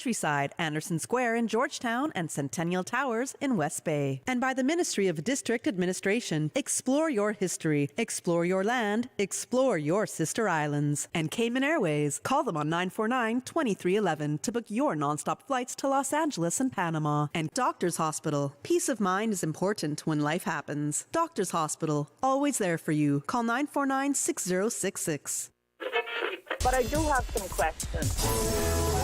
Countryside, Anderson Square in Georgetown, and Centennial Towers in West Bay. And by the Ministry of District Administration. Explore your history, explore your land, explore your sister islands. And Cayman Airways. Call them on 949-2311 to book your nonstop flights to Los Angeles and Panama. And Doctors Hospital. Peace of mind is important when life happens. Doctors Hospital. Always there for you. Call 949-6066. But I do have some questions.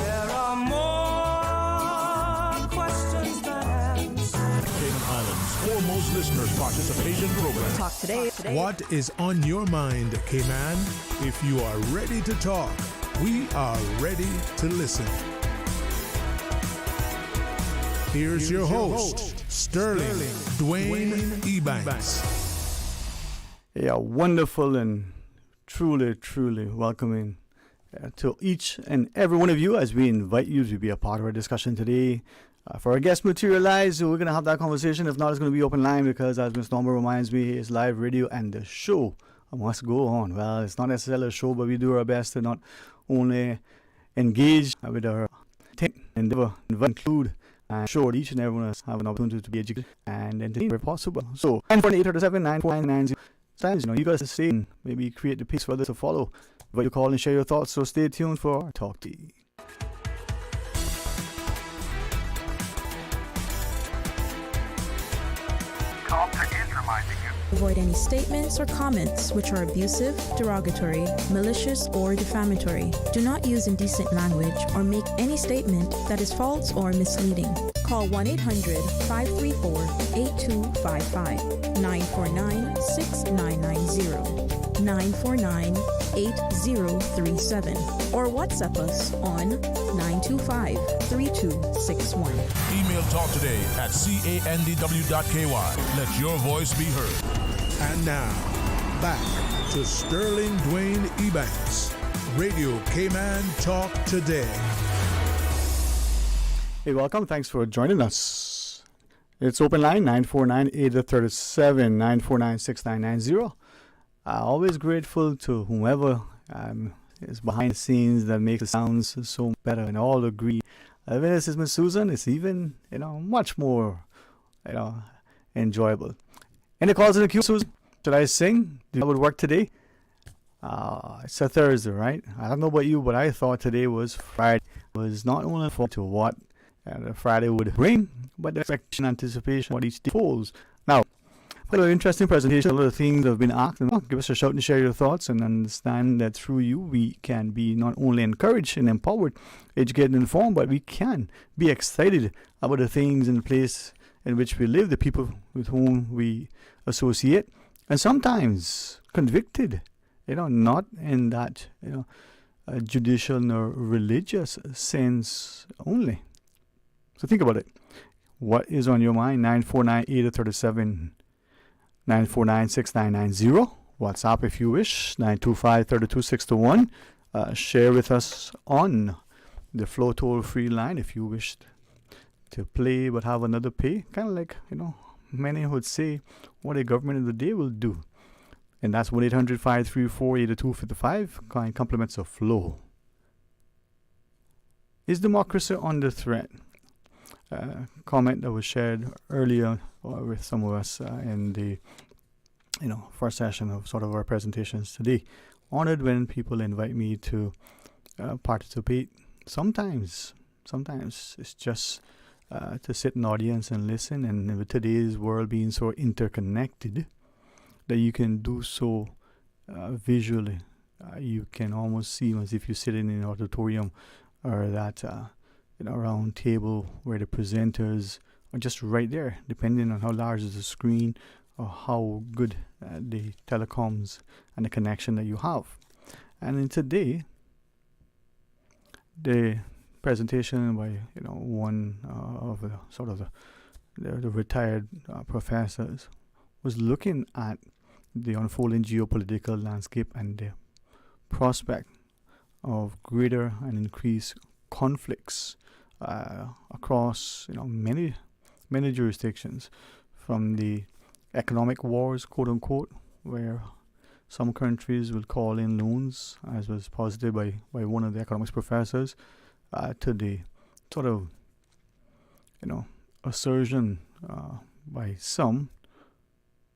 There are more questions than answers. Cayman Islands' foremost listeners participation program. Talk today. What is on your mind, Cayman? If you are ready to talk, we are ready to listen. Here's your host, Sterling Dwayne Ebanks. Yeah, wonderful and truly welcoming to each and every one of you as we invite you to be a part of our discussion today. For our guest materialize, we're going to have that conversation. If not, it's going to be open line because, as Ms. Norma reminds me, it's live radio and the show must go on. Well, it's not necessarily a show, but we do our best to not only engage with our endeavor, include and sure each and every one of us have an opportunity to be educated and entertained where possible. So, 948-837-9490. Sometimes, you guys stay and maybe create the pace for others to follow. But you call and share your thoughts, so stay tuned for our Talk Tea. Avoid any statements or comments which are abusive, derogatory, malicious, or defamatory. Do not use indecent language or make any statement that is false or misleading. Call 1-800-534-8255, 949-6990, 949-8037, or WhatsApp us on 925-3261. Email Talk Today at candw.ky. Let your voice be heard. And now, back to Sterling Dwayne Ebanks, Radio Cayman Talk Today. Hey, welcome. Thanks for joining us. It's open line 949-837, 949-6990. Always grateful to whomever is behind the scenes that makes the sounds so better, and all agree. When this is Miss Susan, it's even much more enjoyable. Any calls in the queue, Susan? Should I sing? That would work today. It's a Thursday, right? I don't know about you, but I thought today was Friday. It was not only for to what Friday would bring, but the expectation, anticipation, what each day holds. Now, a little interesting presentation, a lot of things have been asked. Give us a shout and share your thoughts, and understand that through you we can be not only encouraged and empowered, educated and informed, but we can be excited about the things in the place in which we live, the people with whom we associate, and sometimes convicted, not in that judicial nor religious sense only. So think about it. What is on your mind? 949-837, 949-6990. WhatsApp if you wish, 925-3261. Share with us on the Flow toll-free line if you wish to play but have another pay. Kind of like, many would say what a government of the day will do. And that's 1-800-534-8255. Compliments of Flow. Is democracy under threat? Comment that was shared earlier with some of us in the first session of sort of our presentations today. Honored when people invite me to participate. Sometimes it's just to sit in the audience and listen, and with today's world being so interconnected that you can do so visually. You can almost see as if you're sitting in an auditorium or that round table where the presenters are just right there, depending on how large is the screen or how good the telecoms and the connection that you have. And in today, the presentation by one of the sort of the retired professors was looking at the unfolding geopolitical landscape and the prospect of greater and increased conflicts across many jurisdictions, from the economic wars, quote unquote, where some countries will call in loans, as was posited by one of the economics professors, to the sort of, assertion by some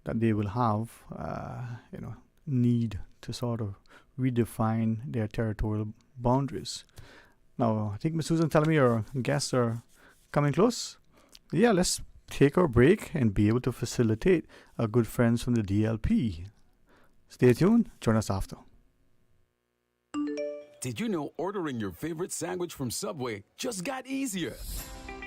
that they will have, need to sort of redefine their territorial boundaries. Now, I think Ms. Susan telling me our guests are coming close. Yeah, let's take our break and be able to facilitate our good friends from the DLP. Stay tuned. Join us after. Did you know ordering your favorite sandwich from Subway just got easier?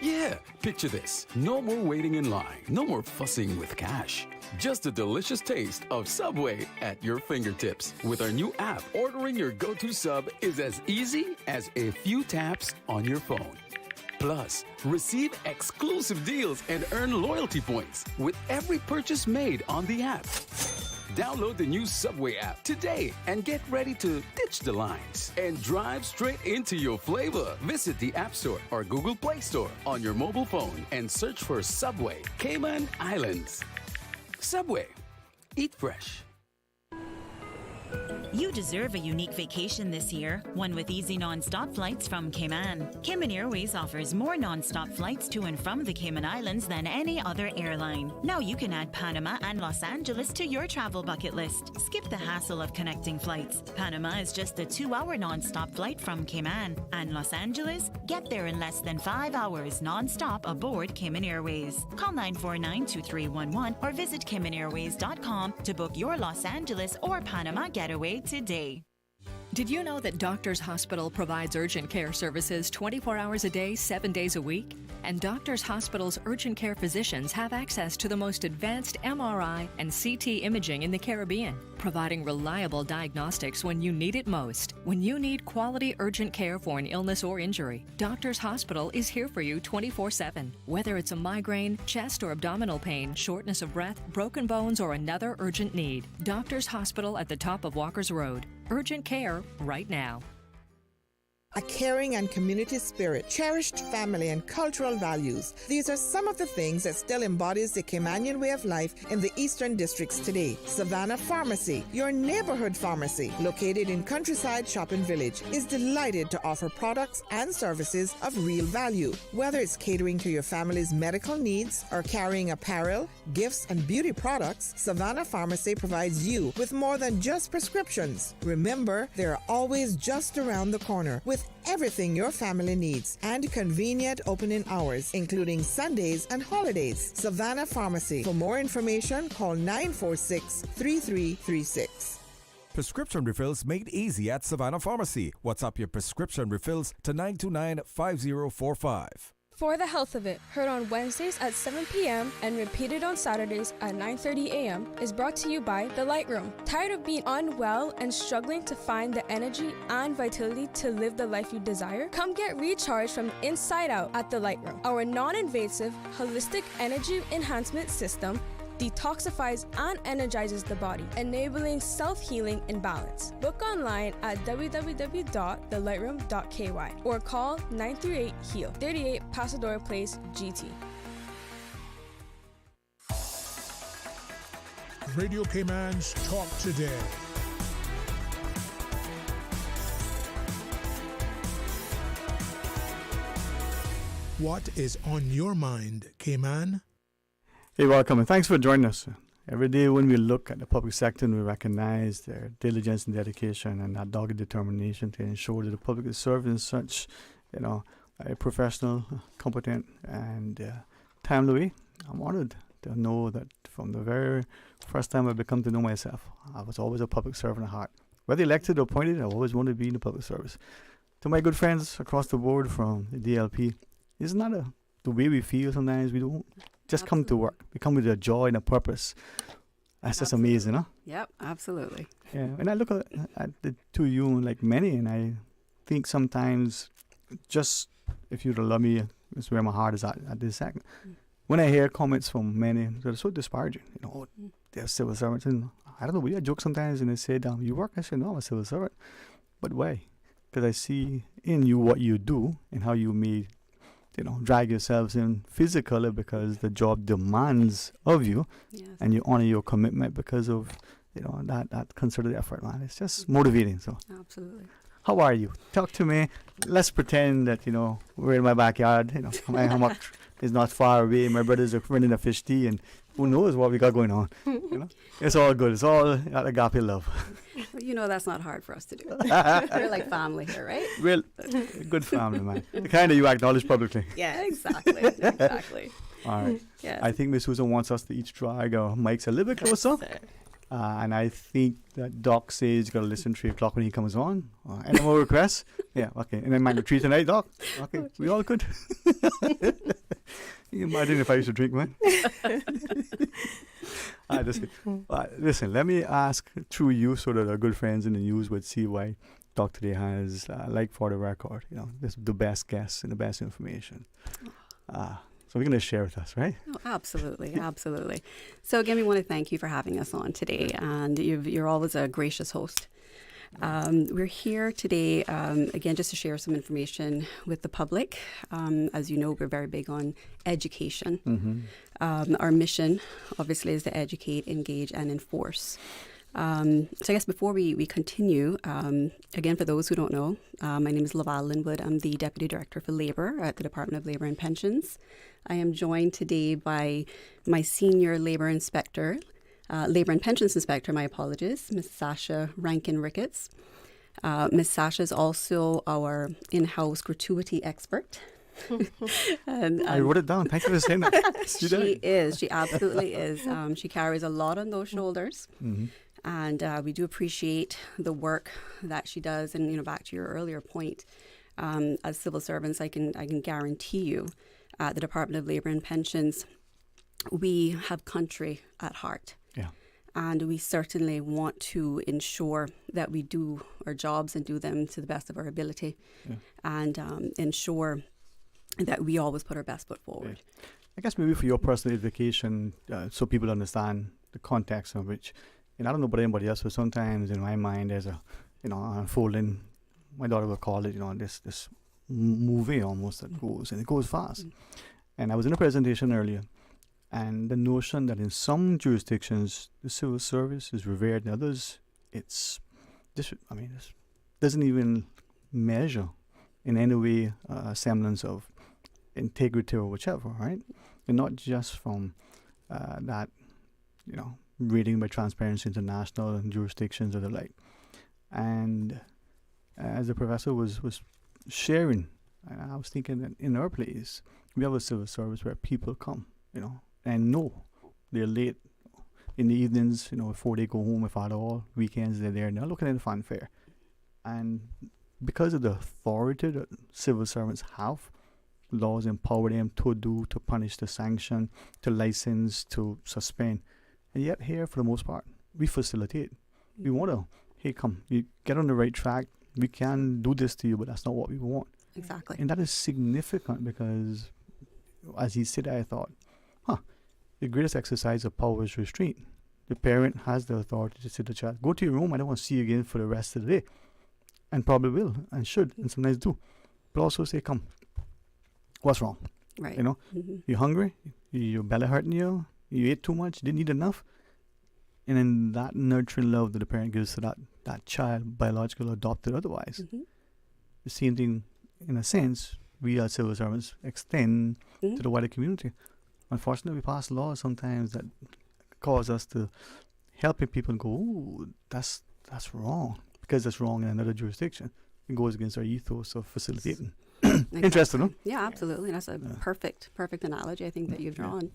Yeah, picture this. No more waiting in line. No more fussing with cash. Just a delicious taste of Subway at your fingertips. With our new app, ordering your go-to sub is as easy as a few taps on your phone. Plus, receive exclusive deals and earn loyalty points with every purchase made on the app. Download the new Subway app today and get ready to ditch the lines and drive straight into your flavor. Visit the App Store or Google Play Store on your mobile phone and search for Subway Cayman Islands. Subway. Eat fresh. You deserve a unique vacation this year, one with easy non-stop flights from Cayman. Cayman Airways offers more non-stop flights to and from the Cayman Islands than any other airline. Now you can add Panama and Los Angeles to your travel bucket list. Skip the hassle of connecting flights. Panama is just a 2-hour non-stop flight from Cayman. And Los Angeles? Get there in less than 5 hours non-stop aboard Cayman Airways. Call 949-2311 or visit CaymanAirways.com to book your Los Angeles or Panama getaway today. Did you know that Doctors Hospital provides urgent care services 24 hours a day, 7 days a week? And Doctors Hospital's urgent care physicians have access to the most advanced MRI and CT imaging in the Caribbean, providing reliable diagnostics when you need it most. When you need quality urgent care for an illness or injury, Doctors Hospital is here for you 24/7. Whether it's a migraine, chest or abdominal pain, shortness of breath, broken bones, or another urgent need, Doctors Hospital at the top of Walker's Road. Urgent care right now. A caring and community spirit, cherished family and cultural values. These are some of the things that still embodies the Caymanian way of life in the Eastern Districts today. Savannah Pharmacy, your neighborhood pharmacy, located in Countryside Shopping Village, is delighted to offer products and services of real value. Whether it's catering to your family's medical needs or carrying apparel, gifts, and beauty products, Savannah Pharmacy provides you with more than just prescriptions. Remember, they're always just around the corner with everything your family needs and convenient opening hours, including Sundays and holidays. Savannah Pharmacy. For more information, call 946-3336. Prescription refills made easy at Savannah Pharmacy. WhatsApp your prescription refills to 929-5045. For the Health of It, heard on Wednesdays at 7 p.m. and repeated on Saturdays at 9:30 a.m. is brought to you by The Light Room. Tired of being unwell and struggling to find the energy and vitality to live the life you desire? Come get recharged from the inside out at The Light Room. Our non-invasive, holistic energy enhancement system detoxifies and energizes the body, enabling self-healing and balance. Book online at www.thelightroom.ky or call 938-HEAL, 38 Pasadora Place, GT. Radio Cayman's Talk Today. What is on your mind, Cayman? Hey, welcome, and thanks for joining us. Every day when we look at the public sector, we recognize their diligence and dedication and that dogged determination to ensure that the public is served in such, a professional, competent, and timely way. I'm honored to know that from the very first time I've become to know myself, I was always a public servant at heart. Whether elected or appointed, I always wanted to be in the public service. To my good friends across the board from the DLP, it's not the way we feel sometimes. We don't just come to work. We come with a joy and a purpose. That's just amazing, huh? Yep, absolutely. Yeah, and I look at the two of you, like many, and I think sometimes just if you'd love me, it's where my heart is at this second. When I hear comments from many that are so disparaging, they're civil servants, and I don't know, we joke sometimes and they say, you work? I say, no, I'm a civil servant. But why? Because I see in you what you do and how you may drag yourselves in physically because the job demands of you, and you honor your commitment because of that concerted effort, man. It's just motivating. So absolutely. how are you? Talk to me. Let's pretend that, we're in my backyard. My hammock is not far away. My brothers are running a fish tea, and who knows what we got going on. It's all good. It's all agape love. That's not hard for us to do. We're like family here, right? Well, good family, man. The kind that you acknowledge publicly. Yeah, exactly. All right. Yes. I think Miss Susan wants us to each drag our mics a little bit closer. And I think that Doc says you got to listen 3 o'clock when he comes on. Any more requests? Yeah, okay. And then mind the tree tonight, Doc? Okay, we all good. You imagine if I used to drink, man. Listen, let me ask through you so that our good friends in the news would see why Doc today has, like for the record, this the best guests and the best information. So we're going to share with us, right? Oh, absolutely. So again, we want to thank you for having us on today, and you're always a gracious host. We're here today, again, just to share some information with the public. As you know, we're very big on education. Mm-hmm. Our mission, obviously, is to educate, engage, and enforce. So I guess before we continue, again, for those who don't know, my name is Loval Linwood. I'm the Deputy Director for Labour at the Department of Labour and Pensions. I am joined today by my Senior Labour Inspector, Labour and Pensions Inspector, my apologies, Ms. Sacha Rankine-Ricketts. Ms. Sacha is also our in-house gratuity expert. I wrote it down. Thank you for saying that. She absolutely is. She carries a lot on those shoulders. Mm-hmm. And we do appreciate the work that she does. And, back to your earlier point, as civil servants, I can guarantee you at the Department of Labour and Pensions, we have country at heart. Yeah. And we certainly want to ensure that we do our jobs and do them to the best of our ability, and ensure that we always put our best foot forward. Yeah. I guess maybe for your personal edification, so people understand the context of which, and I don't know about anybody else, but sometimes in my mind there's a, unfolding, my daughter would call it, this movie almost that goes, and it goes fast. Mm-hmm. And I was in a presentation earlier, and the notion that in some jurisdictions the civil service is revered, in others it doesn't even measure in any way a semblance of integrity or whichever, right? And not just from that, reading by Transparency International and jurisdictions or the like. And as the professor was sharing, I was thinking that in our place, we have a civil service where people come, and know they're late in the evenings, before they go home, if at all, weekends they're there, and they're looking at the fanfare. And because of the authority that civil servants have, laws empower them to punish, to sanction, to license, to suspend. And yet here, for the most part, we facilitate. We want to, hey, come, you get on the right track. We can do this to you, but that's not what we want. Exactly. And that is significant because, as he said, I thought, the greatest exercise of power is restraint. The parent has the authority to say to the child, go to your room, I don't want to see you again for the rest of the day. And probably will, and should, and sometimes do. But also say, come, what's wrong? Right. Mm-hmm. You're hungry, your belly hurting you ate too much, didn't eat enough. And then that nurturing love that the parent gives to that child, biological, adopted, otherwise. Mm-hmm. The same thing, in a sense, we as civil servants extend to the wider community. Unfortunately, we pass laws sometimes that cause us to help people go, ooh, that's wrong, because that's wrong in another jurisdiction. It goes against our ethos of facilitating. Exactly. Interesting, no? Yeah, absolutely. That's a perfect analogy, I think, that you've drawn.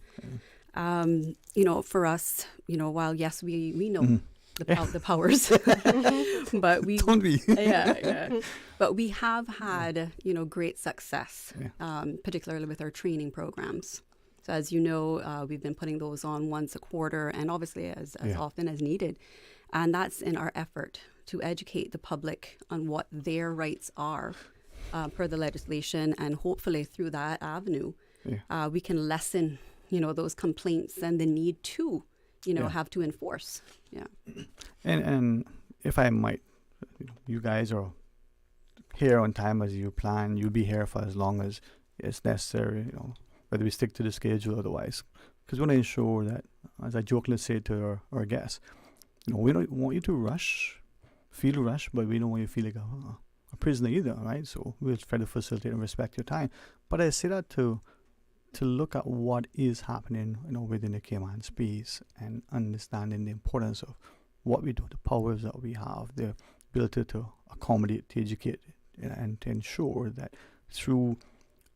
For us, while yes, we know the powers, but we don't we? But we have had great success, particularly with our training programs. So as you know, we've been putting those on once a quarter, and obviously as often as needed, and that's in our effort to educate the public on what their rights are per the legislation, and hopefully through that avenue, we can lessen those complaints and the need to have to enforce. And if I might, you guys are here on time as you plan. You'll be here for as long as it's necessary, whether we stick to the schedule or otherwise, because we want to ensure that, as I jokingly say to our guests, we don't want you to feel rush, but we don't want you to feel like prisoner either, right? So we'll try to facilitate and respect your time. But I say that to look at what is happening, within the Cayman space and understanding the importance of what we do, the powers that we have, the ability to accommodate, to educate, and to ensure that through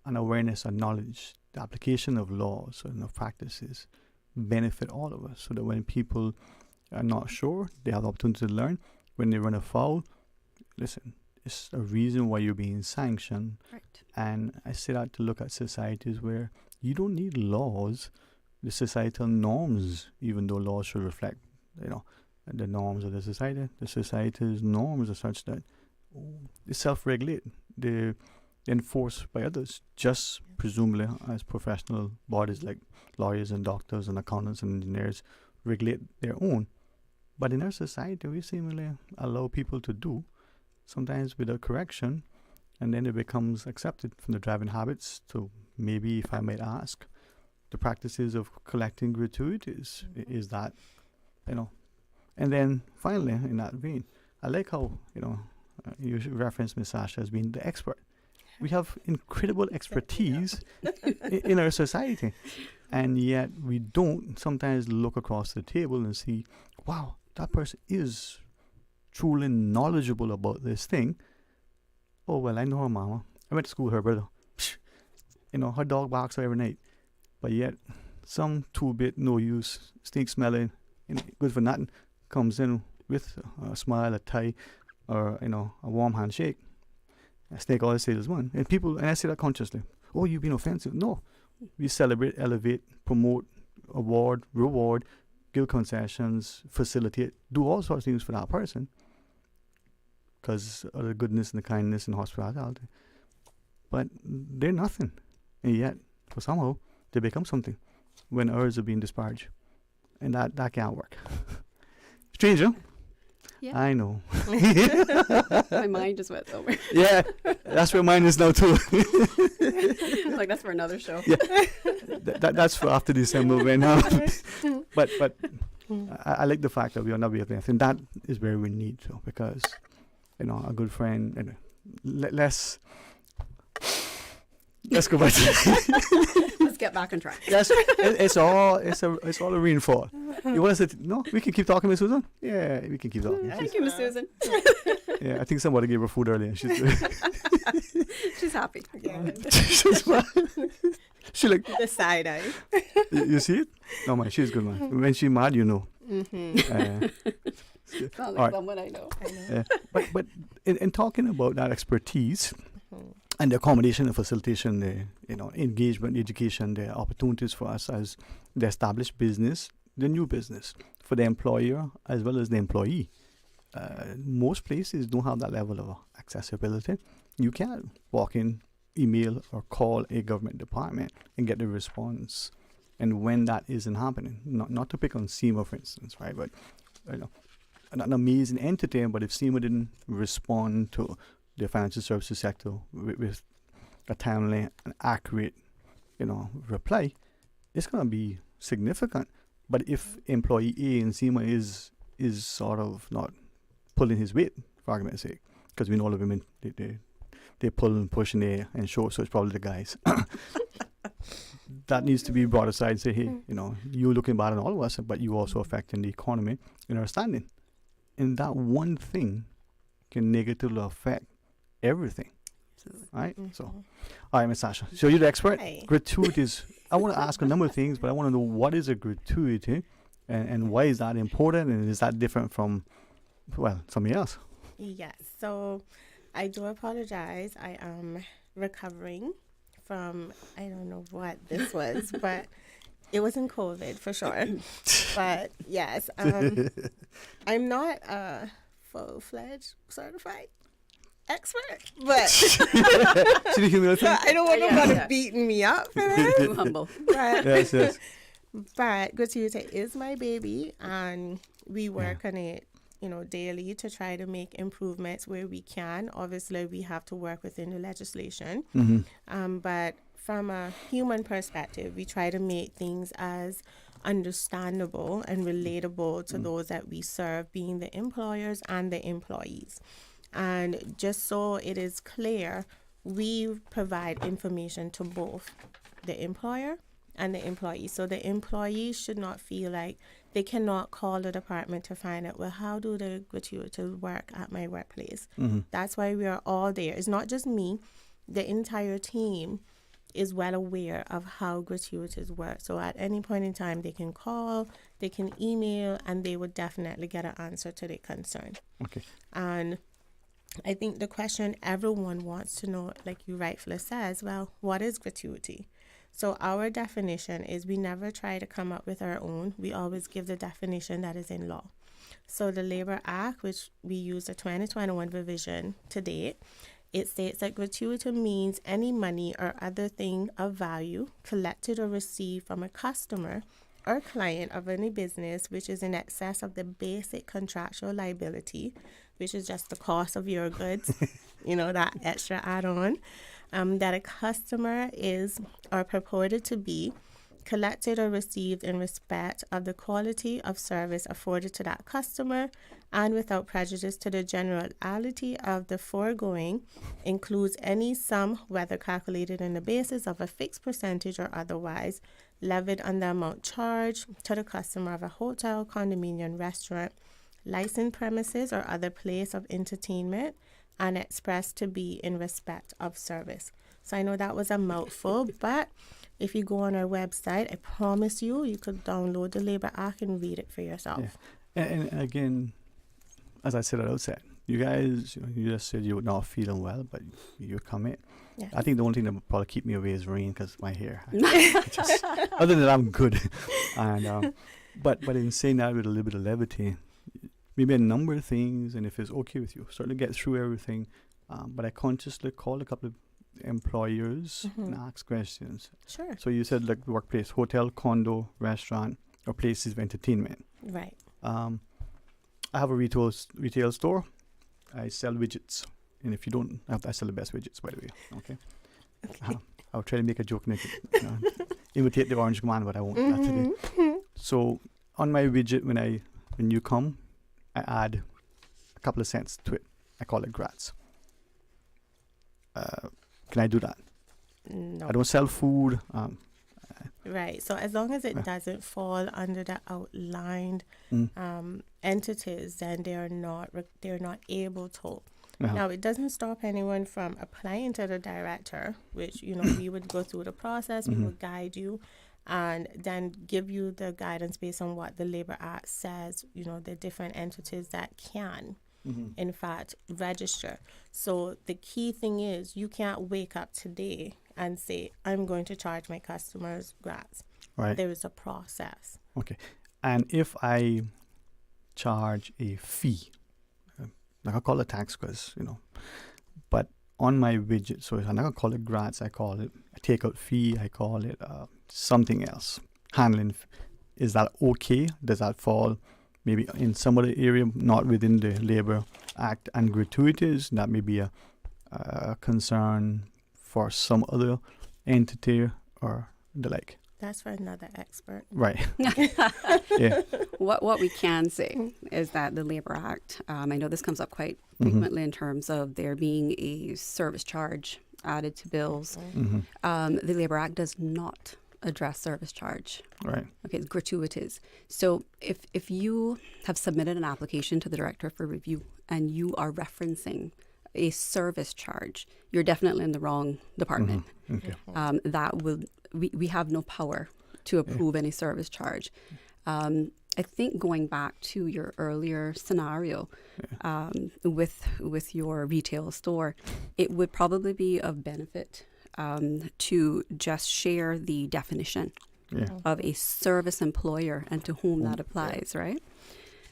an awareness and knowledge, the application of laws and of practices benefit all of us, so that when people are not sure, they have the opportunity to learn. When they run afoul, listen, it's a reason why you're being sanctioned. Right. And I say that to look at societies where you don't need laws, the societal norms, even though laws should reflect, the norms of the society. The society's norms are such that they self-regulate. They're enforced by others, just presumably as professional bodies like lawyers and doctors and accountants and engineers regulate their own. But in our society, we seemingly allow people to do, sometimes without correction, and then it becomes accepted, from the driving habits to, maybe, if I might ask, the practices of collecting gratuities. Is that, And then finally, in that vein, I like how, you referenced Ms. Sacha as being the expert. We have incredible expertise in our society, and yet we don't sometimes look across the table and see, wow, that person is truly knowledgeable about this thing. Oh, well, I know her mama. I went to school with her brother. Her dog barks every night. But yet, some two-bit, no-use, stink-smelling, good for nothing, comes in with a smile, a tie, or, a warm handshake. A snake always says one. And I say that consciously. Oh, you've been offensive. No. We celebrate, elevate, promote, award, reward, give concessions, facilitate, do all sorts of things for that person because of the goodness and the kindness and hospitality. But they're nothing. And yet, for somehow, they become something when ours are being disparaged. And that can't work. Strange, huh? Yeah. I know. My mind just went over. Yeah, that's where mine is now too. Like that's for another show. Yeah, that's for after December right now. but I like the fact that we are not being. I think that is where we need to, because a good friend. And let's go back to Let's get back on track. Yes, it's all a rainfall. You want to say no? We can keep talking, Miss Susan. Yeah, we can keep talking. Thank you, Miss Susan. Yeah, I think somebody gave her food earlier. She's happy. Yeah. She like the side eye. You see it? No, man, she's good, man. When she's mad, Sounds like someone I know. But in talking about that expertise. And the accommodation and facilitation, the engagement, education, the opportunities for us as the established business, the new business, for the employer as well as the employee. Most places don't have that level of accessibility. You can't walk in, email, or call a government department and get the response. And when that isn't happening, not to pick on SEMA, for instance, right? But an amazing entity, but if SEMA didn't respond to the financial services sector with a timely and accurate, reply, it's going to be significant. But if employee A in SEMA is sort of not pulling his weight, for argument's sake, because we know all the women, they pull and push and they ensure, so it's probably the guys. That needs to be brought aside and say, hey, you're looking bad on all of us, but you also affecting the economy and our standing. And that one thing can negatively affect everything. Right? So, all right, Ms. Sacha. So you're the expert. Hi. Gratuities. I want to ask a number of things, but I want to know, what is a gratuity and why is that important, and is that different from, something else? Yes. So I do apologize. I am recovering from, I don't know what this was, but it wasn't COVID for sure. But yes, I'm not a full-fledged certified expert, but I don't want nobody beating me up for this. Too humble. But, yes. But Gratuity is my baby, and we work on it, daily to try to make improvements where we can. Obviously, we have to work within the legislation. Mm-hmm. But from a human perspective, we try to make things as understandable and relatable to those that we serve, being the employers and the employees. And just so it is clear, we provide information to both the employer and the employee. So the employee should not feel like they cannot call the department to find out, well, how do the gratuities work at my workplace? That's why we are all there. It's not just me. The entire team is well aware of how gratuities work. So at any point in time, they can call, they can email, and they would definitely get an answer to their concern. Okay. And I think the question everyone wants to know, like you rightfully says, well, what is gratuity? So our definition is we never try to come up with our own. We always give the definition that is in law. So the Labor Act, which we use the 2021 revision to date, it states that gratuity means any money or other thing of value collected or received from a customer or client of any business which is in excess of the basic contractual liability, which is just the cost of your goods, that extra add-on, that a customer is or purported to be collected or received in respect of the quality of service afforded to that customer and without prejudice to the generality of the foregoing, includes any sum, whether calculated on the basis of a fixed percentage or otherwise, levied on the amount charged to the customer of a hotel, condominium, restaurant, licensed premises, or other place of entertainment, and expressed to be in respect of service. So I know that was a mouthful, but if you go on our website, I promise you could download the Labor Act and read it for yourself. Yeah. And again, as I said at the outset, you guys, you just said you're not feeling well, but you commit. Yes. I think the only thing that would probably keep me away is rain because my hair. Other than that, I'm good. And but in saying that with a little bit of levity, maybe a number of things, and if it's okay with you, certainly get through everything. But I consciously called a couple of employers and ask questions. Sure. So you said like workplace, hotel, condo, restaurant, or places of entertainment. Right. I have a retail store. I sell widgets, and if you don't, I sell the best widgets, by the way. Okay. I'll try to make a joke and imitate the Orange Man, but I won't that today. So on my widget, when you come, I add a couple of cents to it. I call it grats. Can I do that? No. I don't sell food. Right. So as long as it doesn't fall under the outlined entities, then they're not able to. Now, it doesn't stop anyone from applying to the director, which, we would go through the process, we would guide you, and then give you the guidance based on what the Labor Act says, the different entities that can, in fact, register. So the key thing is you can't wake up today and say, I'm going to charge my customers grats. Right. There is a process. Okay. And if I charge a fee, like I call it tax because, but on my widget, so I'm not going to call it grats, I call it a takeout fee, I call it something else. Handling, is that okay? Does that fall maybe in some other area, not within the Labor Act and gratuities? That may be a concern for some other entity or the like. That's for another expert. Right. Yeah. What we can say is that the Labor Act, I know this comes up quite frequently in terms of there being a service charge added to bills. The Labor Act does not address service charge. Right. Okay, it's gratuities. So if you have submitted an application to the director for review and you are referencing a service charge, you're definitely in the wrong department. Okay. That will we have no power to approve any service charge. I think going back to your earlier scenario with your retail store, it would probably be of benefit to just share the definition of a service employer and to whom that applies, right?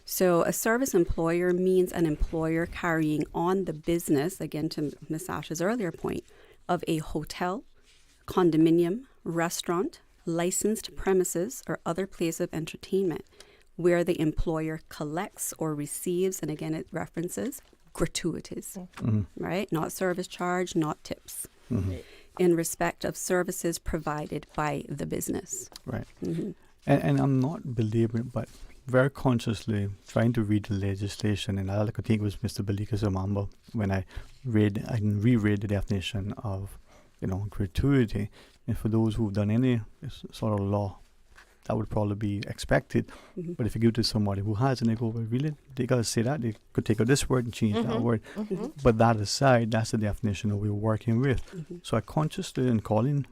So a service employer means an employer carrying on the business, again to Ms. Sacha's earlier point, of a hotel, condominium, restaurant, licensed premises, or other place of entertainment where the employer collects or receives, and again it references, gratuities, right? Not service charge, not tips, in respect of services provided by the business. Right. And I'm not believing it, but very consciously trying to read the legislation, and all I could think was Mr. Balika's Amamba when I reread the definition of, gratuity. And for those who've done any sort of law, that would probably be expected. Mm-hmm. But if you give it to somebody who hasn't, they go, well, really? They got to say that? They could take out this word and change that word. Mm-hmm. But that aside, that's the definition that we're working with. Mm-hmm. So I consciously, in calling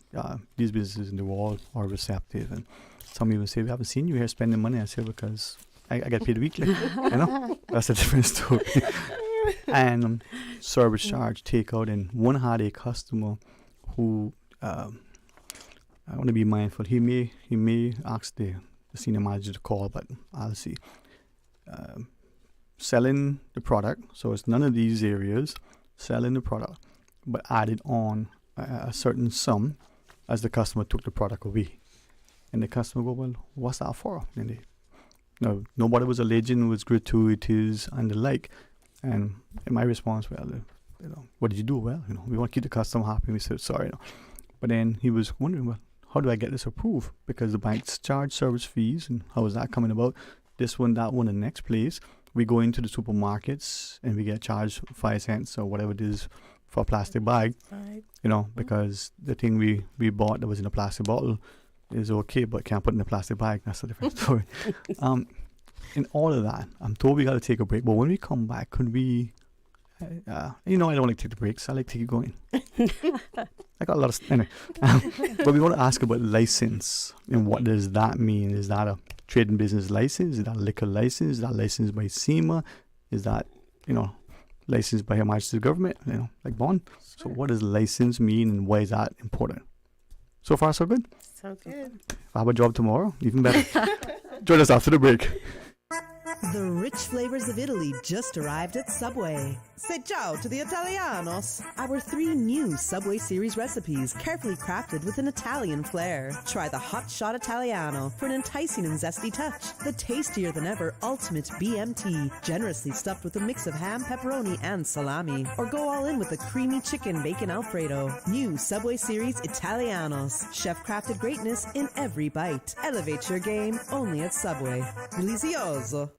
these businesses in the world, are receptive. And some people say, we haven't seen you here spending money. I say, because I get paid weekly. That's a different story. And service charge, takeout. And one had a customer who... I want to be mindful. He may ask the senior manager to call, but I'll see. Selling the product, so it's none of these areas. Selling the product, but added on a certain sum as the customer took the product away, and the customer go, well, what's that for? And nobody was alleging it was gratuities and the like. And my response, well, what did you do? Well, we want to keep the customer happy. We said sorry, But then he was wondering, well, how do I get this approved? Because the banks charge service fees, and how is that coming about? This one, that one, the next place. We go into the supermarkets and we get charged 5 cents or whatever it is for a plastic bag. Because the thing we bought that was in a plastic bottle is okay, but can't put in a plastic bag. That's a different story. In all of that, I'm told we got to take a break. But when we come back, could we... I don't like to take the breaks. I like to keep going. I got a lot of... Anyway. But we want to ask about license. And what does that mean? Is that a trade and business license? Is that a liquor license? Is that licensed by SEMA? Is that, licensed by Her Majesty's government? Like bond? So what does license mean and why is that important? So far, so good? So good. If I have a job tomorrow, even better. Join us after the break. The rich flavors of Italy just arrived at Subway. Say ciao to the Italianos. Our 3 new Subway series recipes, carefully crafted with an Italian flair. Try the Hot Shot Italiano for an enticing and zesty touch. The tastier than ever Ultimate BMT, generously stuffed with a mix of ham, pepperoni, and salami. Or go all in with the creamy chicken bacon Alfredo. New Subway series Italianos. Chef-crafted greatness in every bite. Elevate your game only at Subway. Delizioso.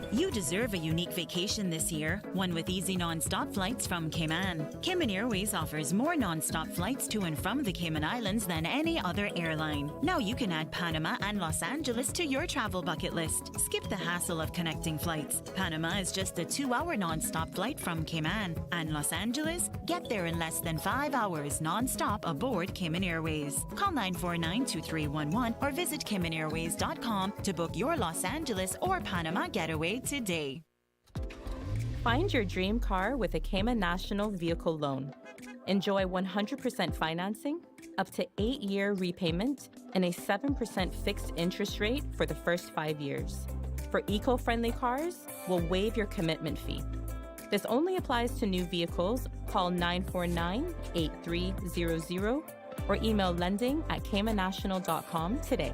You deserve a unique vacation this year, one with easy non-stop flights from Cayman. Cayman Airways offers more non-stop flights to and from the Cayman Islands than any other airline. Now you can add Panama and Los Angeles to your travel bucket list. Skip the hassle of connecting flights. Panama is just a 2-hour non-stop flight from Cayman. And Los Angeles? Get there in less than 5 hours non-stop aboard Cayman Airways. Call 949-2311 or visit CaymanAirways.com to book your Los Angeles or Panama getaway today. Find your dream car with a Cayman National Vehicle Loan. Enjoy 100% financing, up to 8-year repayment, and a 7% fixed interest rate for the first 5 years. For eco-friendly cars, we'll waive your commitment fee. This only applies to new vehicles. Call 949-8300 or email lending@caymannational.com today.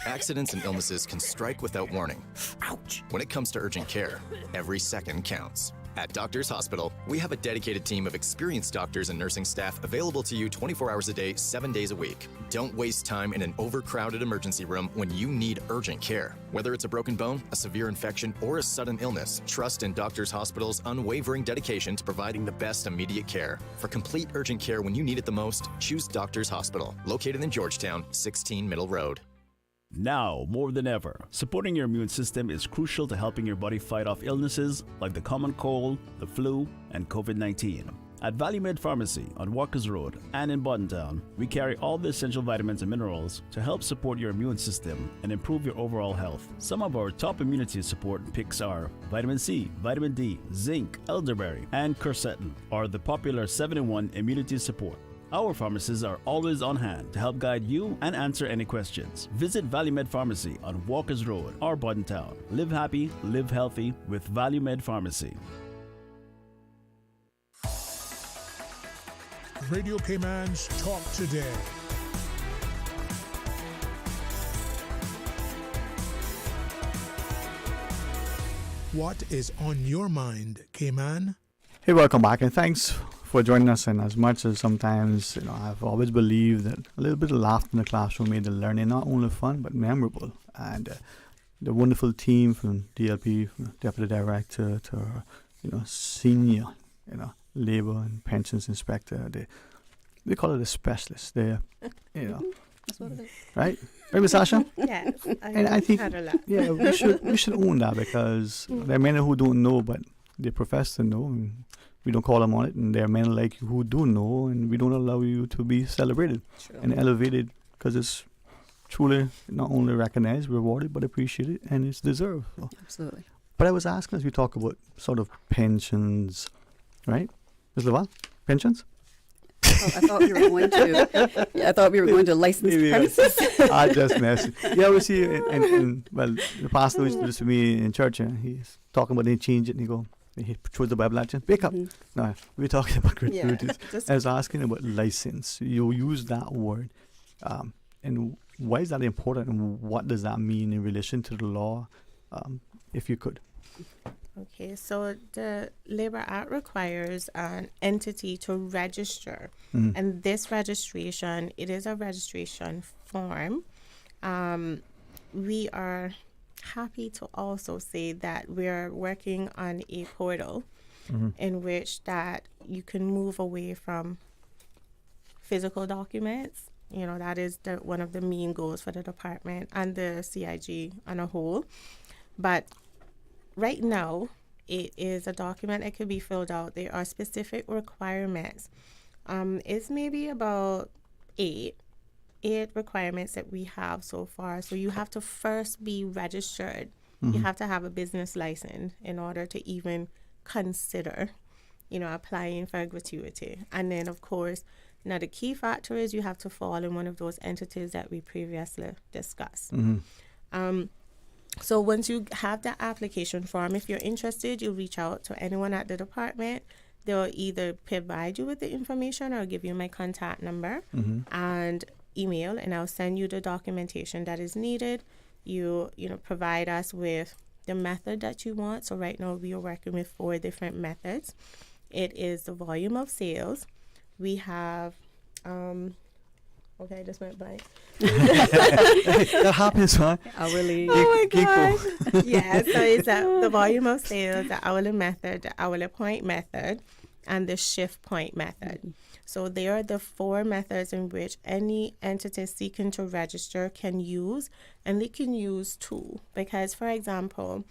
Accidents and illnesses can strike without warning. Ouch! When it comes to urgent care, every second counts. At Doctors Hospital, we have a dedicated team of experienced doctors and nursing staff available to you 24 hours a day, 7 days a week. Don't waste time in an overcrowded emergency room when you need urgent care. Whether it's a broken bone, a severe infection, or a sudden illness, trust in Doctors Hospital's unwavering dedication to providing the best immediate care. For complete urgent care when you need it the most, choose Doctors Hospital, located in Georgetown, 16 Middle Road. Now, more than ever, supporting your immune system is crucial to helping your body fight off illnesses like the common cold, the flu, and COVID-19. At ValueMed Pharmacy on Walkers Road and in Boddentown, we carry all the essential vitamins and minerals to help support your immune system and improve your overall health. Some of our top immunity support picks are vitamin C, vitamin D, zinc, elderberry, and quercetin, or the popular 7-in-1 immunity support. Our pharmacists are always on hand to help guide you and answer any questions. Visit ValueMed Pharmacy on Walkers Road or Boddentown. Live happy, live healthy with ValueMed Pharmacy. Radio Cayman's Talk Today. What is on your mind, Cayman? Hey, welcome back, and thanks for joining us. And as much as sometimes, I've always believed that a little bit of laughter in the classroom made the learning not only fun but memorable. And the wonderful team from DLP, from Deputy Director to senior, labor and pensions inspector, they call it a specialist. They're, That's what it is. right? Right, Sacha? Yes. And I think, yeah, we should own that, because there are many who don't know, but they profess to know, and we don't call them on it. And there are men like you who do know, and we don't allow you to be celebrated and elevated, because it's truly not only recognized, rewarded, but appreciated, and it's deserved. So. Absolutely. But I was asking, as we talk about sort of pensions, right? Ms. Loval, pensions? I thought we were going to. Yeah, I thought we were going to license premises. I just messed. Yeah, we see, and well, the pastor used to do this to me in church, and he's talking about they change it, and he throws the Bible at you. Wake up! No, we're talking about gratuities. I was asking about license. You use that word, and why is that important, and what does that mean in relation to the law, if you could? Okay, so the Labor Act requires an entity to register, and this registration, it is a registration form. We are happy to also say that we're working on a portal in which that you can move away from physical documents. That is one of the main goals for the department and the CIG on a whole. But right now, it is a document that could be filled out. There are specific requirements. It's maybe about eight requirements that we have so far. So you have to first be registered. You have to have a business license in order to even consider, applying for a gratuity. And then, of course, now the key factor is you have to fall in one of those entities that we previously discussed. So once you have the application form, if you're interested, you reach out to anyone at the department. They'll either provide you with the information or give you my contact number and email, and I'll send you the documentation that is needed. You provide us with the method that you want. So right now we are working with 4 different methods. It is the volume of sales. We have okay, I just went blank. That happens, huh? Hourly. Oh my gosh. Yeah, so it's the volume of sales, the hourly method, the hourly point method, and the shift point method. So they are the 4 methods in which any entity seeking to register can use, and they can use 2. Because, for example,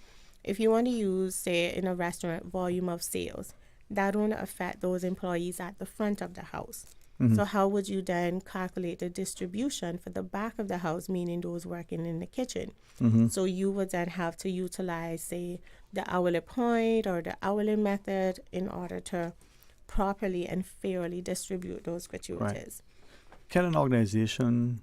if you want to use, say, in a restaurant, volume of sales, that won't affect those employees at the front of the house. So how would you then calculate the distribution for the back of the house, meaning those working in the kitchen? So you would then have to utilize, say, the hourly point or the hourly method in order to properly and fairly distribute those gratuities. Right. Can an organization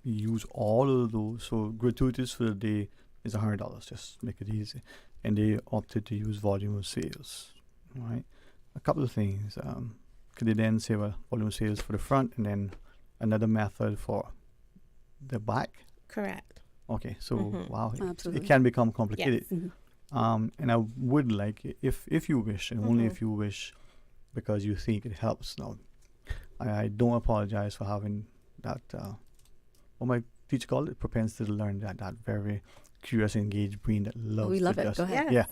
use all of those? So gratuities for the day is $100, just make it easy. And they opted to use volume of sales, right? A couple of things. Could they then say, well, volume of sales for the front and then another method for the back? Correct. Okay, so wow, Absolutely. it can become complicated. Yes. And I would like, if you wish, and only if you wish, because you think it helps. Now, I don't apologize for having that, what my teacher called it, propensity to learn, that very curious, engaged brain that loves We love to it. just- Go ahead. Yeah.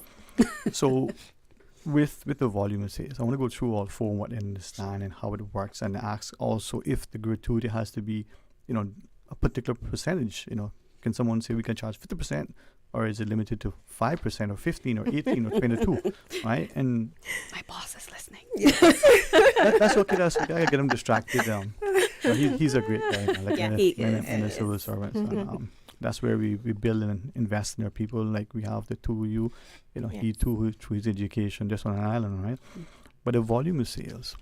So with the volume of sales, I want to go through all 4 and what they understand and how it works, and ask also if the gratuity has to be, a particular percentage. Can someone say we can charge 50%, or is it limited to 5% or 15 or 18 or 22, right? And my boss is listening. that's okay. That's okay. I get him distracted. So he's a great guy. He is. And a civil servant. So, that's where we build and invest in our people. Like we have the 2 of you, he too through his education just on an island, right? But the volume of sales,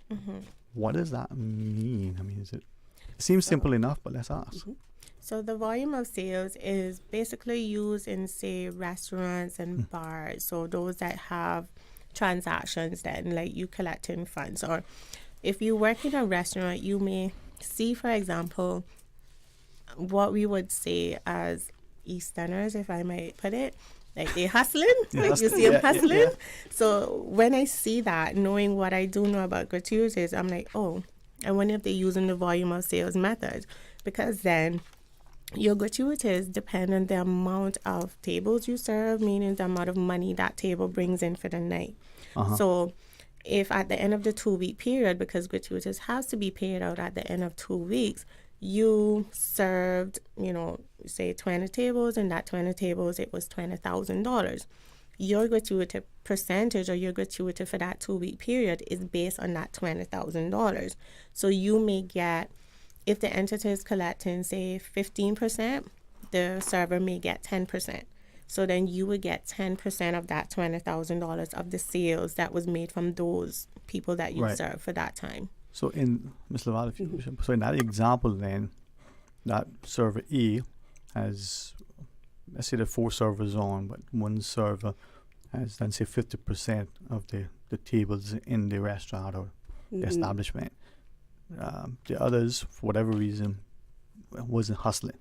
what does that mean? I mean, it seems simple enough, but let's ask. So the volume of sales is basically used in, say, restaurants and bars. So those that have transactions then, like you collecting funds. Or if you work in a restaurant, you may see, for example, what we would say as Easterners, if I might put it, Like they hustling, like you see them hustling. So when I see that, knowing what I do know about gratuities, I'm like, oh, I wonder if they're using the volume of sales method, because then your gratuities depend on the amount of tables you serve, meaning the amount of money that table brings in for the night. So if at the end of the 2-week period, because gratuities has to be paid out at the end of 2 weeks, you served, say 20 tables, and that 20 tables, it was $20,000. Your gratuity percentage or your gratuity for that 2-week period is based on that $20,000. So you may get, if the entity is collecting, say 15%, the server may get 10%. So then you would get 10% of that $20,000 of the sales that was made from those people that you served for that time. So in Ms. Loval, so in that example then, that server E has, let's say there are 4 servers on, but one server has, then say 50% of the tables in the restaurant or the establishment. The others, for whatever reason, wasn't hustling.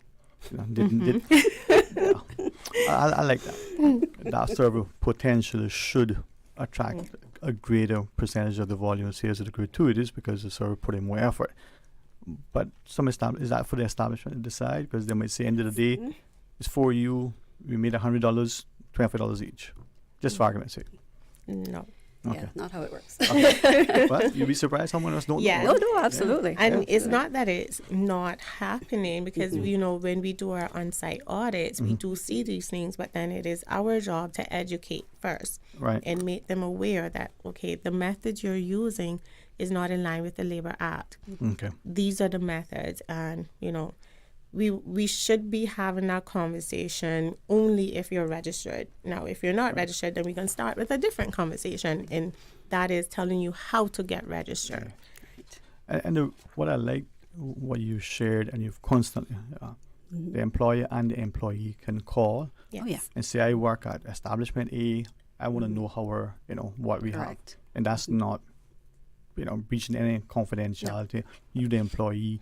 I like that. That server potentially should attract a greater percentage of the volume of sales of the gratuities because the server put in more effort. But is that for the establishment to decide? Because they might say, end of the day, it's for you. We made $100, $25 each, just for argument's sake. No. Okay. Yeah, not how it works. But you'd be surprised how many of us don't know. No, absolutely. And it's not that it's not happening, because, when we do our on-site audits, we do see these things, but then it is our job to educate first and make them aware that, okay, the method you're using is not in line with the Labor Act. Okay. These are the methods, and, we should be having that conversation only if you're registered. Now, if you're not registered, then we can start with a different conversation, and that is telling you how to get registered. And what I like, what you shared, and you've constantly, the employer and the employee can call and say, I work at establishment A, I want to know how we're, what we have. And that's not, breaching any confidentiality. You, the employee,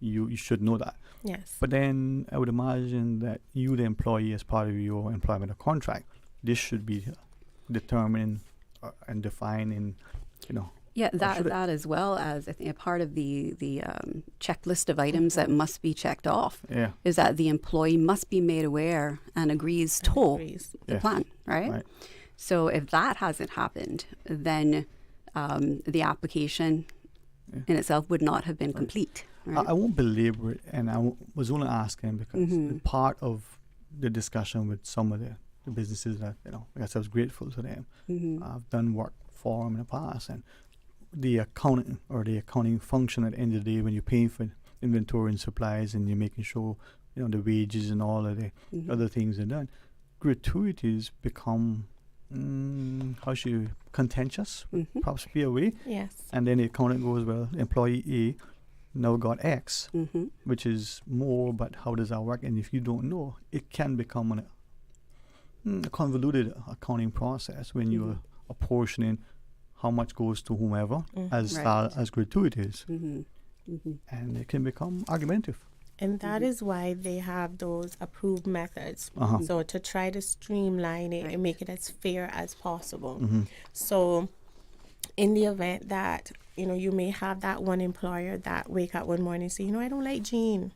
you should know that. Yes. But then I would imagine that you, the employee, as part of your employment or contract, this should be determining and defining, Yeah, that as well as, I think, a part of the checklist of items that must be checked off is that the employee must be made aware and agrees to the plan, right? So if that hasn't happened, then the application in itself would not have been complete. Right? I won't belabor it, and I was only asking because part of the discussion with some of the businesses that, I guess I was grateful to them. I've done work for them in the past, and the accounting or the accounting function at the end of the day, when you're paying for inventory and supplies and you're making sure, the wages and all of the other things are done, gratuities become, contentious, perhaps be a way. Yes. And then the accountant goes, well, employee A now got X, which is more, but how does that work? And if you don't know, it can become a convoluted accounting process when you're apportioning how much goes to whomever as gratuities. And it can become argumentative. And that is why they have those approved methods. So to try to streamline it and make it as fair as possible. So in the event that, you may have that one employer that wake up one morning and say, I don't like Jean.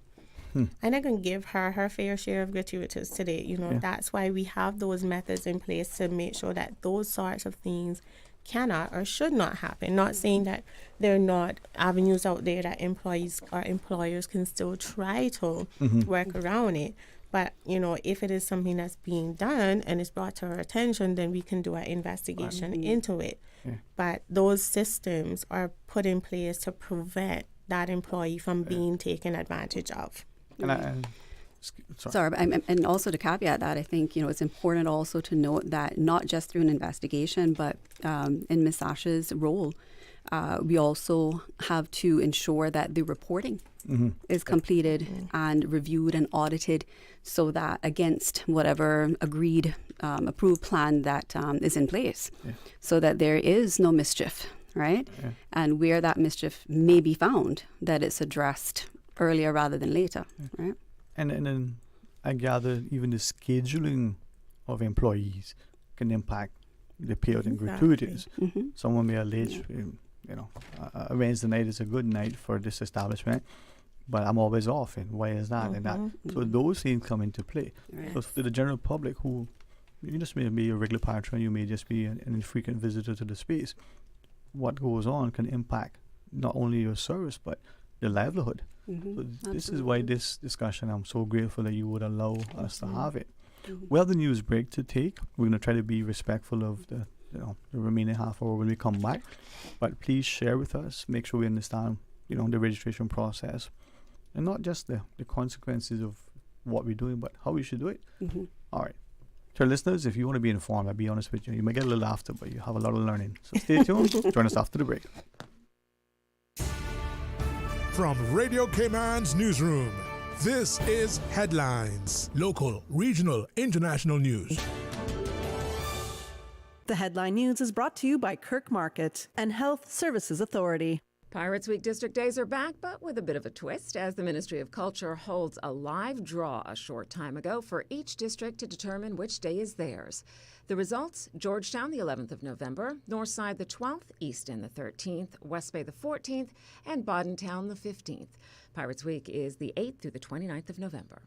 I'm not going to give her fair share of gratuities today. That's why we have those methods in place to make sure that those sorts of things cannot or should not happen. Not saying that there are not avenues out there that employees or employers can still try to work around it. But, if it is something that's being done and is brought to our attention, then we can do an investigation into it. But those systems are put in place to prevent that employee from being taken advantage of. Sorry, and also to caveat that, I think, it's important also to note that not just through an investigation, but in Ms. Sacha's role, we also have to ensure that the reporting is completed and reviewed and audited so that against whatever agreed, approved plan that is in place, so that there is no mischief, right? And where that mischief may be found, that it's addressed earlier rather than later, right? And then I gather even the scheduling of employees can impact the payout and gratuities. Someone may allege, a Wednesday night is a good night for this establishment, but I'm always off, and why is that? And that. So those things come into play. So to the general public, who you just may be a regular patron, you may just be an infrequent visitor to the space, what goes on can impact not only your service but your livelihood. So this is why this discussion, I'm so grateful that you would allow us to have it. We have the news break to take. We're going to try to be respectful of the remaining half hour when we come back. But please share with us. Make sure we understand, the registration process, and not just the consequences of what we're doing, but how we should do it. All right. To our listeners, if you want to be informed, I'll be honest with you, you may get a little after, but you have a lot of learning. So stay tuned. Join us after the break. From Radio Cayman's newsroom, this is Headlines. Local, regional, international news. The Headline News is brought to you by Kirk Market and Health Services Authority. Pirates Week District Days are back, but with a bit of a twist, as the Ministry of Culture holds a live draw a short time ago for each district to determine which day is theirs. The results: Georgetown the 11th of November, Northside the 12th, Easton the 13th, West Bay the 14th, and Bodentown the 15th. Pirates Week is the 8th through the 29th of November.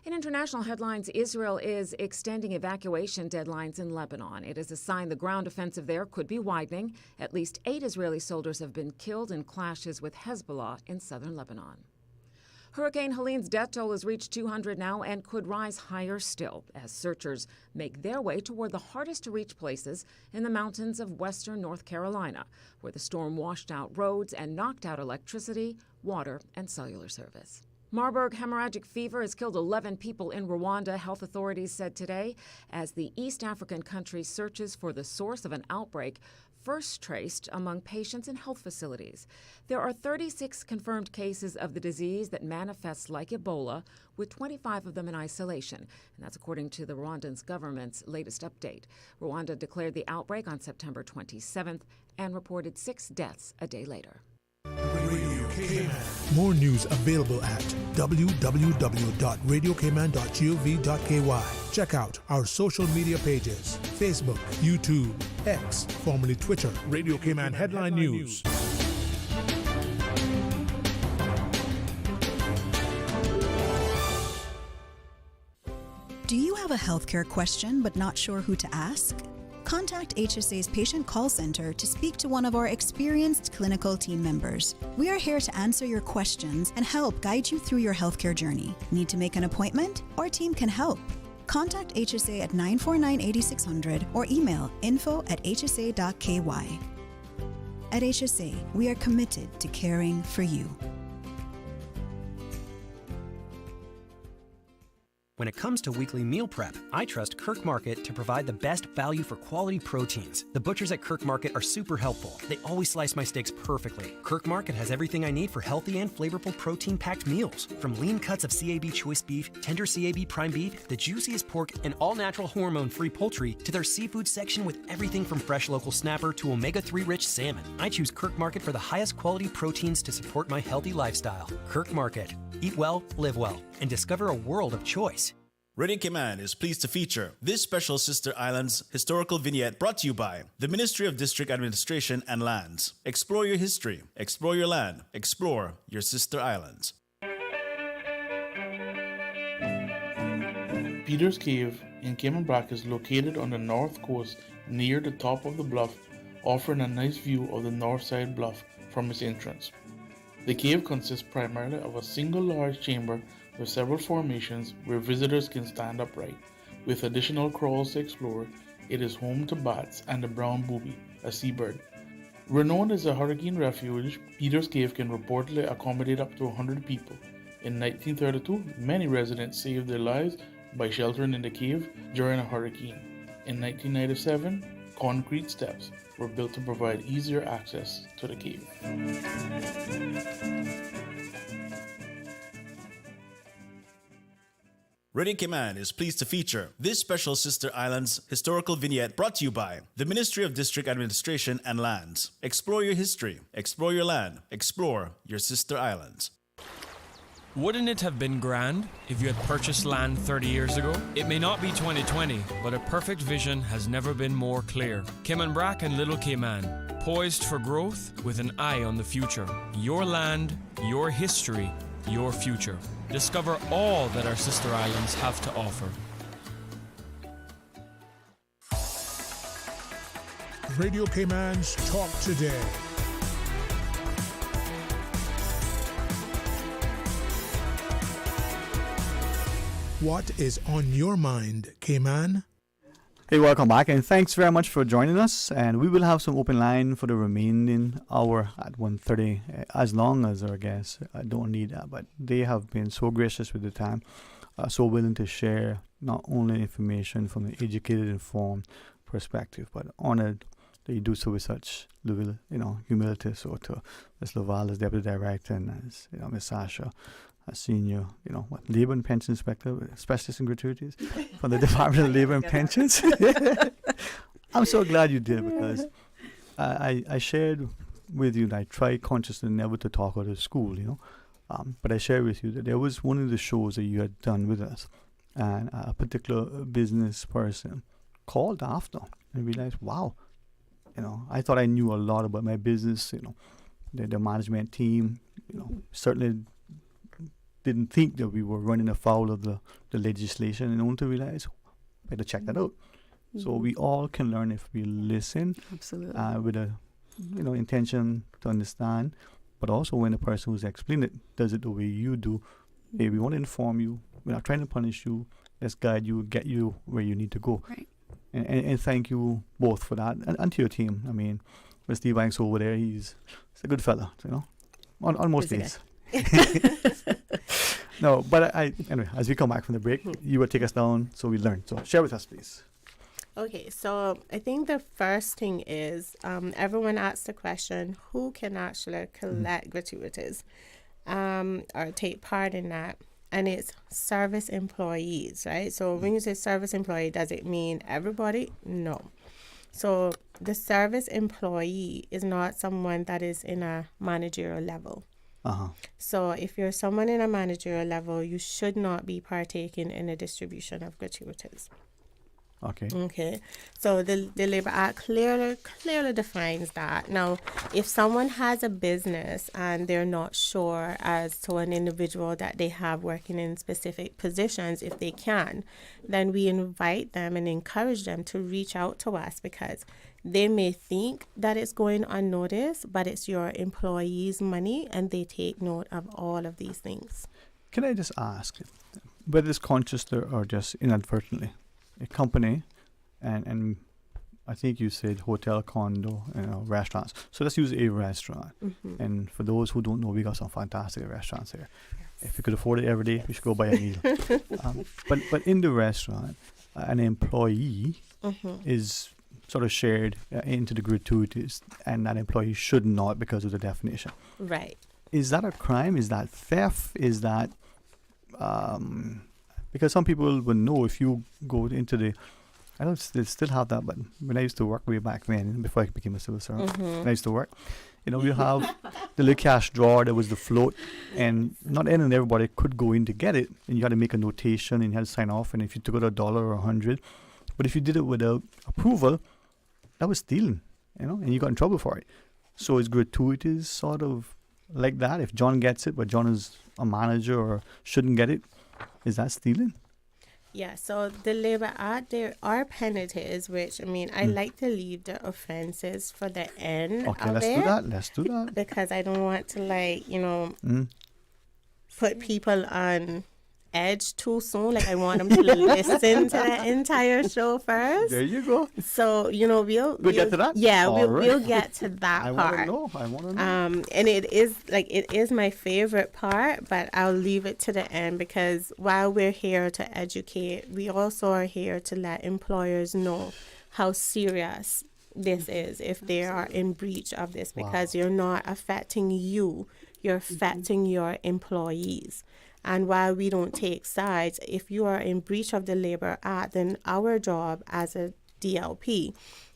In international headlines, Israel is extending evacuation deadlines in Lebanon. It is a sign the ground offensive there could be widening. At least 8 Israeli soldiers have been killed in clashes with Hezbollah in southern Lebanon. Hurricane Helene's death toll has reached 200 now and could rise higher still as searchers make their way toward the hardest-to-reach places in the mountains of western North Carolina, where the storm washed out roads and knocked out electricity, water, and cellular service. Marburg hemorrhagic fever has killed 11 people in Rwanda, health authorities said today, as the East African country searches for the source of an outbreak first traced among patients in health facilities. There are 36 confirmed cases of the disease that manifests like Ebola, with 25 of them in isolation. And that's according to the Rwandan government's latest update. Rwanda declared the outbreak on September 27th and reported 6 deaths a day later. More news available at www.radiocayman.gov.ky. Check out our social media pages: Facebook, YouTube, X, formerly Twitter, Radio Cayman Headline News. Do you have a healthcare question but not sure who to ask? Contact HSA's Patient Call Center to speak to one of our experienced clinical team members. We are here to answer your questions and help guide you through your healthcare journey. Need to make an appointment? Our team can help. Contact HSA at 949-8600 or email info@hsa.ky. At HSA, we are committed to caring for you. When it comes to weekly meal prep, I trust Kirk Market to provide the best value for quality proteins. The butchers at Kirk Market are super helpful. They always slice my steaks perfectly. Kirk Market has everything I need for healthy and flavorful protein-packed meals. From lean cuts of CAB choice beef, tender CAB prime beef, the juiciest pork, and all-natural hormone-free poultry, to their seafood section with everything from fresh local snapper to omega-3 rich salmon. I choose Kirk Market for the highest quality proteins to support my healthy lifestyle. Kirk Market. Eat well, live well, and discover a world of choice. Radio Cayman is pleased to feature this special Sister Islands historical vignette brought to you by the Ministry of District Administration and Lands. Explore your history, explore your land, explore your Sister Islands. Peter's Cave in Cayman Brac is located on the north coast near the top of the bluff, offering a nice view of the north side bluff from its entrance. The cave consists primarily of a single large chamber with several formations where visitors can stand upright. With additional crawls to explore, it is home to bats and the brown booby, a seabird. Renowned as a hurricane refuge, Peter's Cave can reportedly accommodate up to 100 people. In 1932, many residents saved their lives by sheltering in the cave during a hurricane. In 1997, concrete steps were built to provide easier access to the cave. Radio Cayman is pleased to feature this special Sister Islands historical vignette brought to you by the Ministry of District Administration and Lands. Explore your history, explore your land, explore your Sister Islands. Wouldn't it have been grand if you had purchased land 30 years ago? It may not be 2020, but a perfect vision has never been more clear. Caymanbrac and Little Cayman, poised for growth with an eye on the future. Your land, your history, your future. Discover all that our sister islands have to offer. Radio Cayman's Talk Today. What is on your mind, Cayman? Hey, welcome back, and thanks very much for joining us. And we will have some open line for the remaining hour at 1:30, as long as our guests don't need that. But they have been so gracious with the time, so willing to share not only information from an educated, informed perspective, but honored that you do so with such humility. So to Ms. Loval as Deputy Director, and as Ms. Sacha, a senior, Labor and Pension Inspector, Specialist in Gratuities from the Department of Labor and Pensions. I'm so glad you did, because I shared with you that I try consciously never to talk out of school, but I shared with you that there was one of the shows that you had done with us, and a particular business person called after and realized, wow, I thought I knew a lot about my business, the management team, certainly didn't think that we were running afoul of the legislation, and only to realize, better check that out. Mm-hmm. So we all can learn if we listen. Absolutely. With a intention to understand, but also when the person who's explaining it does it the way you do. Hey, we want to inform you. We're not trying to punish you. Let's guide you, get you where you need to go. Right. And thank you both for that, and to your team. I mean, Mr. Ebanks over there, he's a good fella, on most days. No, but anyway, as we come back from the break, you will take us down so we learn. So share with us, please. Okay, so I think the first thing is everyone asked the question, who can actually collect gratuities or take part in that? And it's service employees, right? So when you say service employee, does it mean everybody? No. So the service employee is not someone that is in a managerial level. Uh-huh. So if you're someone in a managerial level, you should not be partaking in the distribution of gratuities. Okay. So the Labor Act clearly defines that. Now, if someone has a business and they're not sure as to an individual that they have working in specific positions, if they can, then we invite them and encourage them to reach out to us, because they may think that it's going unnoticed, but it's your employees' money, and they take note of all of these things. Can I just ask, whether it's conscious or just inadvertently, a company, and I think you said hotel, condo, restaurants. So let's use a restaurant. Mm-hmm. And for those who don't know, we got some fantastic restaurants here. Yes. If you could afford it every day, we should go buy a meal. But in the restaurant, an employee is sort of shared into the gratuities, and that employee should not, because of the definition. Right. Is that a crime? Is that theft? Is that because some people would know if you go into the, I don't still have that, but when I used to work way back then, before I became a civil servant, when I used to work, we have the little cash drawer, there was the float, and not any and everybody could go in to get it, and you had to make a notation, and you had to sign off, and if you took out $1 or 100, but if you did it without approval, that was stealing, and you got in trouble for it. So is gratuities sort of like that? If John gets it, but John is a manager or shouldn't get it, is that stealing? Yeah, so the Labor Act, there are penalties, which, I like to leave the offenses for the end Okay, of let's it. do that. Let's do that. Because I don't want to, put people on edge too soon. Like, I want them to listen to the entire show first. There you go. So, we'll get to that? Yeah, All right. we'll get to that part. I want to know. And it is my favorite part, but I'll leave it to the end, because while we're here to educate, we also are here to let employers know how serious this is if they are in breach of this, because you're not affecting you, you're affecting your employees. And while we don't take sides, if you are in breach of the Labor Act, then our job as a DLP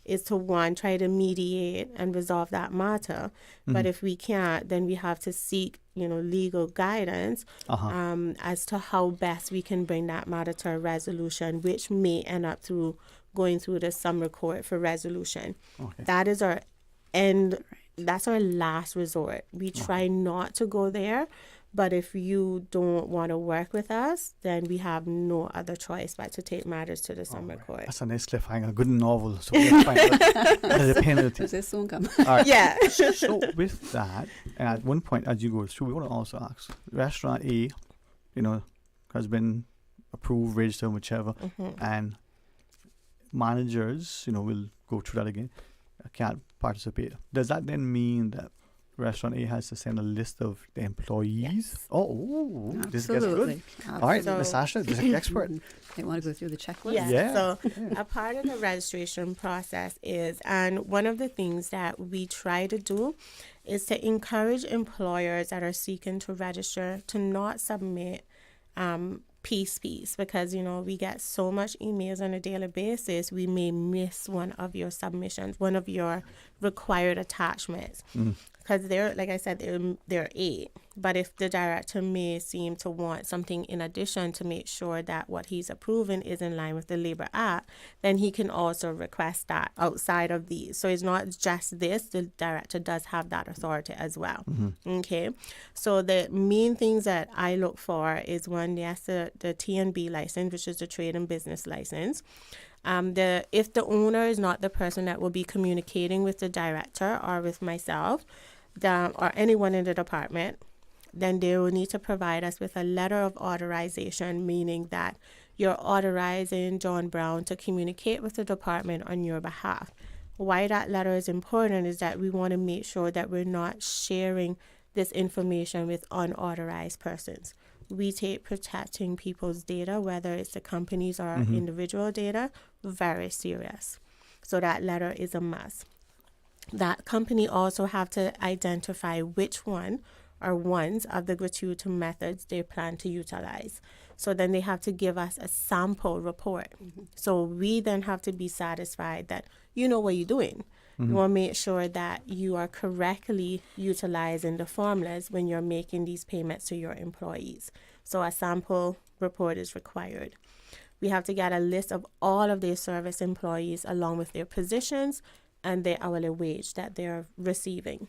is to, one, try to mediate and resolve that matter. But if we can't, then we have to seek, legal guidance as to how best we can bring that matter to a resolution, which may end up through going through the summer court for resolution. That is our end. That's our last resort. We try not to go there. But if you don't want to work with us, then we have no other choice but to take matters to the summer court. That's a nice cliffhanger. Good novel. So we'll find out the penalty. Does this soon come? All right. Yeah. So with that, at one point as you go through, we want to also ask, Restaurant A, has been approved, registered, whichever, and managers, will go through that again, can't participate. Does that then mean that Restaurant A has to send a list of the employees? Yes. Oh, this gets Absolutely. good. All right, Ms. Sacha, the expert. They want to go through the checklist? Yeah. So a part of the registration process is, and one of the things that we try to do is to encourage employers that are seeking to register to not submit piece, because, we get so much emails on a daily basis, we may miss one of your submissions, one of your required attachments. Because like I said, there are 8. But if the director may seem to want something in addition to make sure that what he's approving is in line with the Labor Act, then he can also request that outside of these. So it's not just this, the director does have that authority as well. Okay. So the main things that I look for is, one, yes, the TNB license, which is the trade and business license. If the owner is not the person that will be communicating with the director or with myself, or anyone in the department, then they will need to provide us with a letter of authorization, meaning that you're authorizing John Brown to communicate with the department on your behalf. Why that letter is important is that we want to make sure that we're not sharing this information with unauthorized persons. We take protecting people's data, whether it's the companies or individual data, very serious. So that letter is a must. That company also have to identify which one or ones of the gratuity methods they plan to utilize. So then they have to give us a sample report. So we then have to be satisfied that you know what you're doing. You want to make sure that you are correctly utilizing the formulas when you're making these payments to your employees. So a sample report is required. We have to get a list of all of their service employees along with their positions and their hourly wage that they're receiving.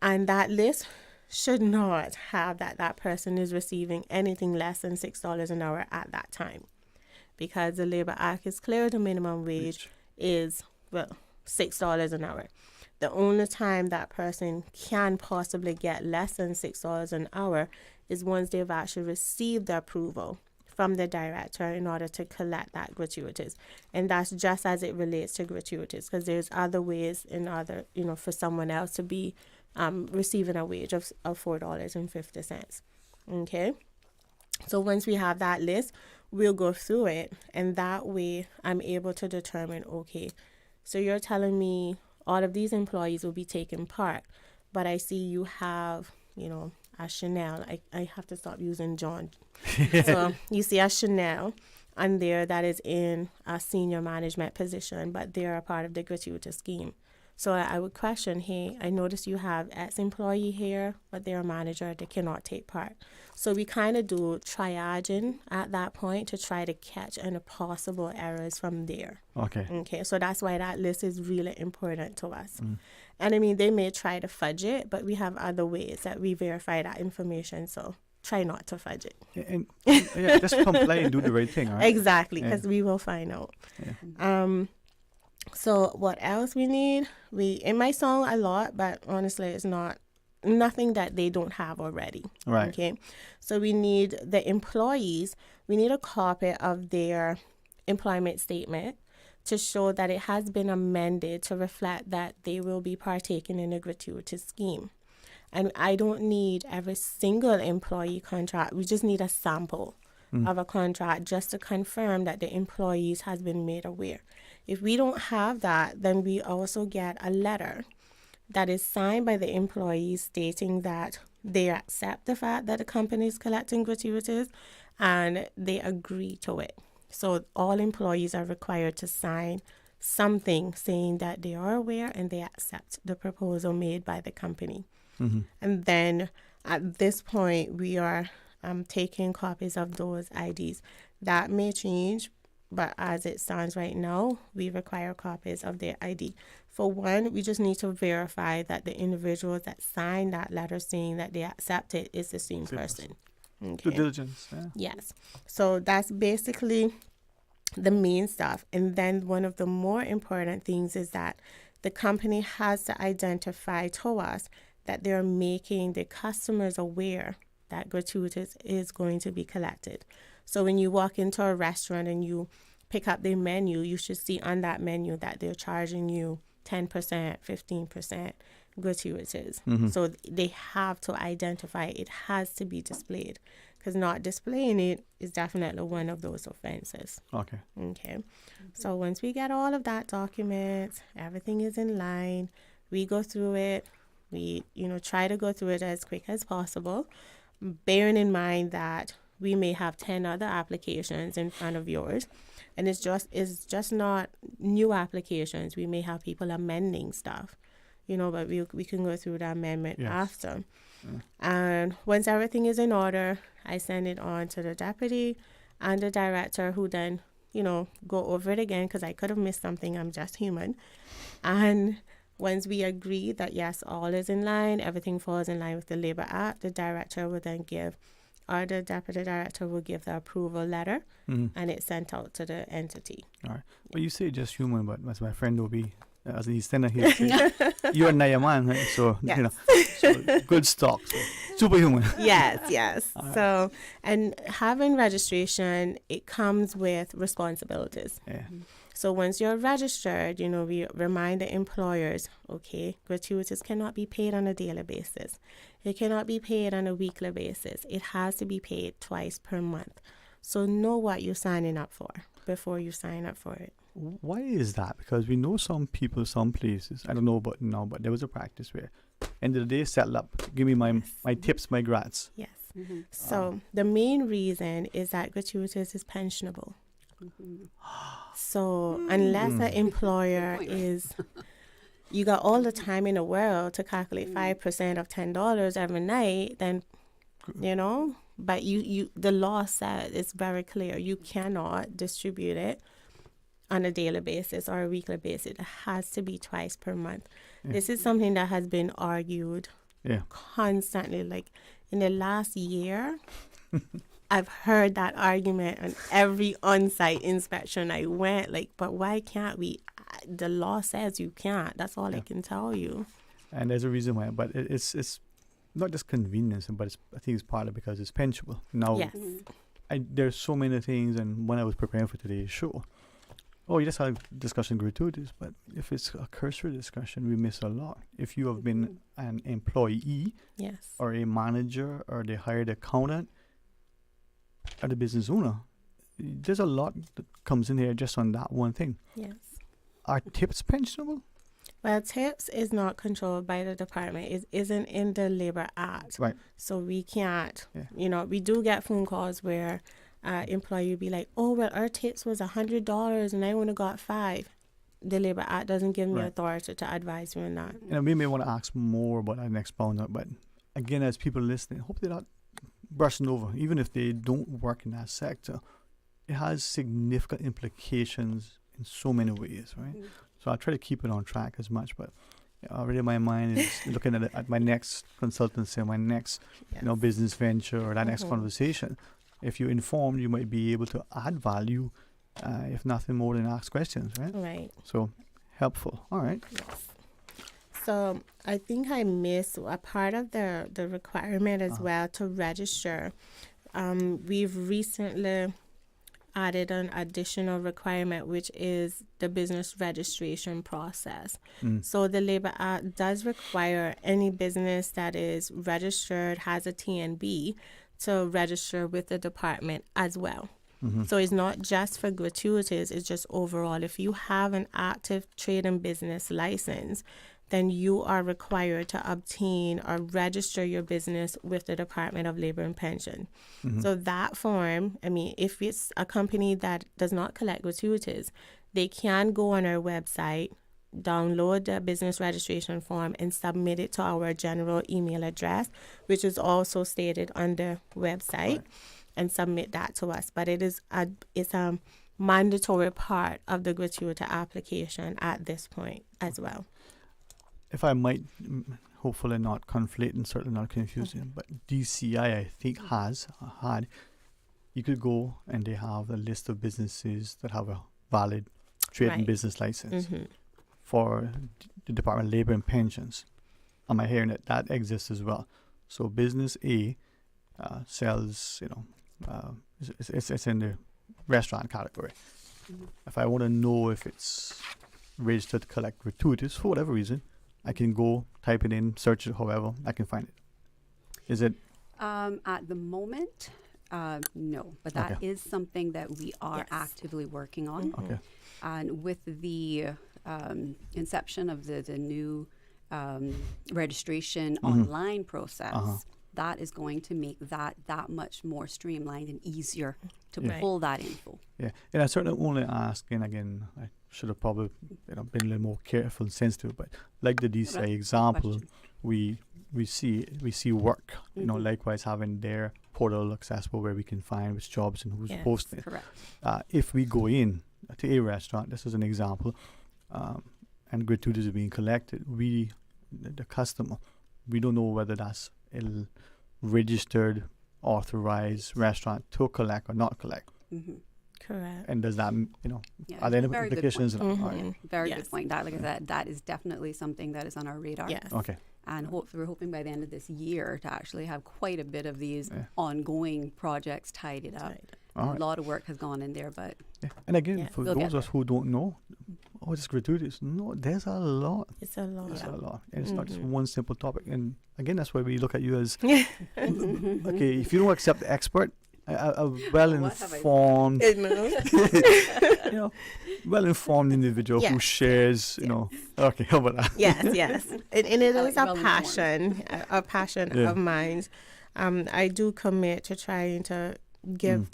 And that list should not have that person is receiving anything less than $6 an hour at that time. Because the Labor Act is clear, the minimum wage is, $6 an hour. The only time that person can possibly get less than $6 an hour is once they've actually received the approval from the director in order to collect that gratuities. And that's just as it relates to gratuities, because there's other ways for someone else to be receiving a wage of $4.50. Okay? So once we have that list, we'll go through it, and that way I'm able to determine, okay, so you're telling me all of these employees will be taking part, but I see you have, a Chanel. I have to stop using John. So you see a Chanel on there that is in a senior management position, but they're a part of the gratuity scheme. So I would question, hey, I notice you have X employee here, but they're a manager, they cannot take part. So we kind of do triaging at that point to try to catch any possible errors from there. Okay, so that's why that list is really important to us. And I mean, they may try to fudge it, but we have other ways that we verify that information, so try not to fudge it. And just comply and do the right thing, right? Exactly, because we will find out. So what else we need? It might sound a lot, but honestly, it's nothing that they don't have already. Right. Okay. So we need the employees. We need a copy of their employment statement to show that it has been amended to reflect that they will be partaking in a gratuity scheme. And I don't need every single employee contract. We just need a sample of a contract just to confirm that the employees has been made aware. If we don't have that, then we also get a letter that is signed by the employees stating that they accept the fact that the company is collecting gratuities and they agree to it. So all employees are required to sign something saying that they are aware and they accept the proposal made by the company. And then at this point, we are taking copies of those IDs. That may change, but as it stands right now, we require copies of their ID. For one, we just need to verify that the individuals that signed that letter saying that they accept it is the same person. Due diligence. Yeah. Yes. So that's basically the main stuff. And then one of the more important things is that the company has to identify to us that they're making the customers aware that gratuities is going to be collected. So when you walk into a restaurant and you pick up their menu, you should see on that menu that they're charging you 10%, 15% gratuities. So they have to identify it. It has to be displayed, because not displaying it is definitely one of those offenses. Okay. So once we get all of that documents, everything is in line, we go through it. We, try to go through it as quick as possible, bearing in mind that we may have 10 other applications in front of yours, and it's just not new applications. We may have people amending stuff, but we can go through the amendment after. And once everything is in order, I send it on to the deputy and the director, who then, go over it again, because I could have missed something. I'm just human. And once we agree that, yes, all is in line, everything falls in line with the Labor Act, the director will then the deputy director will give the approval letter, and it's sent out to the entity. All right. Well, you say just human, but as my friend will be, as an Easterner here, you're a Nayaman, right? So, Yes. So good stock, so superhuman. Yes. All right. So, and having registration, it comes with responsibilities. Yeah. So once you're registered, we remind the employers, okay, gratuities cannot be paid on a daily basis. It cannot be paid on a weekly basis. It has to be paid twice per month. So know what you're signing up for before you sign up for it. Why is that? Because we know some people, some places, I don't know about now, but there was a practice where end of the day, settle up, give me my tips, my grats. Yes. So the main reason is that gratuities is pensionable. So unless an employer is, you got all the time in the world to calculate 5% of $10 every night, then, but the law says, it's very clear, you cannot distribute it on a daily basis or a weekly basis. It has to be twice per month. This is something that has been argued constantly. Like in the last year, I've heard that argument on every on-site inspection I went, but why can't we? The law says you can't. That's all I can tell you. And there's a reason why, but it's not just convenience, but I think it's partly because it's pensionable. Now, there's so many things, and when I was preparing for today's show, you just had a discussion gratuities, but if it's a cursory discussion, we miss a lot. If you have been an employee or a manager or the hired accountant, or the business owner, there's a lot that comes in here just on that one thing. Yes. Are tips pensionable? Well, tips is not controlled by the department. It isn't in the Labor Act. Right. So we can't, we do get phone calls where employee will be like, our tips was $100 and I only got $5. The Labor Act doesn't give me authority to advise you on that. We may want to ask more about that and expound on it, but again, as people listening, hope they're not brushing over, even if they don't work in that sector. It has significant implications in so many ways, right? So I try to keep it on track as much, but already my mind is looking at my next consultancy, my next business venture, or that next conversation. If you're informed, you might be able to add value, if nothing more than ask questions, right? Right. So helpful. All right. Yes. So I think I missed a part of the requirement as well to register. We've recently added an additional requirement, which is the business registration process. So the Labor Act does require any business that is registered, has a TNB, to register with the department as well. So it's not just for gratuities, it's just overall. If you have an active trade and business license, then you are required to obtain or register your business with the Department of Labor and Pension. So that form, if it's a company that does not collect gratuities, they can go on our website, download the business registration form, and submit it to our general email address, which is also stated on the website, and submit that to us. But it's a mandatory part of the gratuity application at this point as well. If I might, hopefully not conflating, certainly not confusing, but DCI I think had, you could go and they have a list of businesses that have a valid trade and business license for the Department of Labor and Pensions. Am I hearing that exists as well? So business A sells, it's in the restaurant category. If I want to know if it's registered to collect gratuities for whatever reason, I can go type it in, search it, however I can find it. Is it? At the moment, no, but that is something that we are actively working on. Okay. And with the inception of the new registration online process, that is going to make that much more streamlined and easier to pull that info. Yeah, and I certainly only ask, and again, I should have probably been a little more careful and sensitive, but like the DCI example, we see work, likewise having their portal accessible where we can find which jobs and who's posting it. Correct. If we go in to a restaurant, this is an example, and gratuities are being collected, the customer, we don't know whether that's a registered, authorized restaurant to collect or not collect. Correct. And does that, are there any implications? Very good point. That, like I said, that is definitely something that is on our radar. Yes. Okay. And we're hoping by the end of this year to actually have quite a bit of these ongoing projects tidied up. A lot of work has gone in there, but and again, for those of us who don't know, it's gratuitous. No, there's a lot. It's a lot. There's a lot. And it's not just one simple topic. And again, that's why we look at you as okay. If you don't accept the expert, a well-informed, well-informed individual who shares, Okay, how about that? Yes. And it is a passion of mine. I do commit to trying to give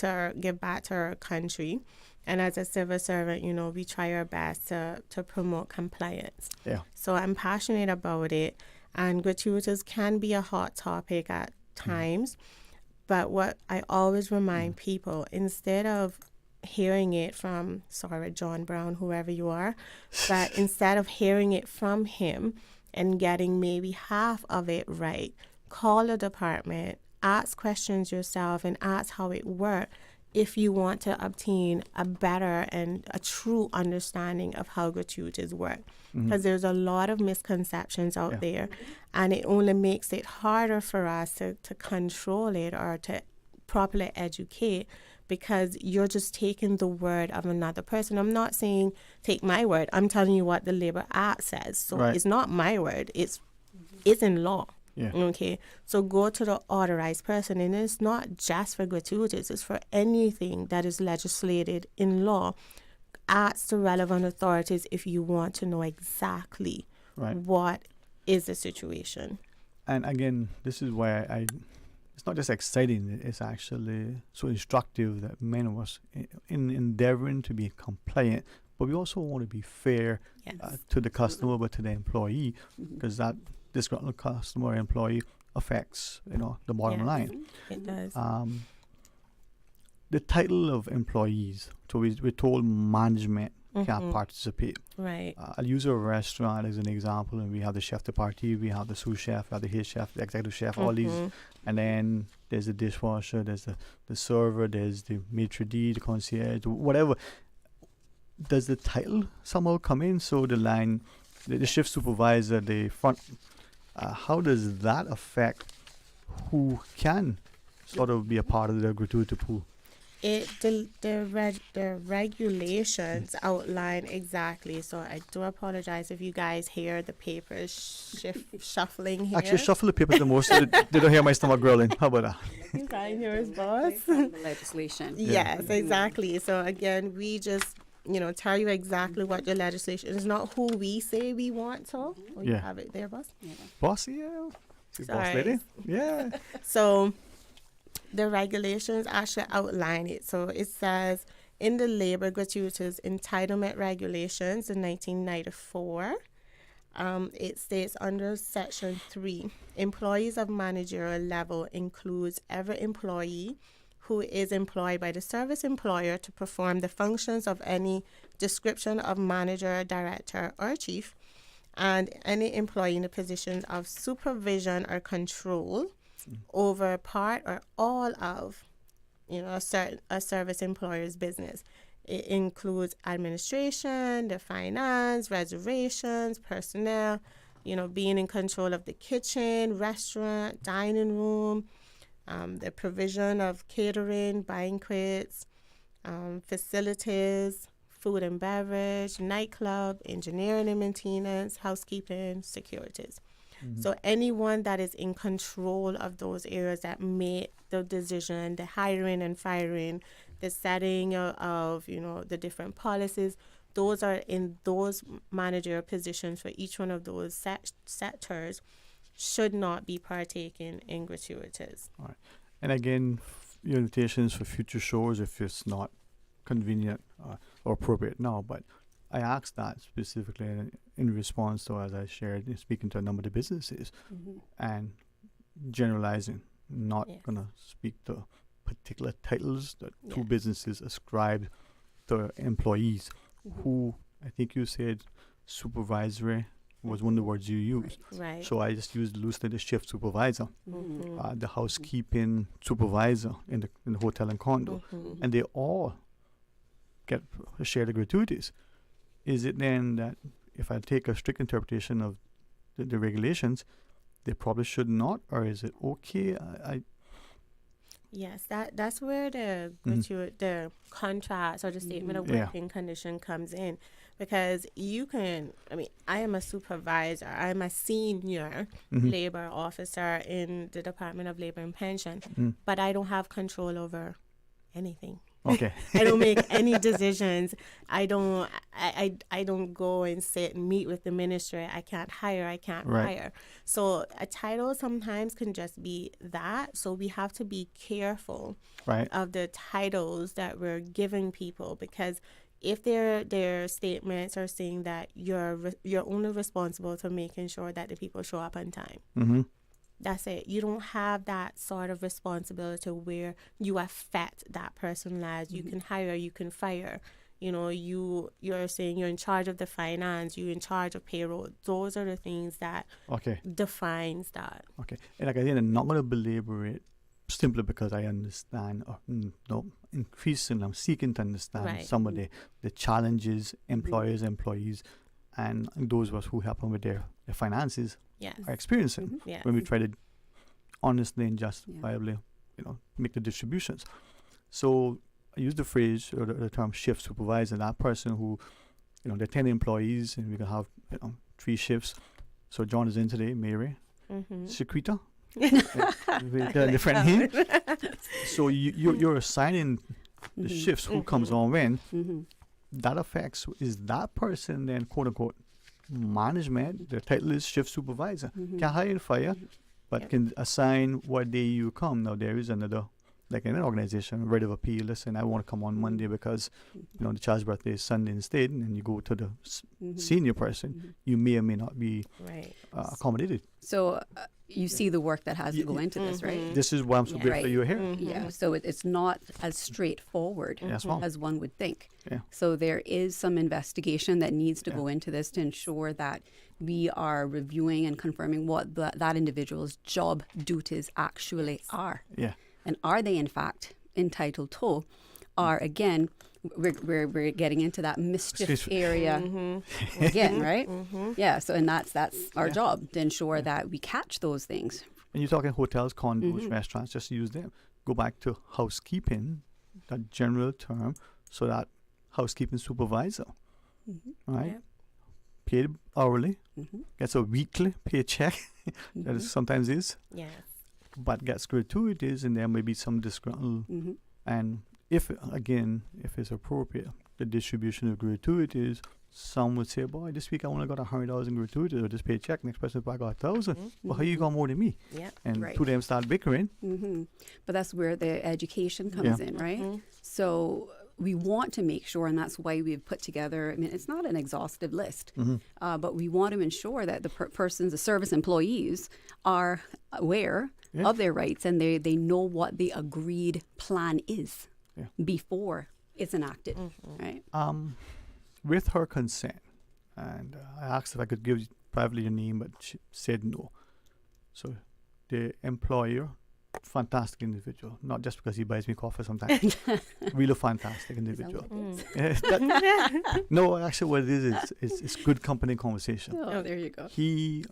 back to our country, and as a civil servant, we try our best to promote compliance. Yeah. So I'm passionate about it, and gratuities can be a hot topic at times. But what I always remind people, instead of hearing it from, John Brown, whoever you are, but instead of hearing it from him and getting maybe half of it right, call the department, ask questions yourself, and ask how it works if you want to obtain a better and a true understanding of how gratuities work. Because there's a lot of misconceptions out there, and it only makes it harder for us to control it or to properly educate, because you're just taking the word of another person. I'm not saying take my word. I'm telling you what the Labor Act says. So it's not my word. It's in law. Yeah. Okay. So go to the authorized person, and it's not just for gratuities. It's for anything that is legislated in law. Ask the relevant authorities if you want to know exactly what is the situation. And again, this is why it's not just exciting, it's actually so instructive that many of us in endeavoring to be compliant, but we also want to be fair to the customer, but to the employee, because that disgruntled customer or employee affects, the bottom line. It does. The title of employees, so we're told management can't participate. Right. I'll use a restaurant as an example, and we have the chef de partie, we have the sous chef, we have the head chef, the executive chef, all these, and then there's the dishwasher, there's the server, there's the maitre d', the concierge, whatever. Does the title somehow come in? So the line, the shift supervisor, the front, how does that affect who can sort of be a part of the gratuity pool? The regulations outline exactly. So I do apologize if you guys hear the papers shuffling here. Actually, shuffle the papers the most so they don't hear my stomach growling. How about that? You can't hear us, boss. The legislation. Yes, exactly. So again, we just tell you exactly what the legislation is. Not who we say we want to. Oh, you have it there, boss? Yeah. Boss, yeah. Boss lady? Yeah. So the regulations actually outline it. So it says in the labor gratuities entitlement regulations in 1994, it states under Section 3, employees of managerial level includes every employee who is employed by the service employer to perform the functions of any description of manager, director, or chief, and any employee in the position of supervision or control over part or all of, a service employer's business. It includes administration, the finance, reservations, personnel, being in control of the kitchen, restaurant, dining room, the provision of catering, banquets, facilities, food and beverage, nightclub, engineering and maintenance, housekeeping, securities. So anyone that is in control of those areas that make the decision, the hiring and firing, the setting of the different policies, those are in those managerial positions for each one of those sectors should not be partaking in gratuities. All right. And again, your invitations for future shows if it's not convenient or appropriate now, but I asked that specifically in response to, as I shared, speaking to a number of the businesses and generalizing, not going to speak to particular titles that two businesses ascribe to employees who, I think you said supervisory was one of the words you used. Right. So I just used loosely the shift supervisor, the housekeeping supervisor in the hotel and condo, and they all get a share of the gratuities. Is it then that if I take a strict interpretation of the regulations, they probably should not, or is it okay? Yes, that's where the the contract or the statement of working condition comes in, because I am a supervisor, I'm a senior labor officer in the Department of Labor and Pension, but I don't have control over anything. Okay. I don't make any decisions. I don't go and sit and meet with the ministry. I can't hire. I can't fire. So a title sometimes can just be that. So we have to be careful of the titles that we're giving people, because if their statements are saying that you're only responsible for making sure that the people show up on time. That's it. You don't have that sort of responsibility where you affect that person's lives. You can hire, you can fire. You're saying you're in charge of the finance, you're in charge of payroll. Those are the things that defines that. Okay. And like I said, I'm not going to belabor it simply because I understand, increasingly I'm seeking to understand some of the challenges employees, and those of us who help them with their finances are experiencing when we try to honestly and justifiably, make the distributions. So I use the phrase or the term shift supervisor, that person who, there are 10 employees and we can have, 3 shifts. So John is in today, Mary, Shaquita, different name. So you're assigning the shifts, who comes on when. That affects, is that person then, quote unquote, management? Their title is shift supervisor. Can hire and fire, but can assign what day you come. Now there is another, like in an organization, right of appeal. Listen, I want to come on Monday because the child's birthday is Sunday instead, and you go to the senior person. You may or may not be accommodated. So you see the work that has to go into this, right? This is why I'm so grateful you're here. Yeah, so it's not as straightforward as one would think. Yeah. So there is some investigation that needs to go into this to ensure that we are reviewing and confirming what that individual's job duties actually are. Yeah. And are they in fact entitled to? Or again, we're getting into that mischief area again, right? Yeah. So and that's our job, to ensure that we catch those things. And you're talking hotels, condos, restaurants. Just use them. Go back to housekeeping, that general term. So that housekeeping supervisor, right? Paid hourly, gets a weekly paycheck. That is sometimes is. Yes. But gets gratuities, and there may be some disgruntled. And if it's appropriate, the distribution of gratuities, some would say, boy, this week I only got $100 in gratuities, or this paycheck, next person I got 1,000. Well, how you got more than me? And two of them start bickering. But that's where the education comes in, right? So we want to make sure, and that's why we've put together, I mean, it's not an exhaustive list, but we want to ensure that the persons, the service employees, are aware of their rights, and they know what the agreed plan is before it's enacted, right? With her consent, and I asked if I could give you privately your name, but she said no. So the employer, fantastic individual, not just because he buys me coffee sometimes, really fantastic individual. No, actually what it is, it's good company conversation. Oh, there you go. He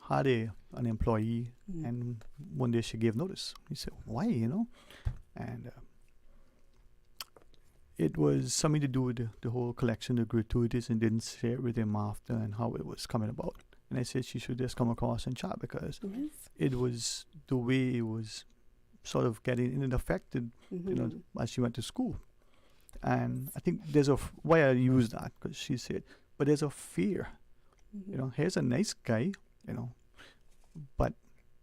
had an employee, and one day she gave notice. He said, why, And it was something to do with the whole collection of gratuities, and didn't share it with him after and how it was coming about. And I said she should just come across and chat, because it was the way it was sort of getting, and it affected, as she went to school. And I think there's why I use that, because she said, but there's a fear. Here's a nice guy, but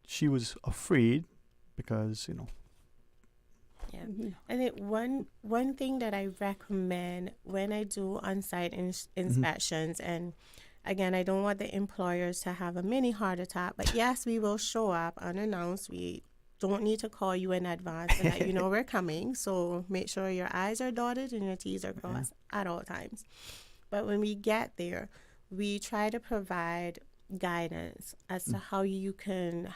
she was afraid because, Yeah, I think one thing that I recommend when I do on-site inspections, and again, I don't want the employers to have a mini heart attack, but yes, we will show up unannounced. We don't need to call you in advance so that you know we're coming. So make sure your I's are dotted and your T's are crossed at all times. But when we get there, we try to provide guidance as to how you can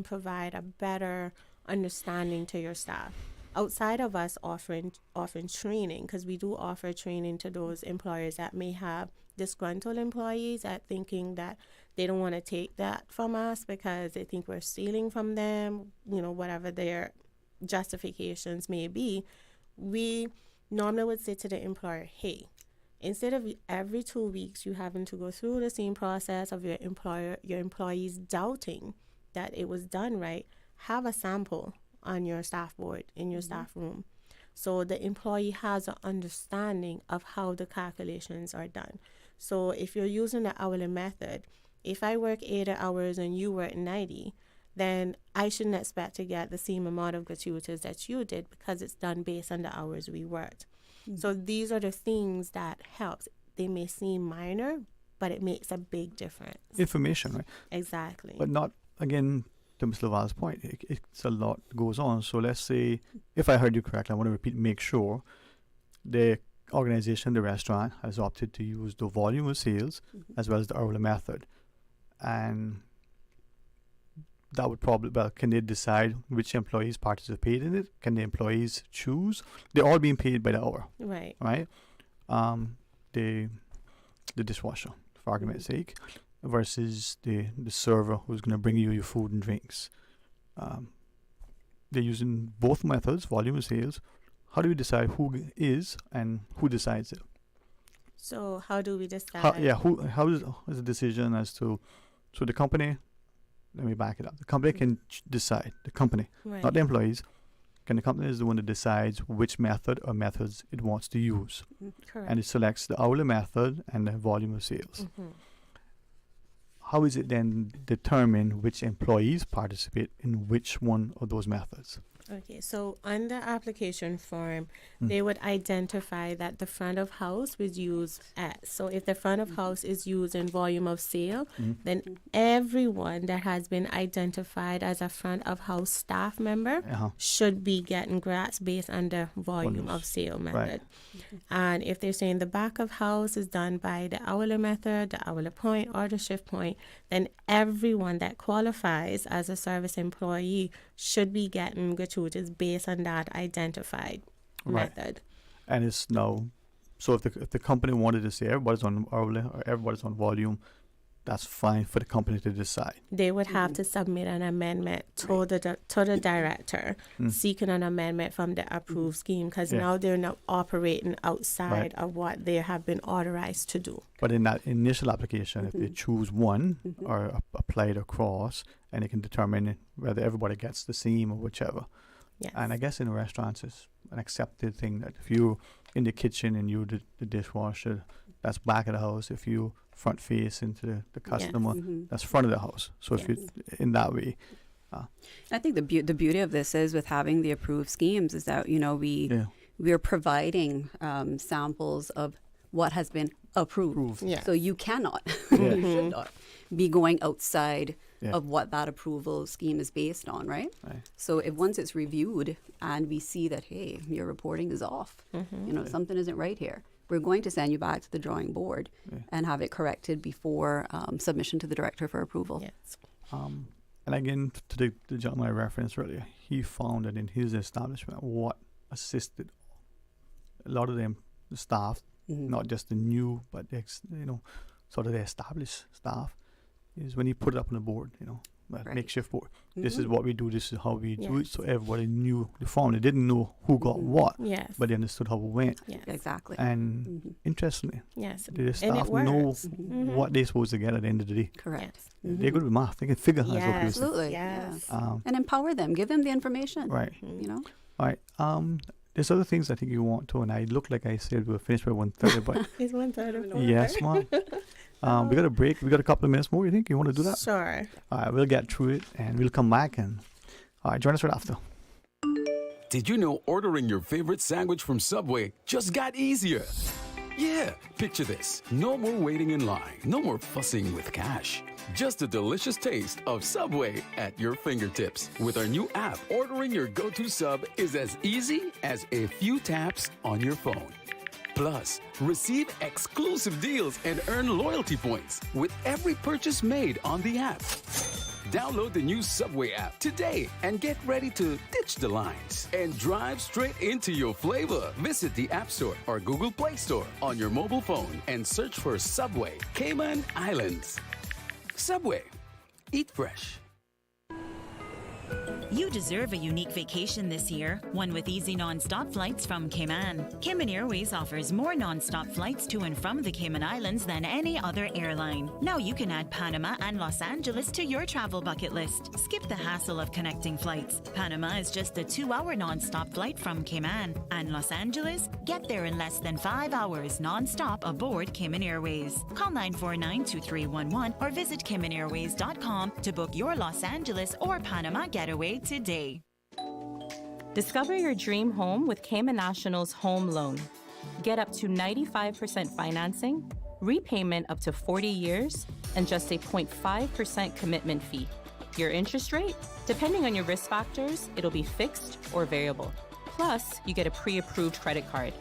provide a better understanding to your staff outside of us offering training, because we do offer training to those employers that may have disgruntled employees at thinking that they don't want to take that from us because they think we're stealing from them, whatever their justifications may be. We normally would say to the employer, hey, instead of every 2 weeks you having to go through the same process of your employees doubting that it was done right, have a sample on your staff board in your staff room, so the employee has an understanding of how the calculations are done. So if you're using the hourly method, if I work 80 hours and you work 90, then I shouldn't expect to get the same amount of gratuities that you did, because it's done based on the hours we worked. So these are the things that helps. They may seem minor, but it makes a big difference. Information, right? Exactly. But not, again, to Ms. Loval's point, it's a lot goes on. So let's say, if I heard you correctly, I want to repeat, make sure the organization, the restaurant, has opted to use the volume of sales as well as the hourly method. And that would probably, can they decide which employees participate in it? Can the employees choose? They're all being paid by the hour. Right. Right? The dishwasher, for argument's sake, versus the server who's going to bring you your food and drinks. They're using both methods, volume and sales. How do we decide who is and who decides it? So how do we decide? How is the decision as to, so the company, let me back it up. The company can decide, the company, not the employees. The company is the one that decides which method or methods it wants to use. Correct. And it selects the hourly method and the volume of sales. How is it then determined which employees participate in which one of those methods? Okay, so on the application form, they would identify that the front of house was used as. So if the front of house is used in volume of sale, then everyone that has been identified as a front of house staff member should be getting grats based on the volume of sale method. And if they're saying the back of house is done by the hourly method, the hourly point, or the shift point, then everyone that qualifies as a service employee should be getting gratuities based on that identified method. And it's now, so if the company wanted to say everybody's on hourly or everybody's on volume, that's fine for the company to decide. They would have to submit an amendment to the director, seeking an amendment from the approved scheme, because now they're not operating outside of what they have been authorized to do. But in that initial application, if they choose one or apply it across, and they can determine whether everybody gets the same or whichever. Yes. And I guess in restaurants, it's an accepted thing that if you're in the kitchen and you're the dishwasher, that's back of the house. If you front face into the customer, that's front of the house. So if you in that way. I think the beauty of this is with having the approved schemes is that, we're providing samples of what has been approved. Yes. So you cannot, you should not be going outside of what that approval scheme is based on, right? So if once it's reviewed and we see that, hey, your reporting is off, something isn't right here, we're going to send you back to the drawing board and have it corrected before submission to the director for approval. Yes. And again, to the gentleman I referenced earlier, he found that in his establishment, what assisted a lot of them, the staff, not just the new, but sort of the established staff, is when he put it up on the board, makeshift board. This is what we do. This is how we do it. So everybody knew the form. They didn't know who got what, but they understood how it went. Yes. Exactly. And interestingly, the staff and know what they're supposed to get at the end of the day. Correct. They're good with math. They can figure out what to do. Absolutely. Yes. And empower them. Give them the information. Right. All right. There's other things I think you want to, and I look like I said we were finished by 1:30, but it's 1:30. Yes, ma'am. We got a break. We got a couple of minutes more. You think you want to do that? Sure. All right, we'll get through it and we'll come back and join us right after. Did you know ordering your favorite sandwich from Subway just got easier? Yeah, picture this. No more waiting in line. No more fussing with cash. Just the delicious taste of Subway at your fingertips. With our new app, ordering your go-to sub is as easy as a few taps on your phone. Plus, receive exclusive deals and earn loyalty points with every purchase made on the app. Download the new Subway app today and get ready to ditch the lines and drive straight into your flavor. Visit the App Store or Google Play Store on your mobile phone and search for Subway Cayman Islands. Subway. Eat fresh. You deserve a unique vacation this year, one with easy non-stop flights from Cayman. Cayman Airways offers more non-stop flights to and from the Cayman Islands than any other airline. Now you can add Panama and Los Angeles to your travel bucket list. Skip the hassle of connecting flights. Panama is just a 2-hour non-stop flight from Cayman. And Los Angeles? Get there in less than 5 hours non-stop aboard Cayman Airways. Call 949-2311 or visit CaymanAirways.com to book your Los Angeles or Panama getaway today. Discover your dream home with Cayman National's home loan. Get up to 95% financing, repayment up to 40 years, and just a 0.5% commitment fee. Your interest rate? Depending on your risk factors, it'll be fixed or variable. Plus, you get a pre-approved credit card.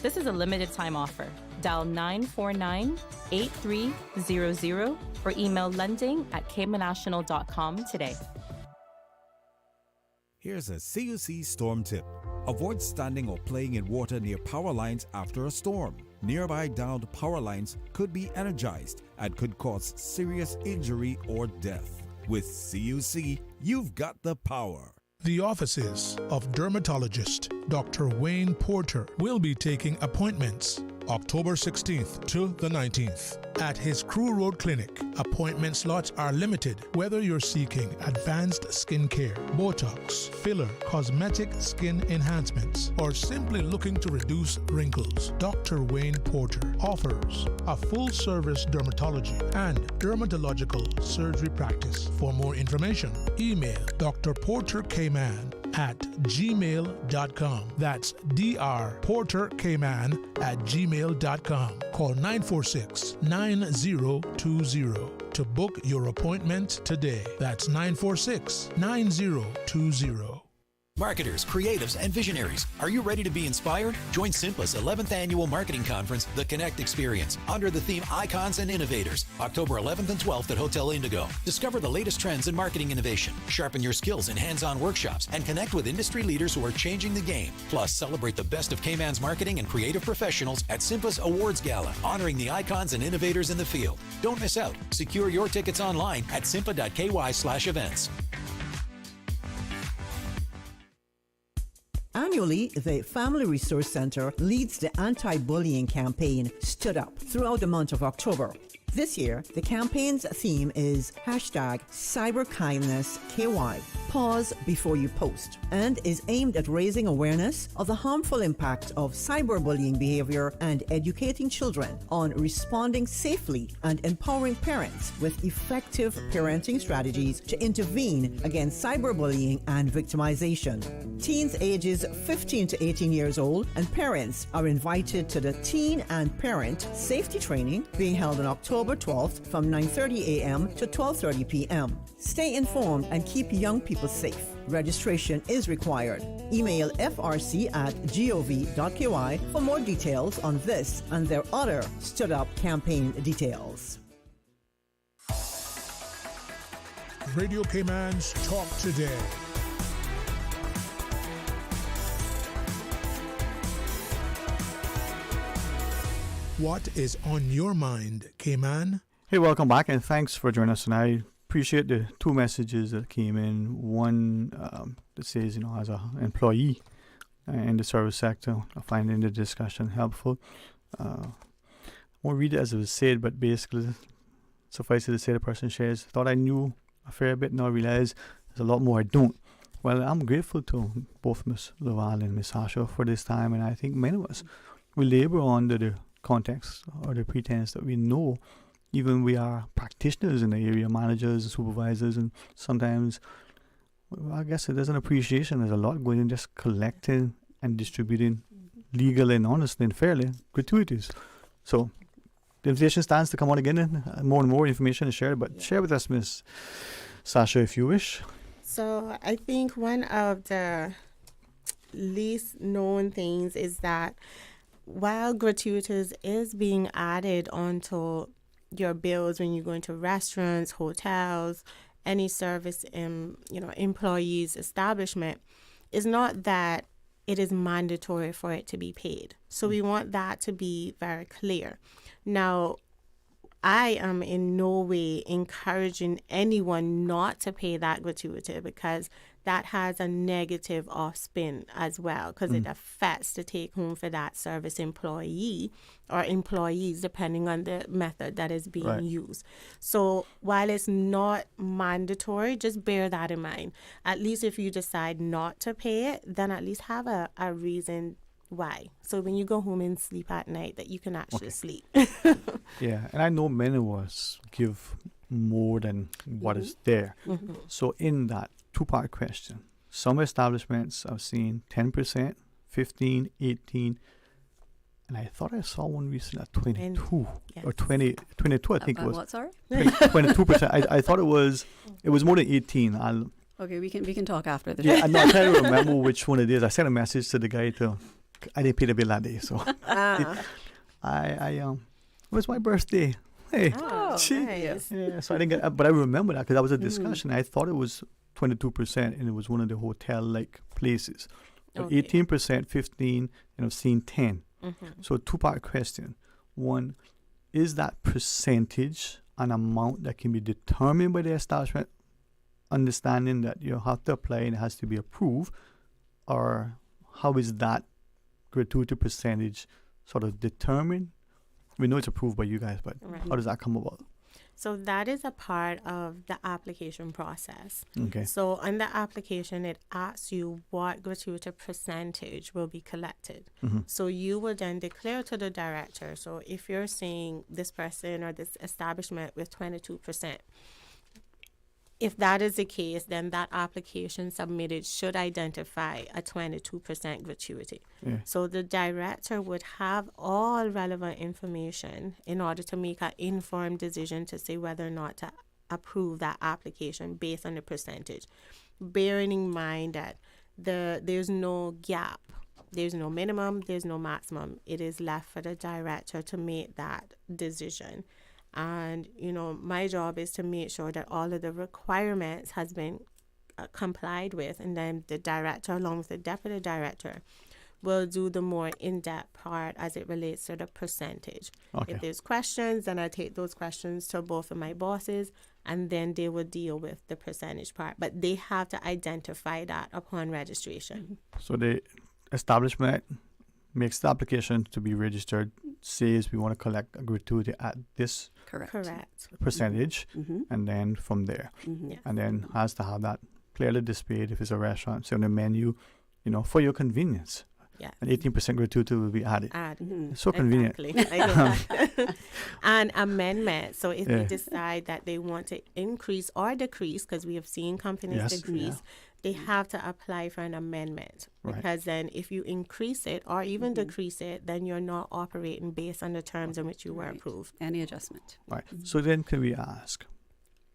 This is a limited time offer. Dial 949-8300 or email lending@caymannational.com today. Here's a CUC storm tip. Avoid standing or playing in water near power lines after a storm. Nearby downed power lines could be energized and could cause serious injury or death. With CUC, you've got the power. The offices of dermatologist Dr. Wayne Porter will be taking appointments October 16th to the 19th at his Crew Road Clinic. Appointment slots are limited. Whether you're seeking advanced skin care, Botox, filler, cosmetic skin enhancements, or simply looking to reduce wrinkles, Dr. Wayne Porter offers a full-service dermatology and dermatological surgery practice. For more information, email drporterkman@gmail.com. That's drporterkman@gmail.com. Call 946-9020 to book your appointment today. That's 946-9020. Marketers, creatives, and visionaries, are you ready to be inspired? Join SIMPA's 11th annual marketing conference, The Connect Experience, under the theme Icons and Innovators, October 11th and 12th at Hotel Indigo. Discover the latest trends in marketing innovation, sharpen your skills in hands-on workshops, and connect with industry leaders who are changing the game. Plus, celebrate the best of Cayman's marketing and creative professionals at SIMPA's Awards Gala, honoring the icons and innovators in the field. Don't miss out. Secure your tickets online at simpa.ky/events. Annually, the Family Resource Center leads the anti-bullying campaign Stood Up throughout the month of October. This year, the campaign's theme is #CyberKindnessKY. Pause before you post, and is aimed at raising awareness of the harmful impact of cyberbullying behavior and educating children on responding safely and empowering parents with effective parenting strategies to intervene against cyberbullying and victimization. Teens ages 15 to 18 years old and parents are invited to the Teen and Parent Safety Training being held on October 12th from 9:30 a.m. to 12:30 p.m. Stay informed and keep young people safe. Registration is required. Email frc@gov.ky for more details on this and their other Stood Up campaign details. Radio Cayman's Talk Today. What is on your mind, Cayman? Hey, welcome back, and thanks for joining us tonight. Appreciate the two messages that came in. One that says, as an employee in the service sector, I find the discussion helpful. I won't read it as it was said, but basically, suffice it to say, the person shares, thought I knew a fair bit, now I realize there's a lot more I don't. Well, I'm grateful to both Ms. Loval and Ms. Sacha for this time, and I think many of us, we labor under the context or the pretense that we know. Even we are practitioners in the area, managers and supervisors, and sometimes, I guess there's an appreciation. There's a lot going in just collecting and distributing legally and honestly and fairly gratuities. So the invitation stands to come on again, and more information is shared. But share with us, Ms. Sacha, if you wish. So I think one of the least known things is that while gratuities is being added onto your bills when you go into restaurants, hotels, any service employees establishment, is not that it is mandatory for it to be paid. So we want that to be very clear. Now, I am in no way encouraging anyone not to pay that gratuity, because that has a negative off spin as well, because it affects the take home for that service employee or employees, depending on the method that is being used. So while it's not mandatory, just bear that in mind. At least if you decide not to pay it, then at least have a reason why. So when you go home and sleep at night, that you can actually sleep. Yeah, and I know many of us give more than what is there. So in that two-part question, some establishments I've seen 10%, 15, 18, and I thought I saw one recently at 22 or 22, I think it was. What, sorry? 22%. I thought it was more than 18. Okay, we can talk after the show. Yeah, I'm not trying to remember which one it is. I sent a message to the guy I didn't pay the bill that day, so it was my birthday. Hey, nice. Yeah, so I didn't get, but I remember that because that was a discussion. I thought it was 22%, and it was one of the hotel-like places. But 18%, 15, and I've seen 10. So two-part question. One, is that percentage an amount that can be determined by the establishment, understanding that you have to apply and it has to be approved, or how is that gratuity percentage sort of determined? We know it's approved by you guys, but how does that come about? So that is a part of the application process. Okay. So on the application, it asks you what gratuity percentage will be collected. So you will then declare to the director. So if you're seeing this person or this establishment with 22%, if that is the case, then that application submitted should identify a 22% gratuity. So the director would have all relevant information in order to make an informed decision to say whether or not to approve that application based on the percentage, bearing in mind that there's no gap. There's no minimum, there's no maximum. It is left for the director to make that decision. And, my job is to make sure that all of the requirements has been complied with. And then the director, along with the deputy director, will do the more in-depth part as it relates to the percentage. If there's questions, then I take those questions to both of my bosses, and then they will deal with the percentage part. But they have to identify that upon registration. So the establishment makes the application to be registered, says we want to collect a gratuity at this Correct. percentage, and then from there, and then has to have that clearly displayed. If it's a restaurant, say on the menu, for your convenience. Yeah. And 18% gratuity will be added. It's so convenient. Exactly. I know that. An amendment. So if they decide that they want to increase or decrease, because we have seen companies decrease, they have to apply for an amendment. Right. Because then if you increase it or even decrease it, then you're not operating based on the terms in which you were approved. Any adjustment. Right. So then can we ask,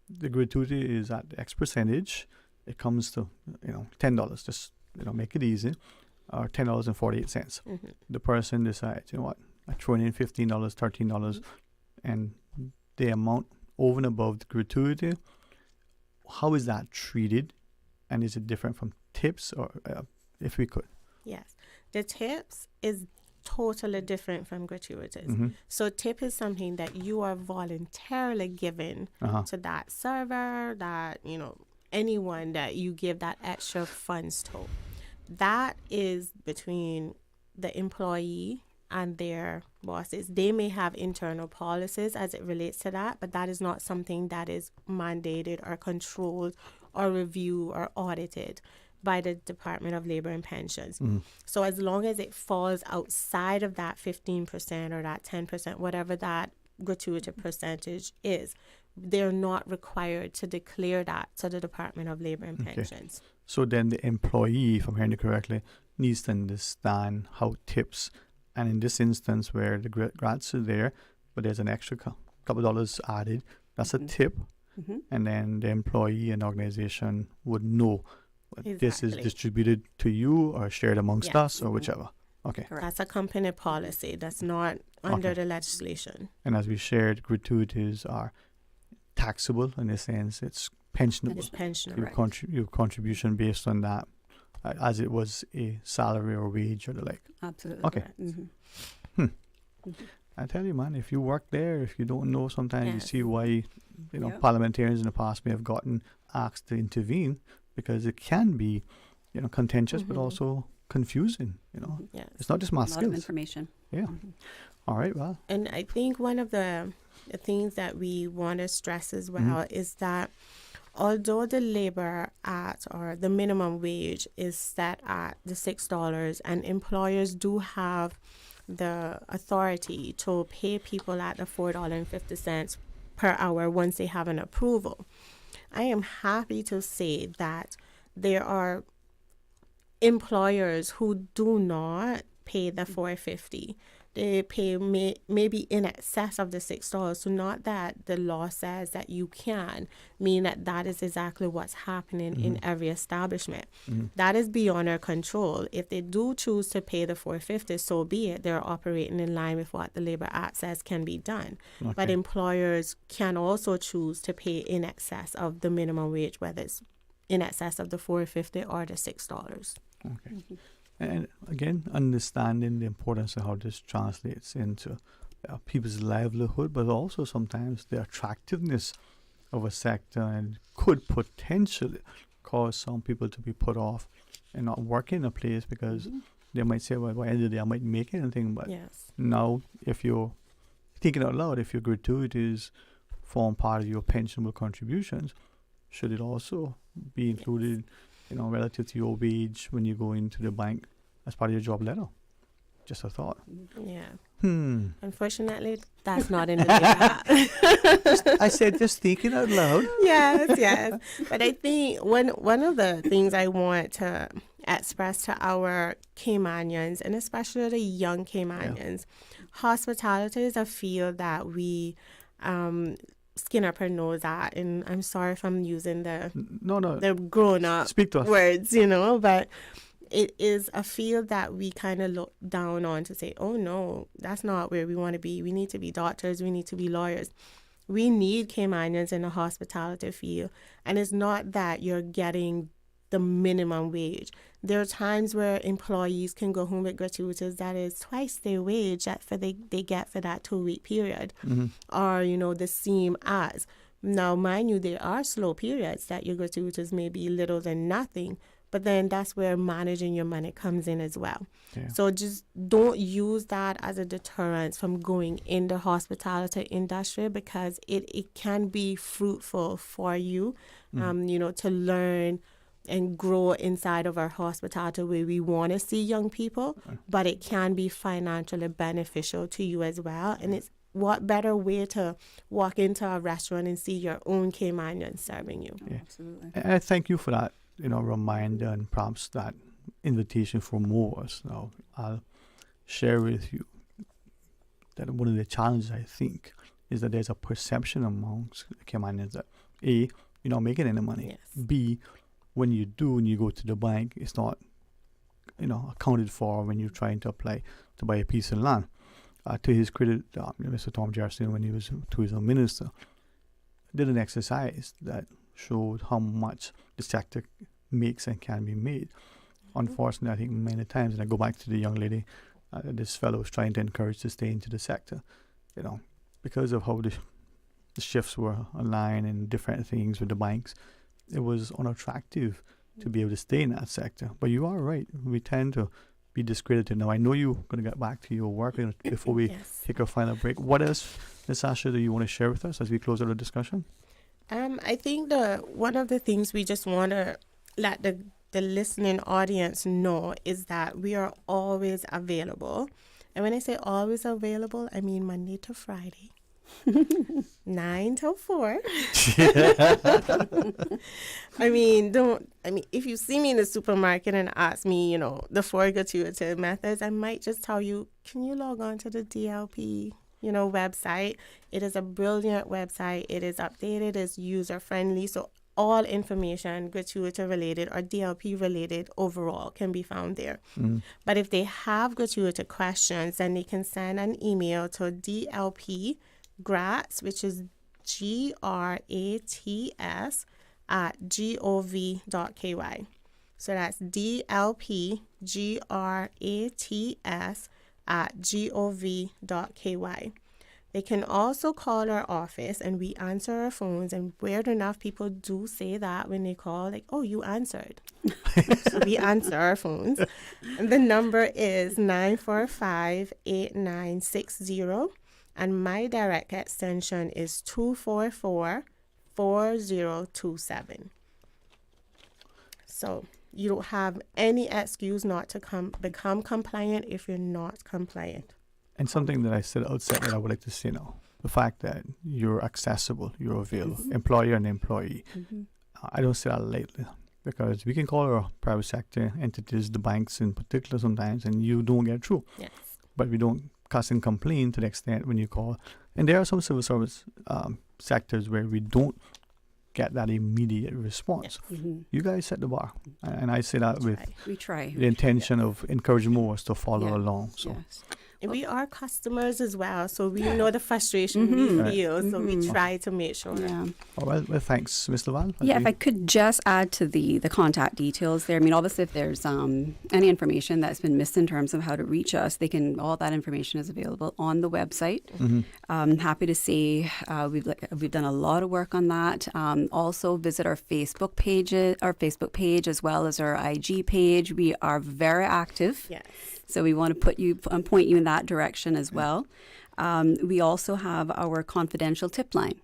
the gratuity is at X percentage. It comes to, $10. Just, make it easy. Or $10.48. The person decides, I throw in $15, $13, and the amount over and above the gratuity, how is that treated? And is it different from tips, or if we could? Yes. The tips is totally different from gratuities. So tip is something that you are voluntarily given to that server, that, anyone that you give that extra funds to. That is between the employee and their bosses. They may have internal policies as it relates to that, but that is not something that is mandated or controlled or reviewed or audited by the Department of Labor and Pensions. So as long as it falls outside of that 15% or that 10%, whatever that gratuity percentage is, they're not required to declare that to the Department of Labor and Pensions. So then the employee, if I'm hearing you correctly, needs to understand how tips, and in this instance where the grants are there, but there's an extra couple dollars added, that's a tip, and then the employee and organization would know this is distributed to you or shared amongst us or whichever. Okay. That's a company policy. That's not under the legislation. And as we shared, gratuities are taxable in a sense. It's pensionable. It's pensionable. Your contribution based on that, as it was a salary or wage or the like. Absolutely. Okay. I tell you, man, if you work there, if you don't know, sometimes you see why, parliamentarians in the past may have gotten asked to intervene, because it can be, contentious, but also confusing. It's not just math skills. A lot of information. Yeah. All right. Well. And I think one of the things that we want to stress as well is that although the Labor Act or the minimum wage is set at the $6, and employers do have the authority to pay people at the $4.50 per hour once they have an approval, I am happy to say that there are employers who do not pay the $4.50. They pay maybe in excess of the $6. So not that the law says that you can, mean that is exactly what's happening in every establishment. That is beyond our control. If they do choose to pay the $4.50, so be it. They're operating in line with what the Labor Act says can be done. Okay. But employers can also choose to pay in excess of the minimum wage, whether it's in excess of the $4.50 or the $6. Okay. And again, understanding the importance of how this translates into people's livelihood, but also sometimes the attractiveness of a sector, and could potentially cause some people to be put off and not work in a place because they might say, well, by the end of the day, I might make anything. But now, if you're thinking out loud, if your gratuities form part of your pensionable contributions, should it also be included relative to your wage when you go into the bank as part of your job letter? Just a thought. Yeah. Unfortunately, that's not in the Labor Act. I said just thinking out loud. Yes. But I think one of the things I want to express to our Caymanians, and especially the young Caymanians, hospitality is a field that we skin up our nose at, and I'm sorry if I'm using the grown up words, but it is a field that we kind of look down on to say, oh no, that's not where we want to be. We need to be doctors, we need to be lawyers. We need Caymanians in the hospitality field, and it's not that you're getting the minimum wage. There are times where employees can go home with gratuities that is twice their wage that they get for that 2-week period, or the same as. Now, mind you, there are slow periods that your gratuities may be little than nothing, but then that's where managing your money comes in as well. So just don't use that as a deterrent from going in the hospitality industry, because it can be fruitful for you, to learn and grow inside of our hospital to where we want to see young people, but it can be financially beneficial to you as well. And it's what better way to walk into a restaurant and see your own Caymanian serving you. Yeah. Absolutely. And I thank you for that, reminder and perhaps that invitation for more of us. Now, I'll share with you that one of the challenges, I think, is that there's a perception amongst Caymanians that A, you're not making any money. Yes. B, when you do and you go to the bank, it's not, accounted for when you're trying to apply to buy a piece of land. To his credit, Mr. Tom Jefferson, when he was tourism minister, did an exercise that showed how much the sector makes and can be made. Unfortunately, I think many times, and I go back to the young lady, this fellow was trying to encourage to stay into the sector, because of how the shifts were aligned and different things with the banks, it was unattractive to be able to stay in that sector. But you are right, we tend to be discredited. Now, I know you're going to get back to your work before we take a final break. What else, Ms. Sacha, do you want to share with us as we close out the discussion? I think one of the things we just want to let the listening audience know is that we are always available. And when I say always available, I mean Monday to Friday. 9 till 4. If you see me in the supermarket and ask me, the 4 gratuity methods, I might just tell you, can you log on to the DLP, website? It is a brilliant website. It is updated, it's user friendly. So all information gratuity related or DLP related overall can be found there. But if they have gratuity questions, then they can send an email to DLP Grats, which is GRATS @gov.ky. So that's DLP GRATS @gov.ky. They can also call our office and we answer our phones, and weird enough, people do say that when they call, like, oh, you answered. So we answer our phones. And the number is 945-8960. And my direct extension is 244-4027. So you don't have any excuse not to become compliant if you're not compliant. And something that I said outside that I would like to say now, the fact that you're accessible, you're available, employer and employee. I don't say that lightly, because we can call our private sector entities, the banks in particular sometimes, and you don't get through. Yes. But we don't cuss and complain to the extent when you call. And there are some civil service sectors where we don't get that immediate response. You guys set the bar. And I say that with we try. The intention of encouraging more to follow along. So. And we are customers as well, so we know the frustration we feel, so we try to make sure. Oh, well, thanks, Ms. Loval. Yeah, if I could just add to the contact details there. I mean, obviously, if there's any information that's been missed in terms of how to reach us, all that information is available on the website. I'm happy to say we've done a lot of work on that. Also, visit our Facebook page as well as our IG page. We are very active. Yes. So we want to point you in that direction as well. We also have our confidential tip line.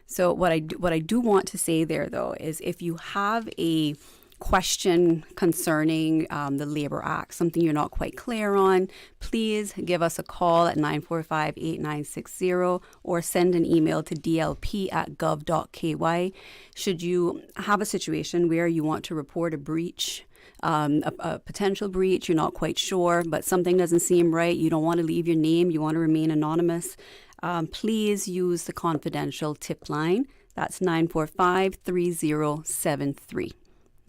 So what I do want to say there, though, is if you have a question concerning the Labor Act, something you're not quite clear on, please give us a call at 945-8960 or send an email to dlp@gov.ky. Should you have a situation where you want to report a breach, a potential breach, you're not quite sure, but something doesn't seem right, you don't want to leave your name, you want to remain anonymous, please use the confidential tip line. That's 945-3073.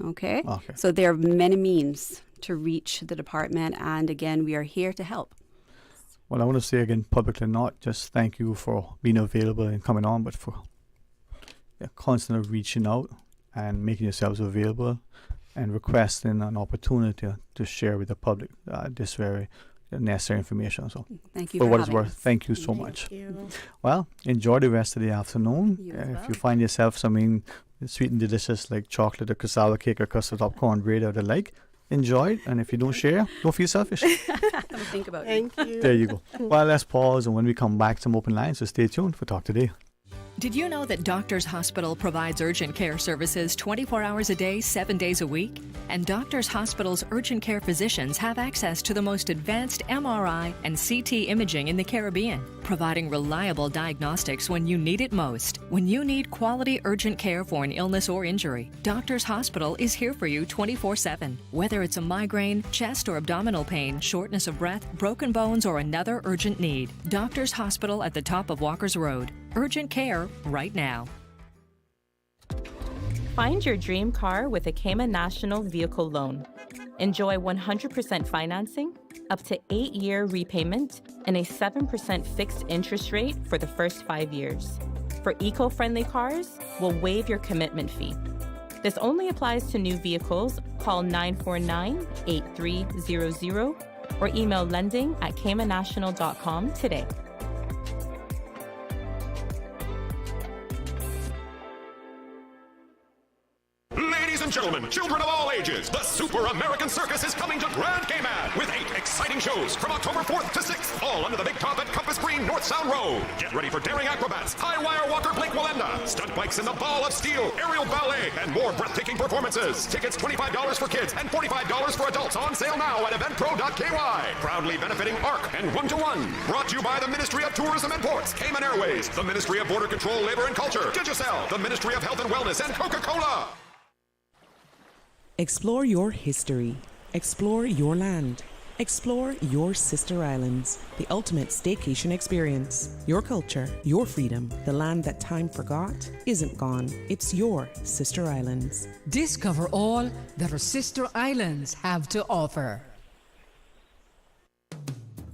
Okay? So there are many means to reach the department, and again, we are here to help. Well, I want to say again publicly, not just thank you for being available and coming on, but for constantly reaching out and making yourselves available and requesting an opportunity to share with the public this very necessary information. So, thank you for what having it's worth, us. thank you so much. Well, enjoy the rest of the afternoon. If you find yourself something sweet and delicious like chocolate or cassava cake or custard top cornbread or the like, enjoy it. And if you don't share, don't feel selfish. Think about Thank you. There you go. Well, let's pause, and when we come back, some open lines. So stay tuned for Talk Today. Did you know that Doctors Hospital provides urgent care services 24 hours a day, 7 days a week? And Doctors Hospital's urgent care physicians have access to the most advanced MRI and CT imaging in the Caribbean, providing reliable diagnostics when you need it most. When you need quality urgent care for an illness or injury, Doctors Hospital is here for you 24/7. Whether it's a migraine, chest or abdominal pain, shortness of breath, broken bones, or another urgent need, Doctors Hospital at the top of Walker's Road. Urgent care right now. Find your dream car with a Cayman National Vehicle Loan. Enjoy 100% financing, up to 8-year repayment, and a 7% fixed interest rate for the first 5 years. For eco-friendly cars, we'll waive your commitment fee. This only applies to new vehicles. Call 949-8300 or email lending@caymannational.com today. Ladies and gentlemen, children of all ages, the Super American Circus is coming to Grand Cayman with 8 exciting shows from October 4th to 6th, all under the big top at Compass Green, North Sound Road. Get ready for daring acrobats, high wire walker Blake Walenda, stunt bikes in the Ball of Steel, aerial ballet, and more breathtaking performances. Tickets $25 for kids and $45 for adults, on sale now at eventpro.ky. Proudly benefiting ARC and 1-to-1. Brought to you by the Ministry of Tourism and Ports, Cayman Airways, the Ministry of Border Control, Labor and Culture, Digicel, the Ministry of Health and Wellness, and Coca-Cola. Explore your history. Explore your land. Explore your sister islands. The ultimate staycation experience. Your culture, your freedom. The land that time forgot isn't gone. It's your sister islands. Discover all that our sister islands have to offer.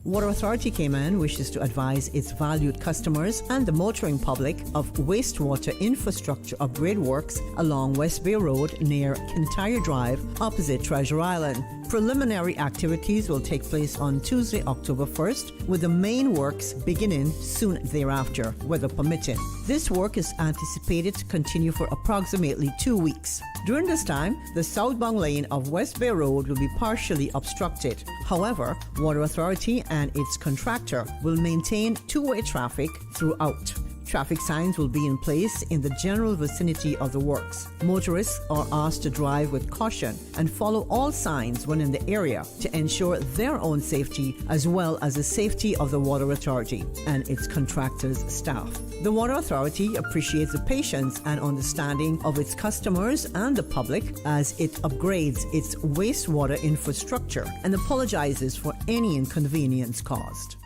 Water Authority Cayman wishes to advise its valued customers and the motoring public of wastewater infrastructure upgrade works along West Bay Road near Kintyre Drive, opposite Treasure Island. Preliminary activities will take place on Tuesday, October 1st, with the main works beginning soon thereafter, weather permitting. This work is anticipated to continue for approximately 2 weeks. During this time, the southbound lane of West Bay Road will be partially obstructed. However, Water Authority and its contractor will maintain two-way traffic throughout. Traffic signs will be in place in the general vicinity of the works. Motorists are asked to drive with caution and follow all signs when in the area to ensure their own safety as well as the safety of the Water Authority and its contractors' staff. The Water Authority appreciates the patience and understanding of its customers and the public as it upgrades its wastewater infrastructure and apologizes for any inconvenience caused.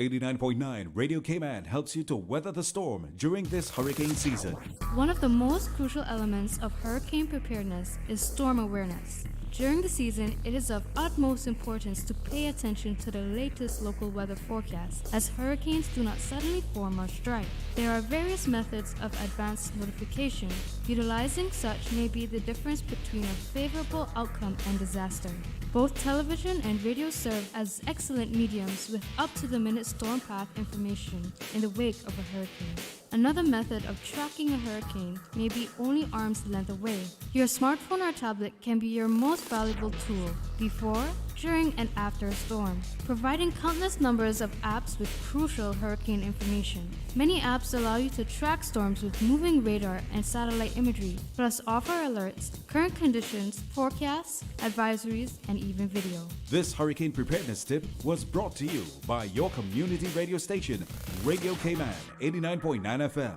89.9 Radio Cayman helps you to weather the storm during this hurricane season. One of the most crucial elements of hurricane preparedness is storm awareness. During the season, it is of utmost importance to pay attention to the latest local weather forecasts, as hurricanes do not suddenly form or strike. There are various methods of advanced notification. Utilizing such may be the difference between a favorable outcome and disaster. Both television and radio serve as excellent mediums with up-to-the-minute storm path information in the wake of a hurricane. Another method of tracking a hurricane may be only arm's length away. Your smartphone or tablet can be your most valuable tool before, during, and after a storm, providing countless numbers of apps with crucial hurricane information. Many apps allow you to track storms with moving radar and satellite imagery, plus offer alerts, current conditions, forecasts, advisories, and even video. This hurricane preparedness tip was brought to you by your community radio station, Radio Cayman 89.9 FM.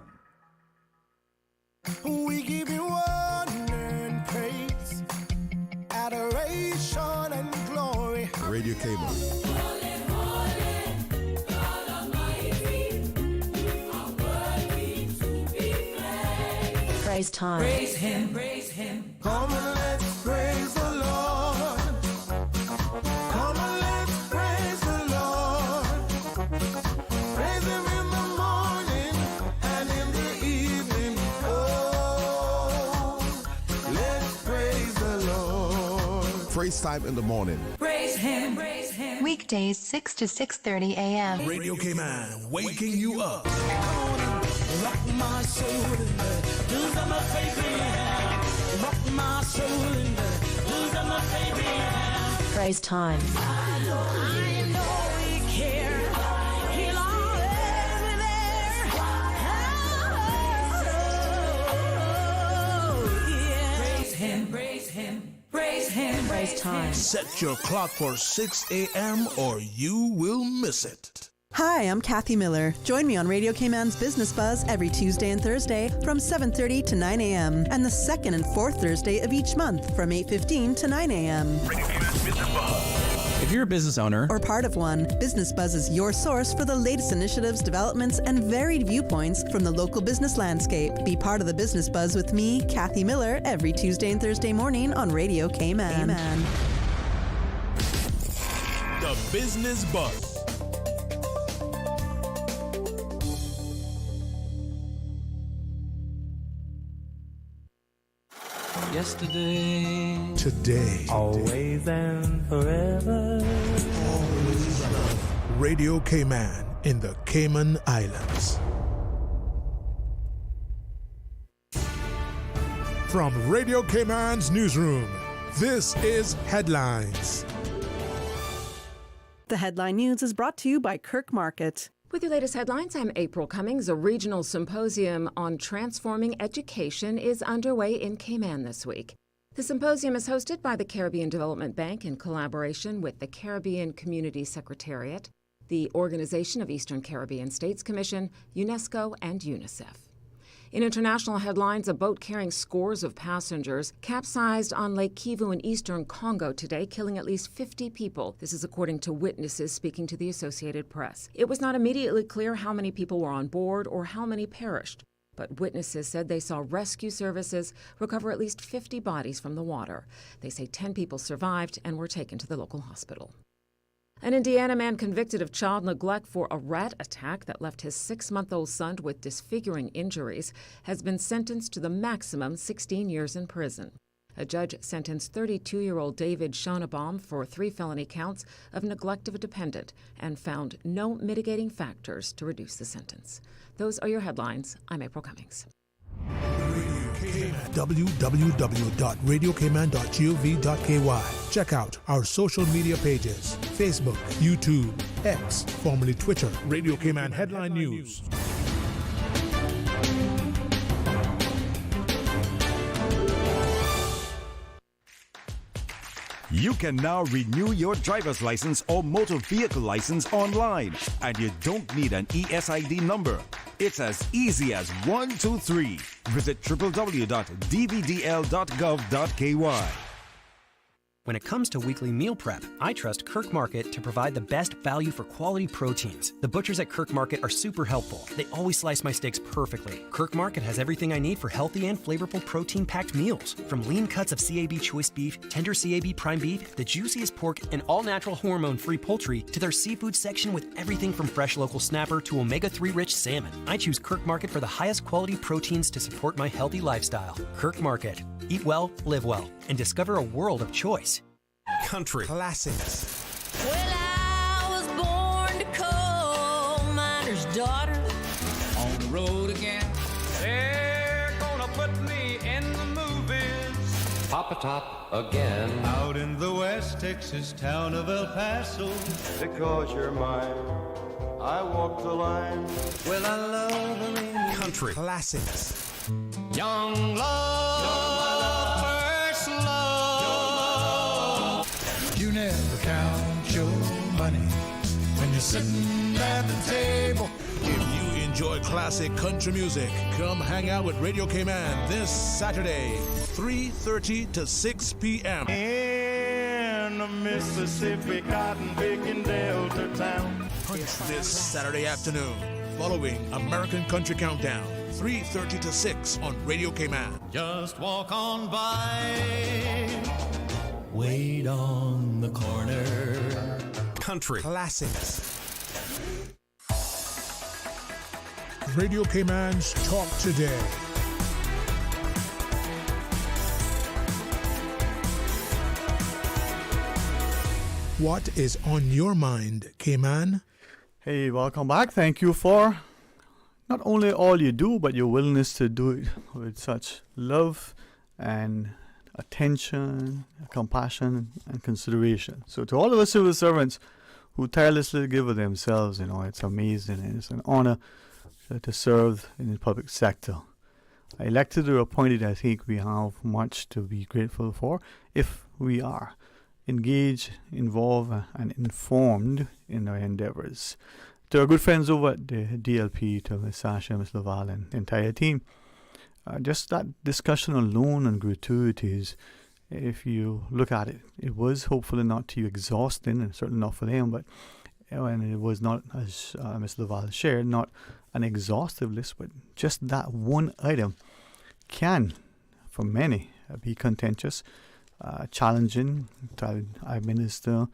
We give you honor and praise, adoration and glory. Radio Cayman. Praise time. Praise him, praise him. Come and let's praise the Lord. Come and let's praise the Lord. Praise him in the morning and in the evening. Oh, let's praise the Lord. Praise time in the morning. Praise him, praise him. Weekdays 6 to 6:30 a.m. Radio Cayman, waking you up. Rock my soul in the blues of my favorite. Rock my soul in the blues of my favorite. Praise time. I know he cares. He'll always be there. praise him. Praise time. Set your clock for 6 a.m. or you will miss it. Hi, I'm Kathy Miller. Join me on Radio Cayman's Business Buzz every Tuesday and Thursday from 7:30 to 9 a.m. and the second and fourth Thursday of each month from 8:15 to 9 a.m. Radio Cayman's Business Buzz. If you're a business owner or part of one, Business Buzz is your source for the latest initiatives, developments, and varied viewpoints from the local business landscape. Be part of the Business Buzz with me, Kathy Miller, every Tuesday and Thursday morning on Radio Cayman. The Business Buzz. Yesterday, today, always and forever. Always love. Radio Cayman in the Cayman Islands. From Radio Cayman's newsroom, this is Headlines. The Headline News is brought to you by Kirk Market. With your latest headlines, I'm April Cummings. A regional symposium on transforming education is underway in Cayman this week. The symposium is hosted by the Caribbean Development Bank in collaboration with the Caribbean Community Secretariat, the Organization of Eastern Caribbean States Commission, UNESCO, and UNICEF. In international headlines, a boat carrying scores of passengers capsized on Lake Kivu in eastern Congo today, killing at least 50 people. This is according to witnesses speaking to the Associated Press. It was not immediately clear how many people were on board or how many perished, but witnesses said they saw rescue services recover at least 50 bodies from the water. They say 10 people survived and were taken to the local hospital. An Indiana man convicted of child neglect for a rat attack that left his 6-month-old son with disfiguring injuries has been sentenced to the maximum 16 years in prison. A judge sentenced 32-year-old David Schoenebaum for 3 felony counts of neglect of a dependent and found no mitigating factors to reduce the sentence. Those are your headlines. I'm April Cummings. www.radiocayman.gov.ky. Check out our social media pages: Facebook, YouTube, X, formerly Twitter, Radio Cayman Headline News. You can now renew your driver's license or motor vehicle license online, and you don't need an ESID number. It's as easy as 1, 2, 3. Visit www.dvdl.gov.ky. When it comes to weekly meal prep, I trust Kirk Market to provide the best value for quality proteins. The butchers at Kirk Market are super helpful. They always slice my steaks perfectly. Kirk Market has everything I need for healthy and flavorful protein-packed meals. From lean cuts of CAB choice beef, tender CAB prime beef, the juiciest pork, and all-natural hormone-free poultry, to their seafood section with everything from fresh local snapper to omega-3 rich salmon. I choose Kirk Market for the highest quality proteins to support my healthy lifestyle. Kirk Market. Eat well, live well, and discover a world of choice. Country classics. Well, I was born to coal miner's daughter. On the road again. They're gonna put me in the movies. Papa Top again. Out in the West Texas town of El Paso. Because you're mine, I walk the line. Well, I love country classics. Young love, first love. You never count your money when you're sitting at the table. If you enjoy classic country music, come hang out with Radio Cayman this Saturday, 3:30 to 6 p.m. In the Mississippi cotton picking Delta town. This Saturday afternoon, following American Country Countdown, 3:30 to 6 on Radio Cayman. Just walk on by. Wait on the corner. Country classics. Radio Cayman's Talk Today. What is on your mind, Cayman? Hey, welcome back. Thank you for not only all you do, but your willingness to do it with such love and attention, compassion, and consideration. So to all of the civil servants who tirelessly give of themselves, it's amazing and it's an honor to serve in the public sector. Elected or appointed, I think we have much to be grateful for. If we are engaged, involved, and informed in our endeavors. To our good friends over at the DLP, to Ms. Sacha, Ms. Loval, and the entire team, just that discussion alone on gratuities, if you look at it, it was hopefully not too exhausting, and certainly not for them, but and it was not, as Ms. Loval shared, not an exhaustive list, but just that one item can, for many, be contentious, challenging to administer,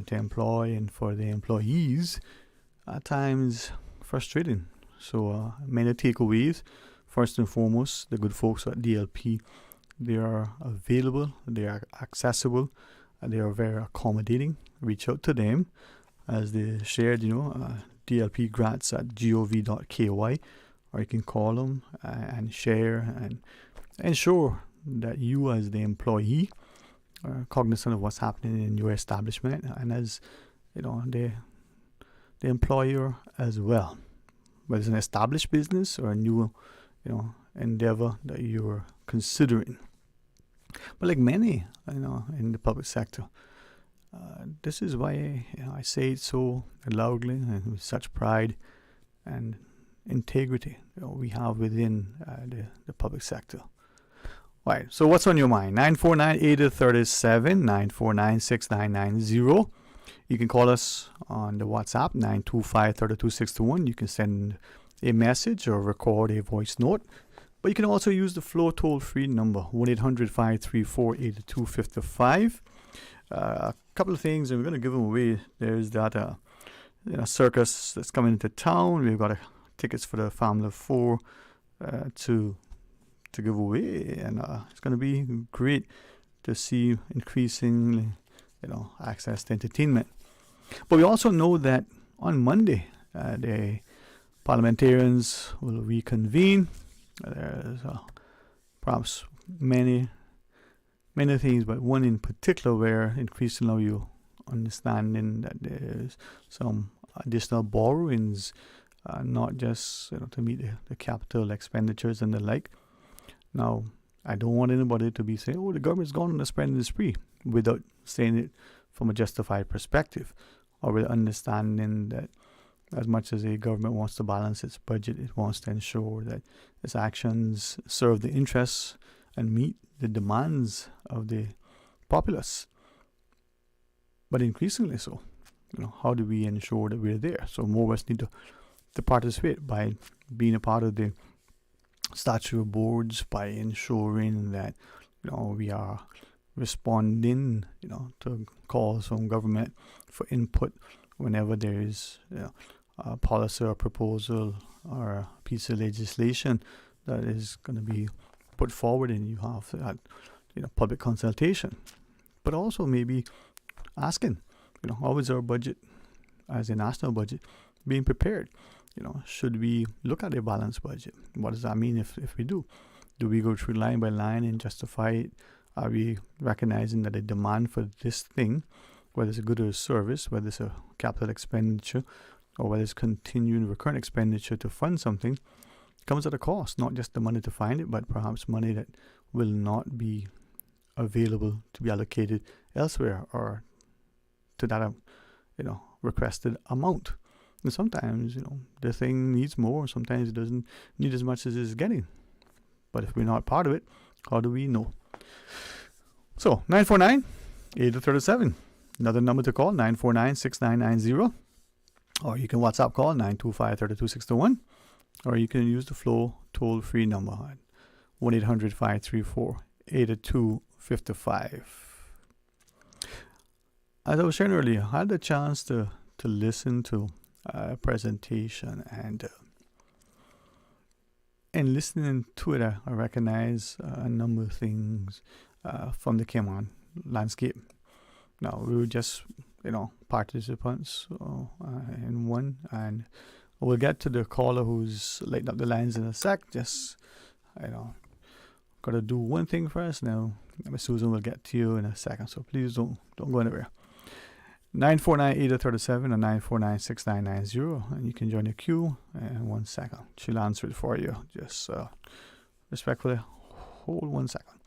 to employ, and for the employees, at times frustrating. So many takeaways. First and foremost, the good folks at DLP, they are available, they are accessible, and they are very accommodating. Reach out to them, as they shared, dlpgrats@gov.ky, or you can call them and share and ensure that you, as the employee, are cognizant of what's happening in your establishment, and as the employer as well, whether it's an established business or a new endeavor that you're considering. But like many in the public sector, this is why I say it so loudly and with such pride and integrity we have within the public sector. Right, so what's on your mind? 949-8037, 949-6990. You can call us on the WhatsApp, 925-32621. You can send a message or record a voice note. But you can also use the Flow toll-free number, 1-800-534-8255. A couple of things, and we're going to give them away. There's that circus that's coming into town. We've got tickets for the family of 4 to give away, and it's going to be great to see increasingly access to entertainment. But we also know that on Monday the parliamentarians will reconvene. There's perhaps many things, but one in particular where increasingly you understanding that there's some additional borrowings, not just to meet the capital expenditures and the like. Now, I don't want anybody to be saying, the government's gone on a spending spree, without saying it from a justified perspective, or with understanding that as much as a government wants to balance its budget, it wants to ensure that its actions serve the interests and meet the demands of the populace. But increasingly so, how do we ensure that we're there? So more of us need to participate by being a part of the statutory boards, by ensuring that we are responding to calls from government for input whenever there is a policy or proposal or a piece of legislation that is going to be put forward, and you have that public consultation. But also maybe asking how is our budget as a national budget being prepared? Should we look at a balanced budget? What does that mean if we do? Do we go through line by line and justify it? Are we recognizing that a demand for this thing, whether it's a good or a service, whether it's a capital expenditure, or whether it's continuing recurrent expenditure to fund something, comes at a cost, not just the money to find it, but perhaps money that will not be available to be allocated elsewhere or to that requested amount. And sometimes the thing needs more, sometimes it doesn't need as much as it's getting. But if we're not part of it, how do we know? So 949-8037, another number to call, 949-6990, or you can WhatsApp call 925-32621, or you can use the Flow toll-free number, 1-800-534-8255. As I was sharing earlier, I had the chance to listen to a presentation, and listening to it, I recognize a number of things from the Cayman landscape. Now, we were just, participants in one, and we'll get to the caller who's lighting up the lines in a sec. Just, got to do one thing first. Now, Miss Susan will get to you in a second, so please don't go anywhere. 949-8037 or 949-6990, and you can join the queue in 1 second. She'll answer it for you. Just respectfully hold 1 second.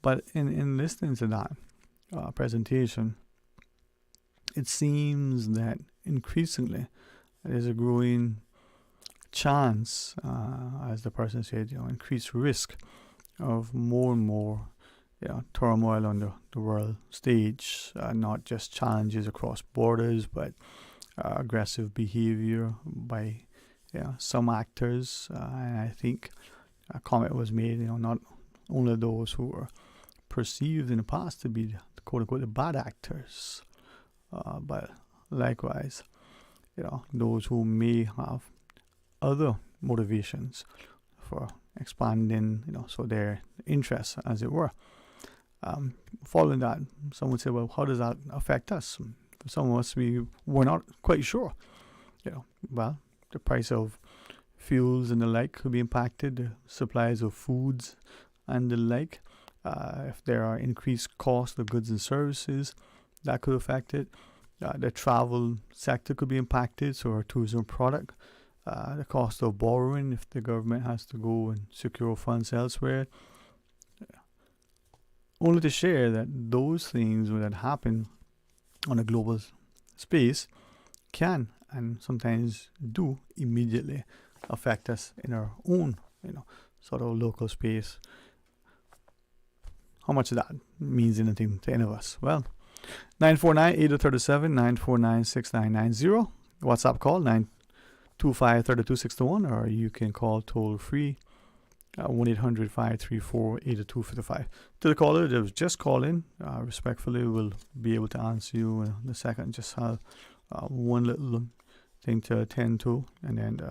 But in listening to that, presentation, it seems that increasingly there's a growing chance, as the person said, increased risk of more and more turmoil on the world stage, not just challenges across borders, but aggressive behavior by some actors. And I think a comment was made, not only those who were perceived in the past to be the quote-unquote the bad actors, but likewise, those who may have other motivations for expanding, so their interests, as it were. Following that, some would say, well, how does that affect us? For some of us, we're not quite sure. Well, the price of fuels and the like could be impacted, the supplies of foods and the like. If there are increased costs of goods and services, that could affect it. The travel sector could be impacted, so our tourism product. The cost of borrowing, if the government has to go and secure funds elsewhere. Only to share that those things that happen on a global space can and sometimes do immediately affect us in our own, sort of local space. How much of that means anything to any of us? Well, 949-8037, 949-6990. WhatsApp call 925-3261, or you can call toll free 1-800-534-8255. To the caller that was just calling, respectfully, we'll be able to answer you in a second. Just have one little thing to attend to, and then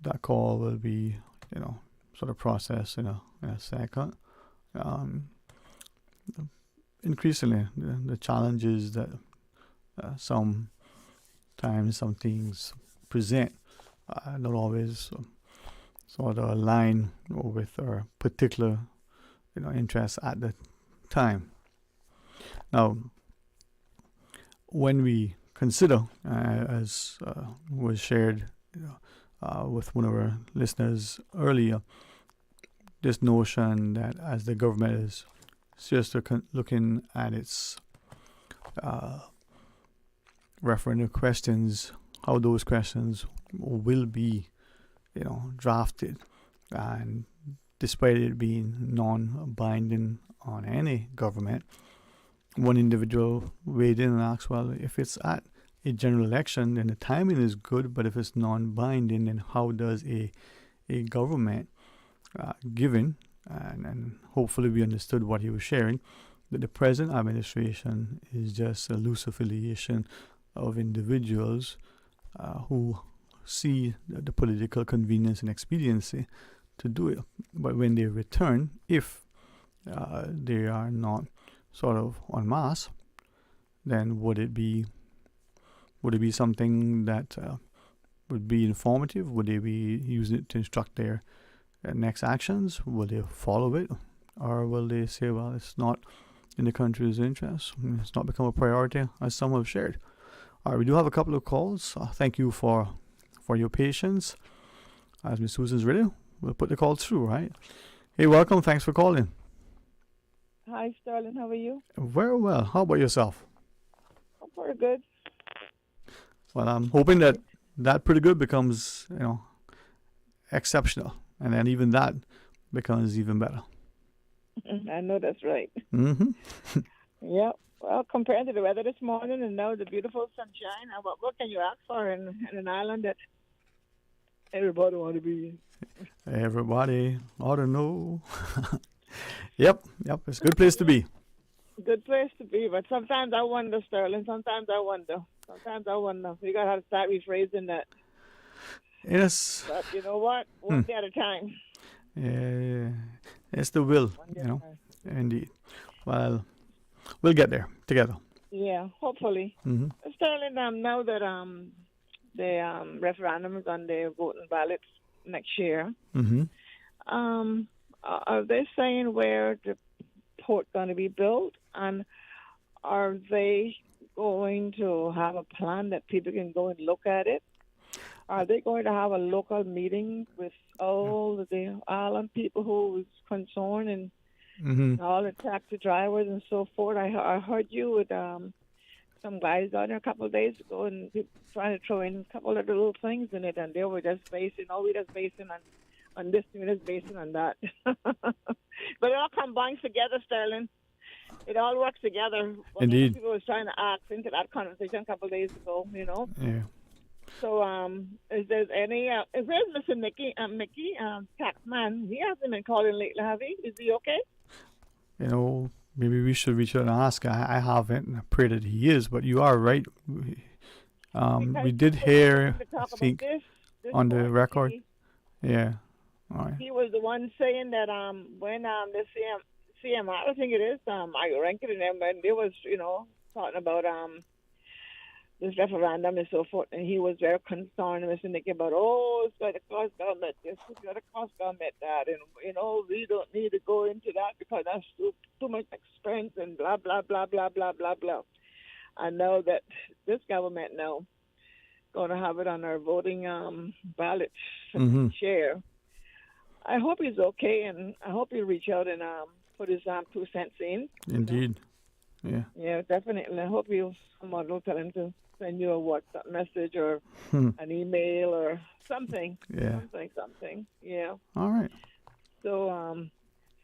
that call will be, sort of processed in a second. Increasingly, the challenges that sometimes some things present not always sort of align with our particular interests at the time. Now, when we consider, as was shared with one of our listeners earlier, this notion that as the government is seriously looking at its referendum questions, how those questions will be, drafted, and despite it being non-binding on any government, one individual weighed in and asked, well, if it's at a general election, then the timing is good, but if it's non-binding, then how does a government, given, and hopefully we understood what he was sharing, that the present administration is just a loose affiliation of individuals who see the political convenience and expediency to do it. But when they return, if they are not sort of en masse, then would it be something that would be informative? Would they be using it to instruct their next actions? Will they follow it? Or will they say, well, it's not in the country's interest, it's not become a priority, as some have shared? All right, we do have a couple of calls. Thank you for your patience. As Miss Susan's ready, we'll put the call through, right? Hey, welcome. Thanks for calling. Hi, Sterling. How are you? Very well. How about yourself? I'm pretty good. Well, I'm hoping that pretty good becomes, exceptional. And then even that becomes even better. I know that's right. Mm-hmm. Yeah. Well, compared to the weather this morning and now the beautiful sunshine, what can you ask for in an island that everybody want to be in? Everybody ought to know. Yep. It's a good place to be. Good place to be, but sometimes I wonder, Sterling. Sometimes I wonder. We got to have to start rephrasing that. Yes. But you know what? One day at a time. Yeah. It's the will, Indeed. Well, we'll get there together. Yeah, hopefully. Mm-hmm. Sterling, now that the referendum is on the voting ballots next year, mm-hmm. Are they saying where the port going to be built, and are they going to have a plan that people can go and look at it? Are they going to have a local meeting with all the island people who is concerned and all the taxi drivers and so forth. I heard you with some guys down there a couple of days ago, and people trying to throw in a couple of little things in it, and they were just basing, we just basing on this, we just basing on that. But it all combines together, Sterling. It all works together. Indeed. People was trying to ask into that conversation a couple of days ago, Yeah. So, is there any? Where's Mr. Mickey, Taxman? He hasn't been calling lately, have he? Is he okay? Maybe we should reach out and ask. I haven't. I pray that he is, but you are right. We did hear, I think, this on the record. Yeah. All right. He was the one saying that when the CMI, I think it is, I rank it in them, and they was, talking about this referendum and so forth, and he was very concerned, Mr. Nicky, about, it's going to cost government this, it's going to cost government that, and, we don't need to go into that because that's too much expense and blah, blah, blah, blah, blah, blah, blah. I know that this government now going to have it on our voting ballot share. I hope he's okay, and I hope he'll reach out and put his 2 cents in. Indeed. Yeah. Yeah, definitely. I hope someone will tell him to send you a WhatsApp message or an email or something. Yeah. Something. Yeah. All right. So,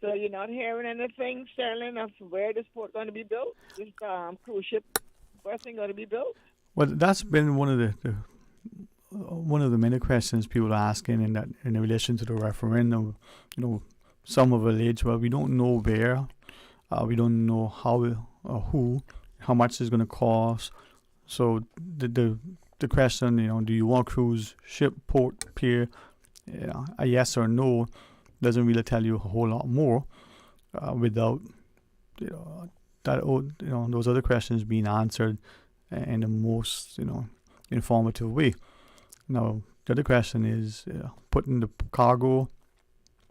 so you're not hearing anything, Sterling, of where this port going to be built? This cruise ship, where's it going to be built? Well, that's been one of the many questions people are asking in relation to the referendum. Some have alleged, well, we don't know where, we don't know how or who, how much it's going to cost. So the question, do you want cruise ship, port, pier? A yes or no doesn't really tell you a whole lot more without those other questions being answered in the most informative way. Now the other question is putting the cargo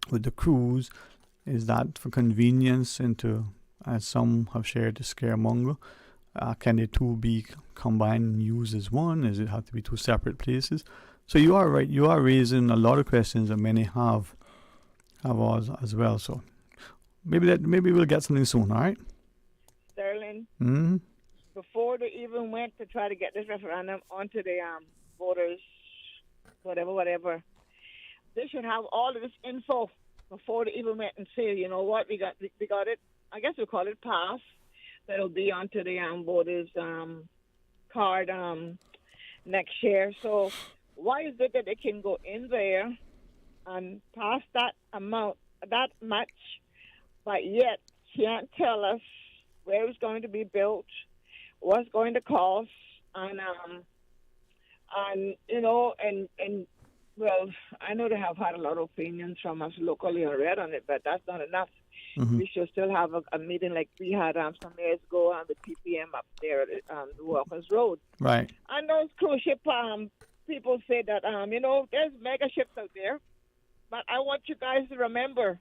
with the cruise. Is that for convenience into, as some have shared, the scaremonger? Can the two be combined and used as one? Does it have to be two separate places? So you are right. You are raising a lot of questions that many have as well. So maybe we'll get something soon. All right. Sterling. Mm-hmm. Before they even went to try to get this referendum onto the voters, whatever, they should have all of this info before they even went and say, you know what, we got it. I guess we call it pass. That'll be onto the voters card next year. So why is it that they can go in there and pass that amount, that much, but yet can't tell us where it's going to be built, what's going to cost, and well, I know they have had a lot of opinions from us locally and read on it, but that's not enough. Mm-hmm. We should still have a meeting like we had some years ago on the PPM up there at the Walkers Road. Right. And those cruise ship people say that, there's mega ships out there, but I want you guys to remember,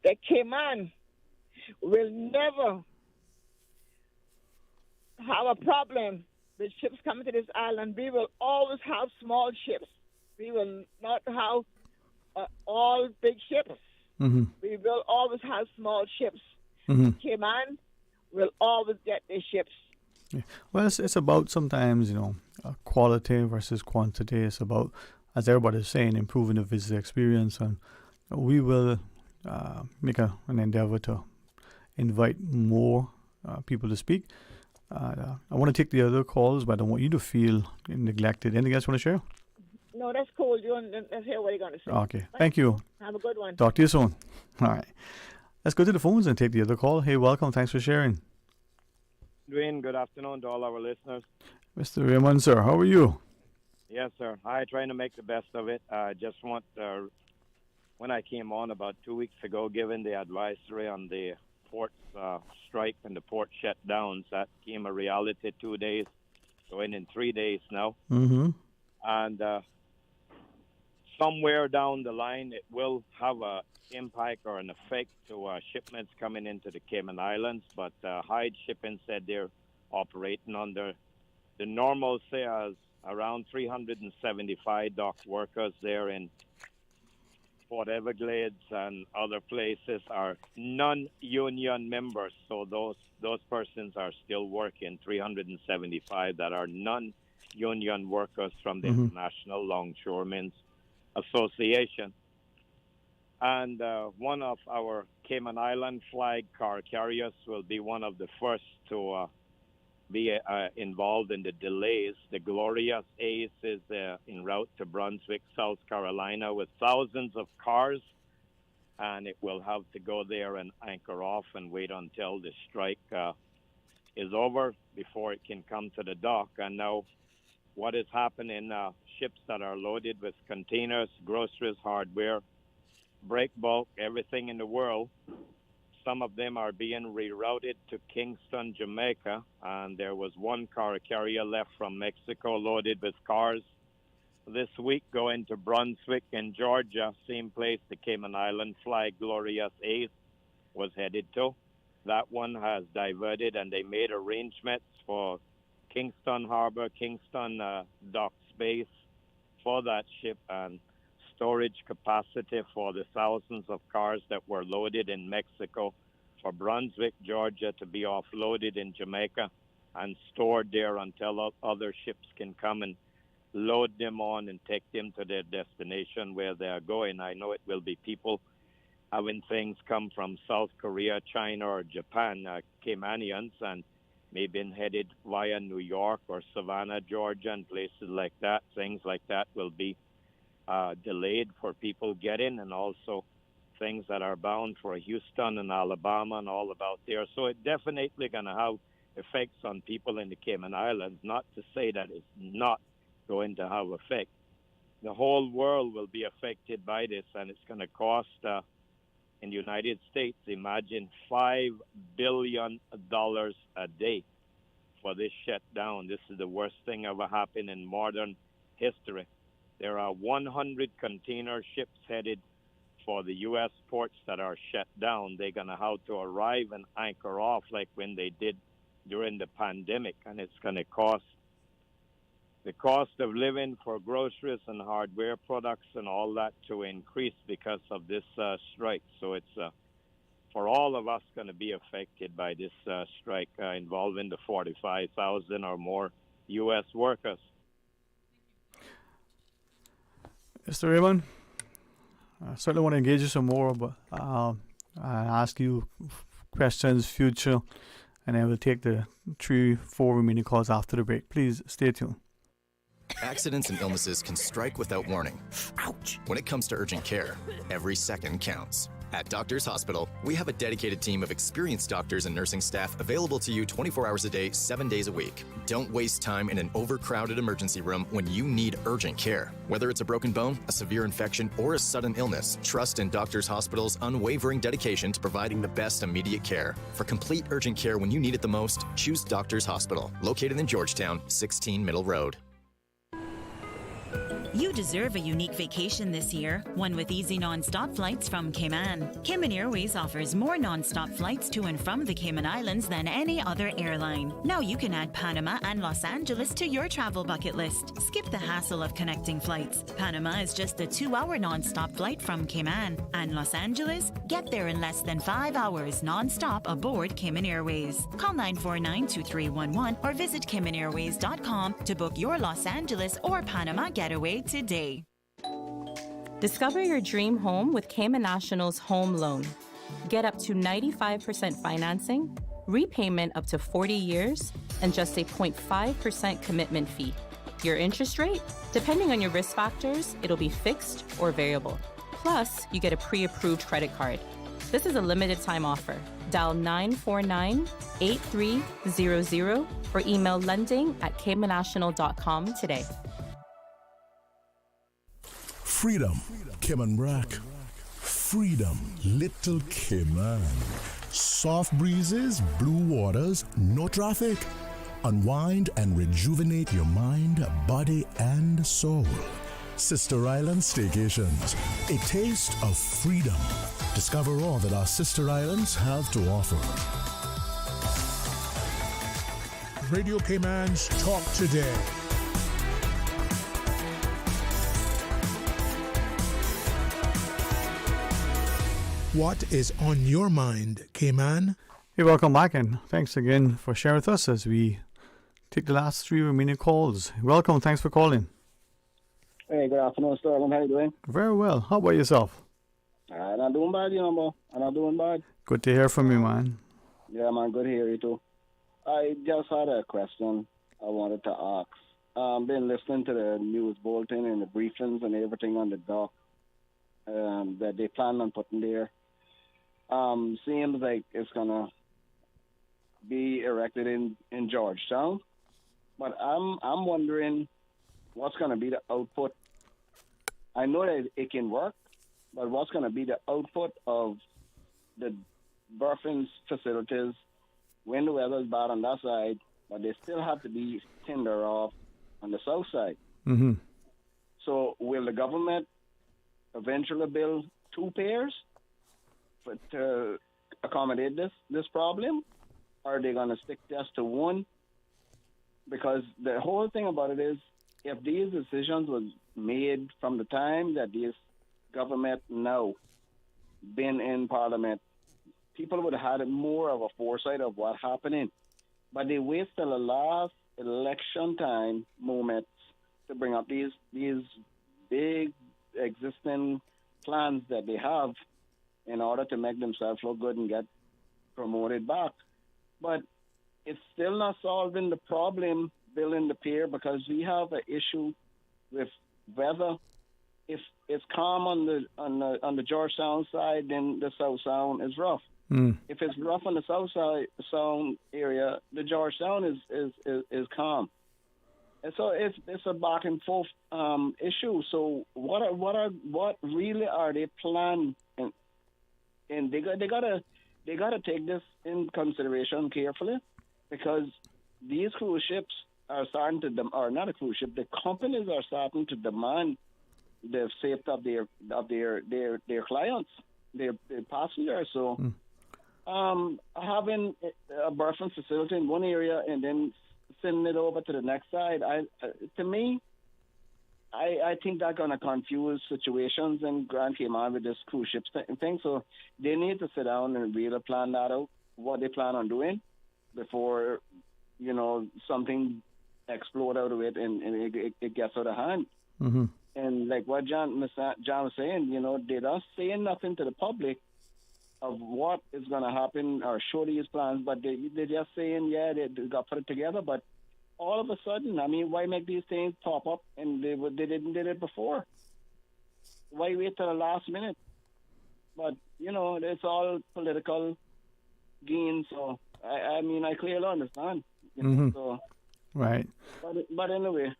that Cayman will never have a problem with ships coming to this island. We will always have small ships. We will not have all big ships. Mm-hmm. We will always have small ships. Mm-hmm. Cayman will always get their ships. Yeah. Well, it's about sometimes, quality versus quantity. It's about, as everybody's saying, improving the visitor experience. And we will make an endeavor to invite more people to speak. I want to take the other calls, but I don't want you to feel neglected. Anything else you want to share? No, that's cool. Let's hear what you're going to say. Okay. Thank you. Have a good one. Talk to you soon. All right. Let's go to the phones and take the other call. Hey, welcome. Thanks for sharing. Dwayne, good afternoon to all our listeners. Mr. Raymond, sir, how are you? Yes, sir. I trying to make the best of it. I just want, when I came on about 2 weeks ago, given the advisory on the port strike and the port shutdowns, that became a reality 2 days, going in 3 days now. Mm-hmm. And somewhere down the line, it will have an impact or an effect to shipments coming into the Cayman Islands. But Hyde Shipping said they're operating under the normal sales around 375 dock workers there in Port Everglades and other places are non-union members. So those persons are still working, 375 that are non-union workers from the International Longshoremen's Association. And one of our Cayman Island flag car carriers will be one of the first to be involved in the delays. The Glorious Ace is en route to Brunswick, South Carolina, with thousands of cars, and it will have to go there and anchor off and wait until the strike is over before it can come to the dock. And now what is happening, ships that are loaded with containers, groceries, hardware, break bulk, everything in the world, some of them are being rerouted to Kingston, Jamaica, and there was one car carrier left from Mexico loaded with cars this week going to Brunswick in Georgia, same place the Cayman Island flag Glorious Ace was headed to. That one has diverted, and they made arrangements for Kingston Harbor, Kingston dock space for that ship, and storage capacity for the thousands of cars that were loaded in Mexico for Brunswick, Georgia, to be offloaded in Jamaica and stored there until other ships can come and load them on and take them to their destination where they are going. I know it will be people having things come from South Korea, China, or Japan, Caymanians, and maybe headed via New York or Savannah, Georgia, and places like that. Things like that will be delayed for people getting, and also things that are bound for Houston and Alabama and all about there. So it definitely going to have effects on people in the Cayman Islands, not to say that it's not going to have effect. The whole world will be affected by this, and it's going to cost, in the United States, imagine $5 billion a day for this shutdown. This is the worst thing ever happened in modern history. There are 100 container ships headed for the U.S. ports that are shut down. They're going to have to arrive and anchor off like when they did during the pandemic, and it's going to cost the cost of living for groceries and hardware products and all that to increase because of this strike. So it's, for all of us, going to be affected by this strike involving the 45,000 or more U.S. workers. Mr. Raymond, I certainly want to engage you some more, but I'll ask you questions future, and then we'll take the 3-4 remaining calls after the break. Please stay tuned. Accidents and illnesses can strike without warning. Ouch! When it comes to urgent care, every second counts. At Doctors Hospital, we have a dedicated team of experienced doctors and nursing staff available to you 24 hours a day, 7 days a week. Don't waste time in an overcrowded emergency room when you need urgent care. Whether it's a broken bone, a severe infection, or a sudden illness, trust in Doctors Hospital's unwavering dedication to providing the best immediate care. For complete urgent care when you need it the most, choose Doctors Hospital, located in Georgetown, 16 Middle Road. You deserve a unique vacation this year, one with easy non-stop flights from Cayman. Cayman Airways offers more non-stop flights to and from the Cayman Islands than any other airline. Now you can add Panama and Los Angeles to your travel bucket list. Skip the hassle of connecting flights. Panama is just a 2-hour non-stop flight from Cayman. And Los Angeles? Get there in less than 5 hours non-stop aboard Cayman Airways. Call 949-2311 or visit CaymanAirways.com to book your Los Angeles or Panama getaway today. Discover your dream home with Cayman National's home loan. Get up to 95% financing, repayment up to 40 years, and just a 0.5% commitment fee. Your interest rate? Depending on your risk factors, it'll be fixed or variable. Plus, you get a pre-approved credit card. This is a limited time offer. Dial 949-8300 or email lending@caymannational.com today. Freedom, Cayman Rock. Freedom, Little Cayman. Soft breezes, blue waters, no traffic. Unwind and rejuvenate your mind, body, and soul. Sister Island Staycations, a taste of freedom. Discover all that our sister islands have to offer. Radio Cayman's Talk Today. What is on your mind, Cayman? Hey, welcome back, and thanks again for sharing with us as we take the last 3 remaining calls. Welcome, thanks for calling. Hey, good afternoon, Sterling. How you doing? Very well. How about yourself? Not doing bad, you know, bro. I'm not doing bad. Good to hear from you, man. Yeah, man, good to hear you, too. I just had a question I wanted to ask. Been listening to the news bulletin and the briefings and everything on the dock that they plan on putting there. Seems like it's going to be erected in Georgetown. But I'm wondering what's going to be the output. I know that it can work, but what's going to be the output of the berthing facilities when the weather is bad on that side, but they still have to be tinder off on the south side. Mm-hmm. So will the government eventually build 2 pairs to accommodate this problem? Or are they going to stick just to 1? Because the whole thing about it is, if these decisions were made from the time that this government now been in Parliament, people would have had more of a foresight of what's happening. But they wait till the last election time moments to bring up these big existing plans that they have in order to make themselves look good and get promoted back. But it's still not solving the problem building the pier, because we have an issue with weather. If it's calm on the Georgetown side, then the South Sound is rough. If it's rough on the South side Sound area, the Georgetown is calm. And so it's a back and forth issue. So what really are they planning? And they gotta take this in consideration carefully, because these cruise ships are starting to not a cruise ship. The companies are starting to demand the safety of their clients, their passengers. So having a berthing facility in one area and then sending it over to the next side, I think that's going to confuse situations and Grand Cayman with this cruise ship thing. So they need to sit down and really plan that out, what they plan on doing before, something explode out of it and it gets out of hand. Mm-hmm. And like what John was saying, they're not saying nothing to the public of what is going to happen or show these plans, but they're just saying, they got put it together. But all of a sudden, why make these things pop up and they didn't did it before? Why wait till the last minute? But, it's all political gain, so I clearly understand. So, right. But anyway,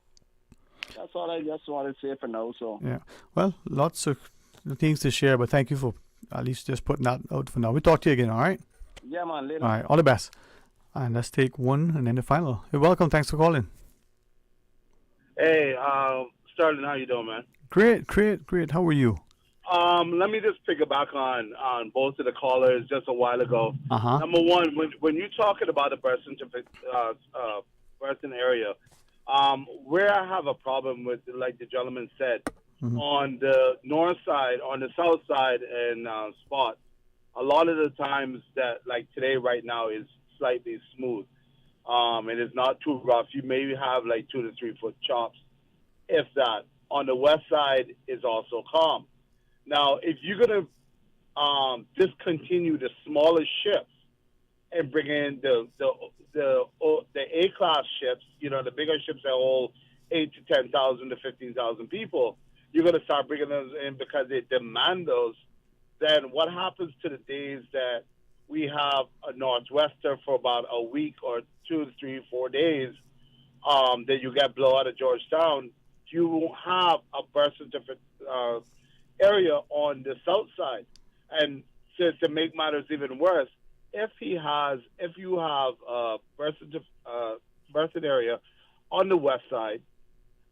that's all I just wanted to say for now. So yeah, well, lots of things to share, but thank you for at least just putting that out for now. We'll talk to you again, all right? Yeah, man, later. All right, all the best. And let's take one and then the final. You're welcome. Thanks for calling. Hey, Sterling, how you doing, man? Great. How are you? Let me just pick it back on both of the callers just a while ago. Uh-huh. Number one, when you're talking about the berthing area, where I have a problem with, like the gentleman said, on the north side, on the south side, and spots, a lot of the times that, like today, right now, is slightly smooth. It is not too rough. You maybe have like 2 to 3 foot chops, if that. On the west side is also calm. Now, if you're gonna discontinue the smaller ships and bring in the A-class ships, the bigger ships that hold 8,000 to 10,000 to 15,000 people, you're gonna start bringing those in because they demand those. Then what happens to the days that we have a northwester for about a week or 2 to 3, 4 days that you get blow out of Georgetown? You won't have a berthing area on the south side. And to make matters even worse, if you have a berthing area on the west side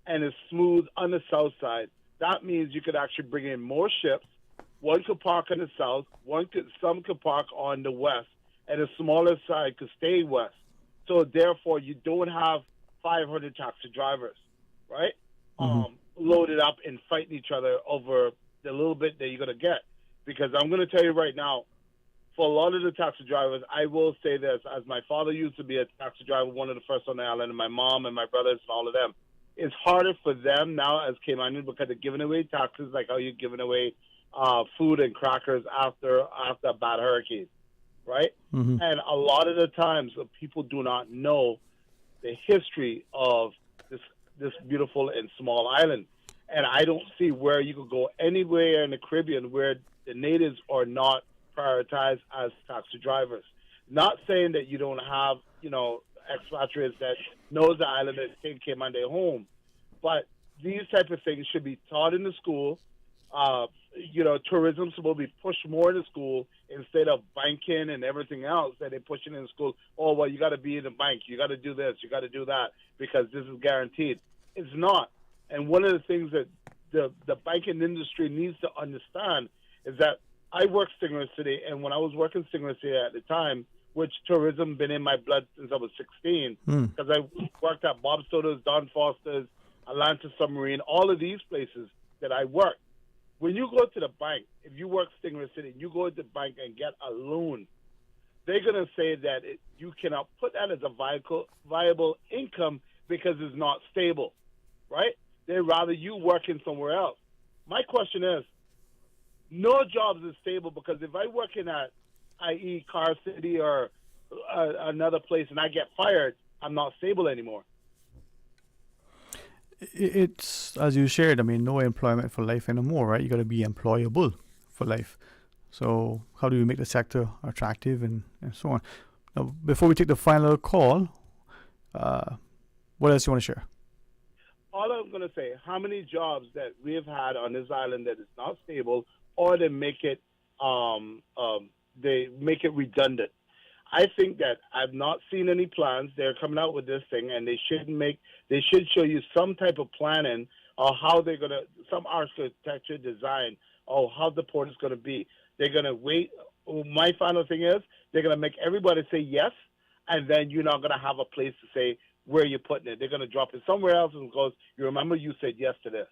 and it's smooth on the south side, that means you could actually bring in more ships. One could park on the south, some could park on the west, and the smaller side could stay west. So therefore, you don't have 500 taxi drivers, right? Loaded up and fighting each other over the little bit that you're going to get. Because I'm going to tell you right now, for a lot of the taxi drivers, I will say this, as my father used to be a taxi driver, one of the first on the island, and my mom and my brothers and all of them, it's harder for them now as Caymanians because they're giving away taxes like how you're giving away food and crackers after a bad hurricane, right? Mm-hmm. And a lot of the times, people do not know the history of this beautiful and small island. And I don't see where you could go anywhere in the Caribbean where the natives are not prioritized as taxi drivers. Not saying that you don't have, expatriates that knows the island that take Cayman their home, but these type of things should be taught in the school. Tourism supposed to be pushed more in the school instead of banking and everything else that they're pushing in the school. Oh, well, you got to be in the bank. You got to do this. You got to do that because this is guaranteed. It's not. And one of the things that the banking industry needs to understand is that I work Stingray City, and when I was working Stingray City at the time, which tourism been in my blood since I was 16, because I worked at Bob Soda's, Don Foster's, Atlantis Submarine, all of these places that I worked. When you go to the bank, if you work Stingray City, you go to the bank and get a loan, they're going to say that you cannot put that as a viable income because it's not stable, right? They'd rather you working somewhere else. My question is, no jobs is stable because if I work in at, i.e. Car City or another place and I get fired, I'm not stable anymore. It's, as you shared, I mean, no employment for life anymore, right? You got to be employable for life. So how do you make the sector attractive and so on? Now, before we take the final call, what else you want to share? All I'm going to say, how many jobs that we have had on this island that is not stable, or they make it redundant. I think that I've not seen any plans. They're coming out with this thing, and they should show you some type of planning or how they're going to, some architecture design, or how the port is going to be. They're going to wait. My final thing is they're going to make everybody say yes, and then you're not going to have a place to say where you're putting it. They're going to drop it somewhere else and goes, you remember you said yes to this.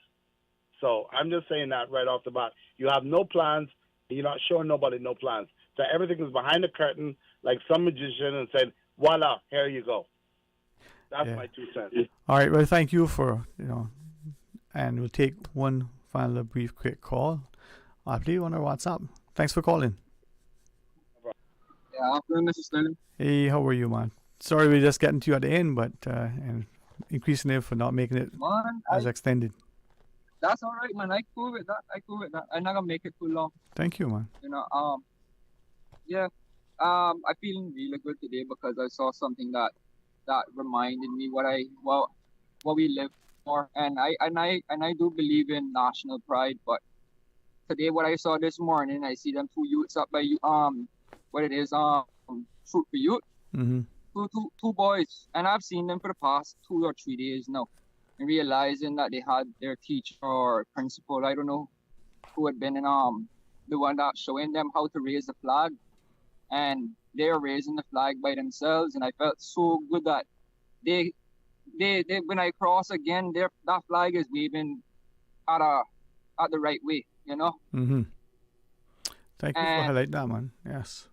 So I'm just saying that right off the bat. You have no plans. You're not showing nobody no plans. So everything is behind the curtain, like some magician, and said, voila, here you go. That's my 2 cents. All right, well, thank you for, and we'll take one final brief quick call. I believe on our WhatsApp. Thanks for calling. Yeah, afternoon, Mr. Sterling. Hey, how are you, man? Sorry we're just getting to you at the end, but and increasing it for not making it as extended. That's all right, man. I cool with that. I'm not gonna make it too long. Thank you, man. I feeling really good today because I saw something that reminded me what we live for, and I do believe in national pride. But today, what I saw this morning, I see them two youths up by Fruit for Youth. Mm-hmm. Two boys, and I've seen them for the past 2 or 3 days now, and realizing that they had their teacher or principal, I don't know who had been in the one that showing them how to raise the flag, and they're raising the flag by themselves, and I felt so good that they when I cross again, that flag is waving at the right way, Mm-hmm. Thank you for highlighting that, man. Yes.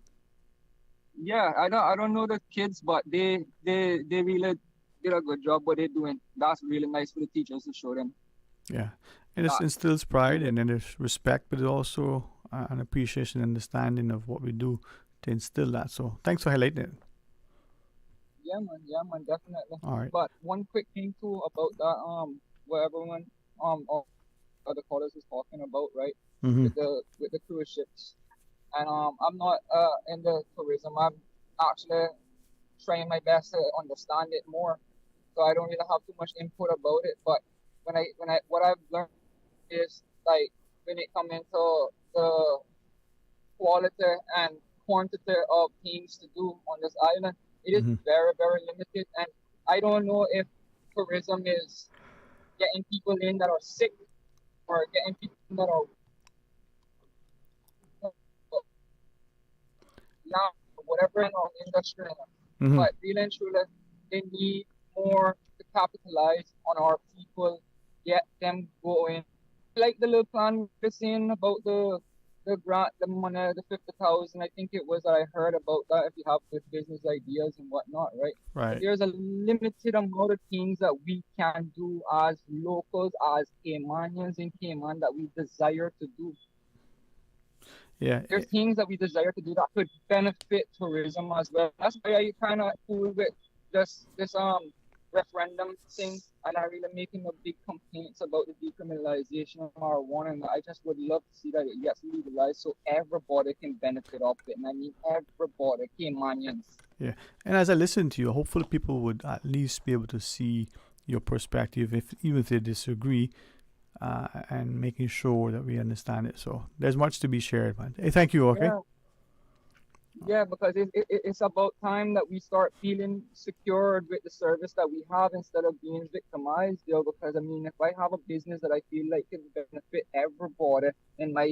Yeah, I don't know the kids, but they really did a good job what they're doing. That's really nice for the teachers to show them. Yeah, and it instills pride, and then there's respect, but it's also an appreciation and understanding of what we do to instill that. So thanks for highlighting it. Yeah, man, definitely. All right. But one quick thing too about that what everyone all the callers was talking about, right? Mm-hmm. With the cruise ships. And I'm not in the tourism. I'm actually trying my best to understand it more, so I don't really have too much input about it. But what I've learned is, like, when it comes into the quality and quantity of things to do on this island, it is very, very limited. And I don't know if tourism is getting people in that are sick or getting people in that are now, whatever in our industry, but really and truly, they need more to capitalize on our people, get them going. Like the little plan we're saying about the the grant, the money, the 50,000. I think it was that I heard about that. If you have good business ideas and whatnot, right? Right. But there's a limited amount of things that we can do as locals, as Caymanians in Cayman, that we desire to do. Yeah. There's things that we desire to do that could benefit tourism as well. That's why I kind of cool with this referendum thing, and I'm really making no big complaints about the decriminalization of marijuana. And I just would love to see that it gets legalized so everybody can benefit off it. And I mean everybody, Caymanians. Yeah. And as I listen to you, hopefully people would at least be able to see your perspective, even if they disagree, and making sure that we understand it. So there's much to be shared, man. Hey, thank you, okay? Yeah, because it's about time that we start feeling secured with the service that we have instead of being victimized, because I mean, if I have a business that I feel like can benefit everybody in my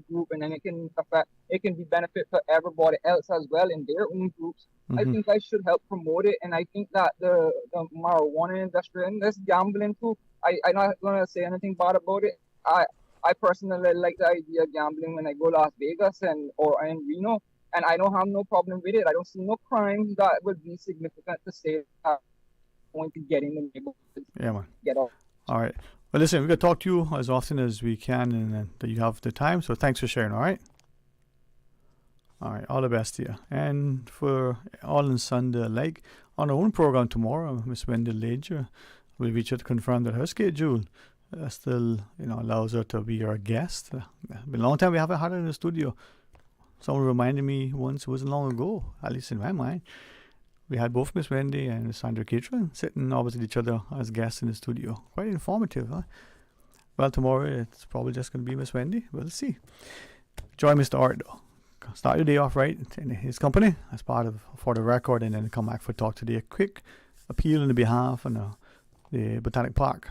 group, and then it can be benefit for everybody else as well in their own groups, I think I should help promote it. And I think that the marijuana industry and this gambling too, I'm not gonna say anything bad about it. I personally like the idea of gambling when I go to Las Vegas or in Reno. And I don't have no problem with it. I don't see no crime that would be significant to say that I'm going to get in the neighborhood. Yeah, man. Get off. All right. Well, listen, we're going to talk to you as often as we can and that you have the time. So thanks for sharing, all right? All right. All the best to you. And for all and Sunday alike, on our own program tomorrow, Miss Wendy Ledger will reach out to confirm that her schedule still allows her to be our guest. It's been a long time we haven't had her in the studio. Someone reminded me once, it wasn't long ago, at least in my mind, we had both Miss Wendy and Miss Sandra Catron sitting opposite each other as guests in the studio. Quite informative, huh? Well, tomorrow it's probably just going to be Miss Wendy. We'll see. Join Mr. Art, though. Start your day off right in his company as part of For the Record, and then come back for Talk Today. A quick appeal on the behalf of the Botanic Park.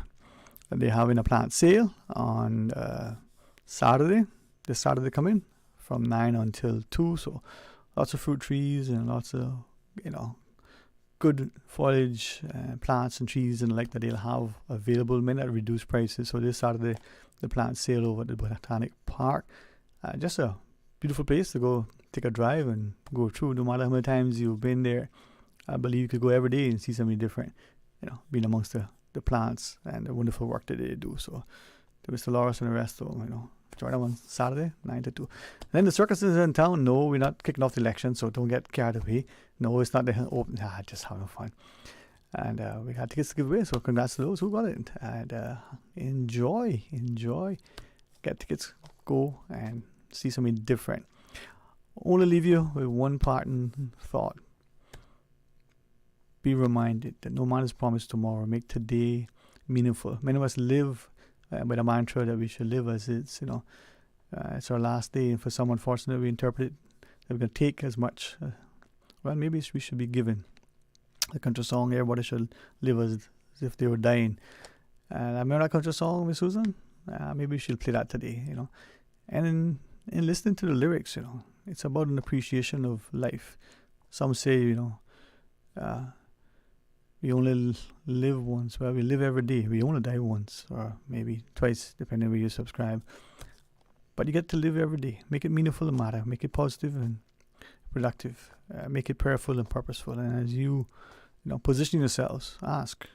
They're having a plant sale on Saturday. This Saturday coming, from 9 until 2, so lots of fruit trees and lots of, good foliage, plants and trees and like that they'll have available, many at reduced prices. So this Saturday, the plant sale over at the Botanic Park. Just a beautiful place to go take a drive and go through. No matter how many times you've been there, I believe you could go every day and see something different, being amongst the plants and the wonderful work that they do. So to Mr. Loris and the rest of them, join them on Saturday, 9 to 2. And then the circus is in town. No, we're not kicking off the election, so don't get carried away. No, it's not the open. Just having fun. And we got tickets to give away, so congrats to those who got it. And enjoy. Get tickets, go and see something different. I want to leave you with one parting thought. Be reminded that no man is promised tomorrow. Make today meaningful. Many of us live by the mantra that we should live as it's our last day, and for some, unfortunately, we interpret it that we're going to take as much. Maybe we should be given. The country song, everybody should live as if they were dying. And I remember that country song, Miss Susan. Maybe we should play that today, And in listening to the lyrics, it's about an appreciation of life. Some say, we only live once. Well, we live every day. We only die once, or maybe twice, depending on where you subscribe. But you get to live every day. Make it meaningful and matter. Make it positive and productive. Make it prayerful and purposeful. And as you, position yourselves, ask,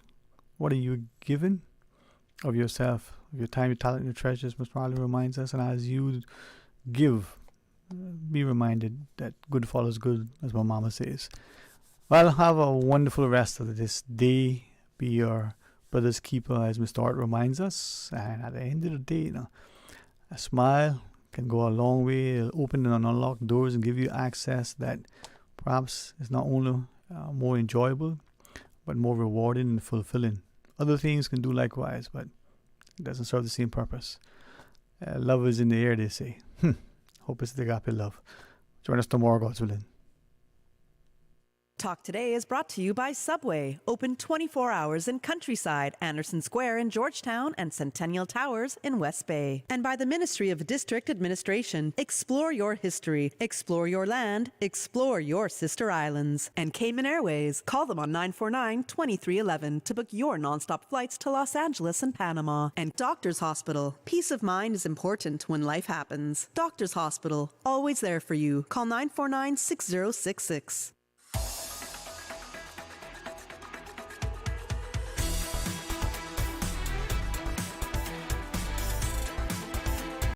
what are you giving of yourself, of your time, your talent, and your treasures? Mr. Marley reminds us. And as you give, be reminded that good follows good, as my mama says. Well, have a wonderful rest of this day. Be your brother's keeper, as Mr. Art reminds us. And at the end of the day, a smile can go a long way. It'll open and unlock doors and give you access that perhaps is not only more enjoyable, but more rewarding and fulfilling. Other things can do likewise, but it doesn't serve the same purpose. Love is in the air, they say. Hope it's the agape love. Join us tomorrow, God's willing. Talk Today is brought to you by Subway, open 24 hours in Countryside, Anderson Square in Georgetown, and Centennial Towers in West Bay. And by the Ministry of District Administration. Explore your history, explore your land, explore your sister islands. And Cayman Airways. Call them on 949-2311 to book your nonstop flights to Los Angeles and Panama. And Doctors Hospital. Peace of mind is important when life happens. Doctors Hospital, always there for you. Call 949-6066.